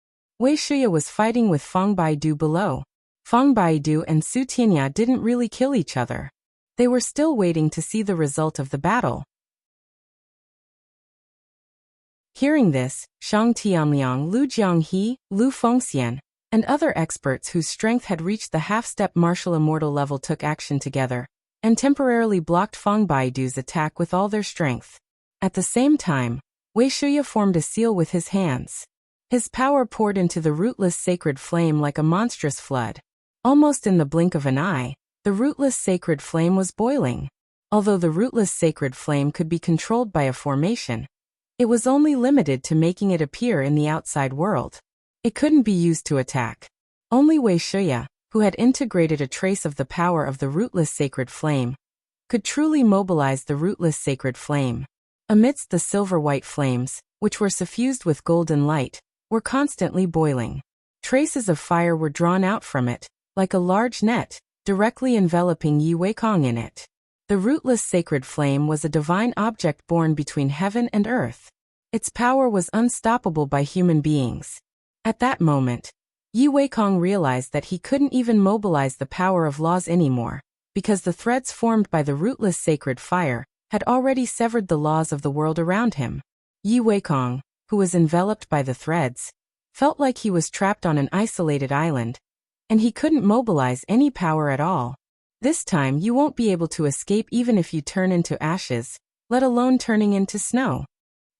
Wei Shuya was fighting with Feng Baidu below. Feng Baidu and Su Tianya didn't really kill each other. They were still waiting to see the result of the battle. Hearing this, Shang Tianliang, Lu Jianghe, Lu Fengxian, and other experts whose strength had reached the half-step martial immortal level took action together, and temporarily blocked Feng Baidu's attack with all their strength. At the same time, Wei Shuya formed a seal with his hands. His power poured into the rootless sacred flame like a monstrous flood. Almost in the blink of an eye, the rootless sacred flame was boiling. Although the rootless sacred flame could be controlled by a formation, it was only limited to making it appear in the outside world. It couldn't be used to attack. Only Wei Shuya, who had integrated a trace of the power of the rootless sacred flame, could truly mobilize the rootless sacred flame. Amidst the silver-white flames, which were suffused with golden light, were constantly boiling. Traces of fire were drawn out from it, like a large net, directly enveloping Yi Weikong in it. The rootless sacred flame was a divine object born between heaven and earth. Its power was unstoppable by human beings. At that moment, Yi Weikong realized that he couldn't even mobilize the power of laws anymore, because the threads formed by the rootless sacred fire had already severed the laws of the world around him. Yi Weikong, who was enveloped by the threads, felt like he was trapped on an isolated island, and he couldn't mobilize any power at all. This time you won't be able to escape even if you turn into ashes, let alone turning into snow.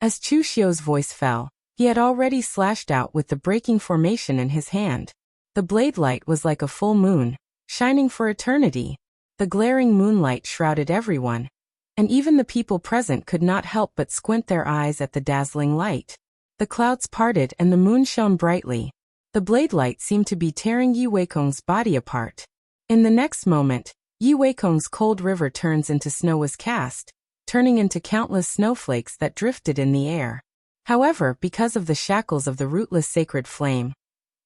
As Chu Xiu's voice fell, He had already slashed out with the breaking formation in his hand. The blade light was like a full moon, shining for eternity. The glaring moonlight shrouded everyone, and even the people present could not help but squint their eyes at the dazzling light. The clouds parted and the moon shone brightly. The blade light seemed to be tearing Yi Weikong's body apart. In the next moment, Yi Weikong's cold river turns into snow was cast, turning into countless snowflakes that drifted in the air. However, because of the shackles of the rootless sacred flame,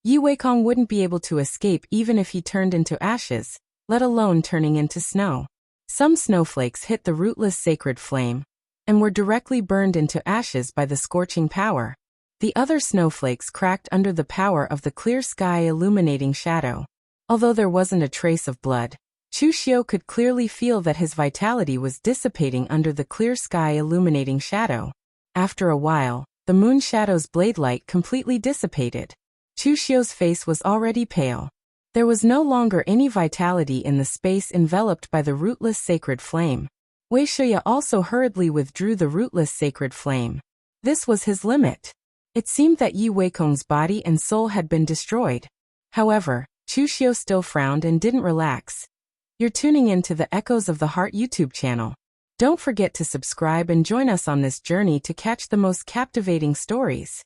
Yi Weikong wouldn't be able to escape even if he turned into ashes, let alone turning into snow. Some snowflakes hit the rootless sacred flame, and were directly burned into ashes by the scorching power. The other snowflakes cracked under the power of the clear sky illuminating shadow. Although there wasn't a trace of blood, Chu Xiu could clearly feel that his vitality was dissipating under the clear sky illuminating shadow. After a while, the moon shadow's blade light completely dissipated. Chu Xiu's face was already pale. There was no longer any vitality in the space enveloped by the rootless sacred flame. Wei Shuya also hurriedly withdrew the rootless sacred flame. This was his limit. It seemed that Yi Weikong's body and soul had been destroyed. However, Chu Xiu still frowned and didn't relax. You're tuning in to the Echoes of the Heart YouTube channel. Don't forget to subscribe and join us on this journey to catch the most captivating stories.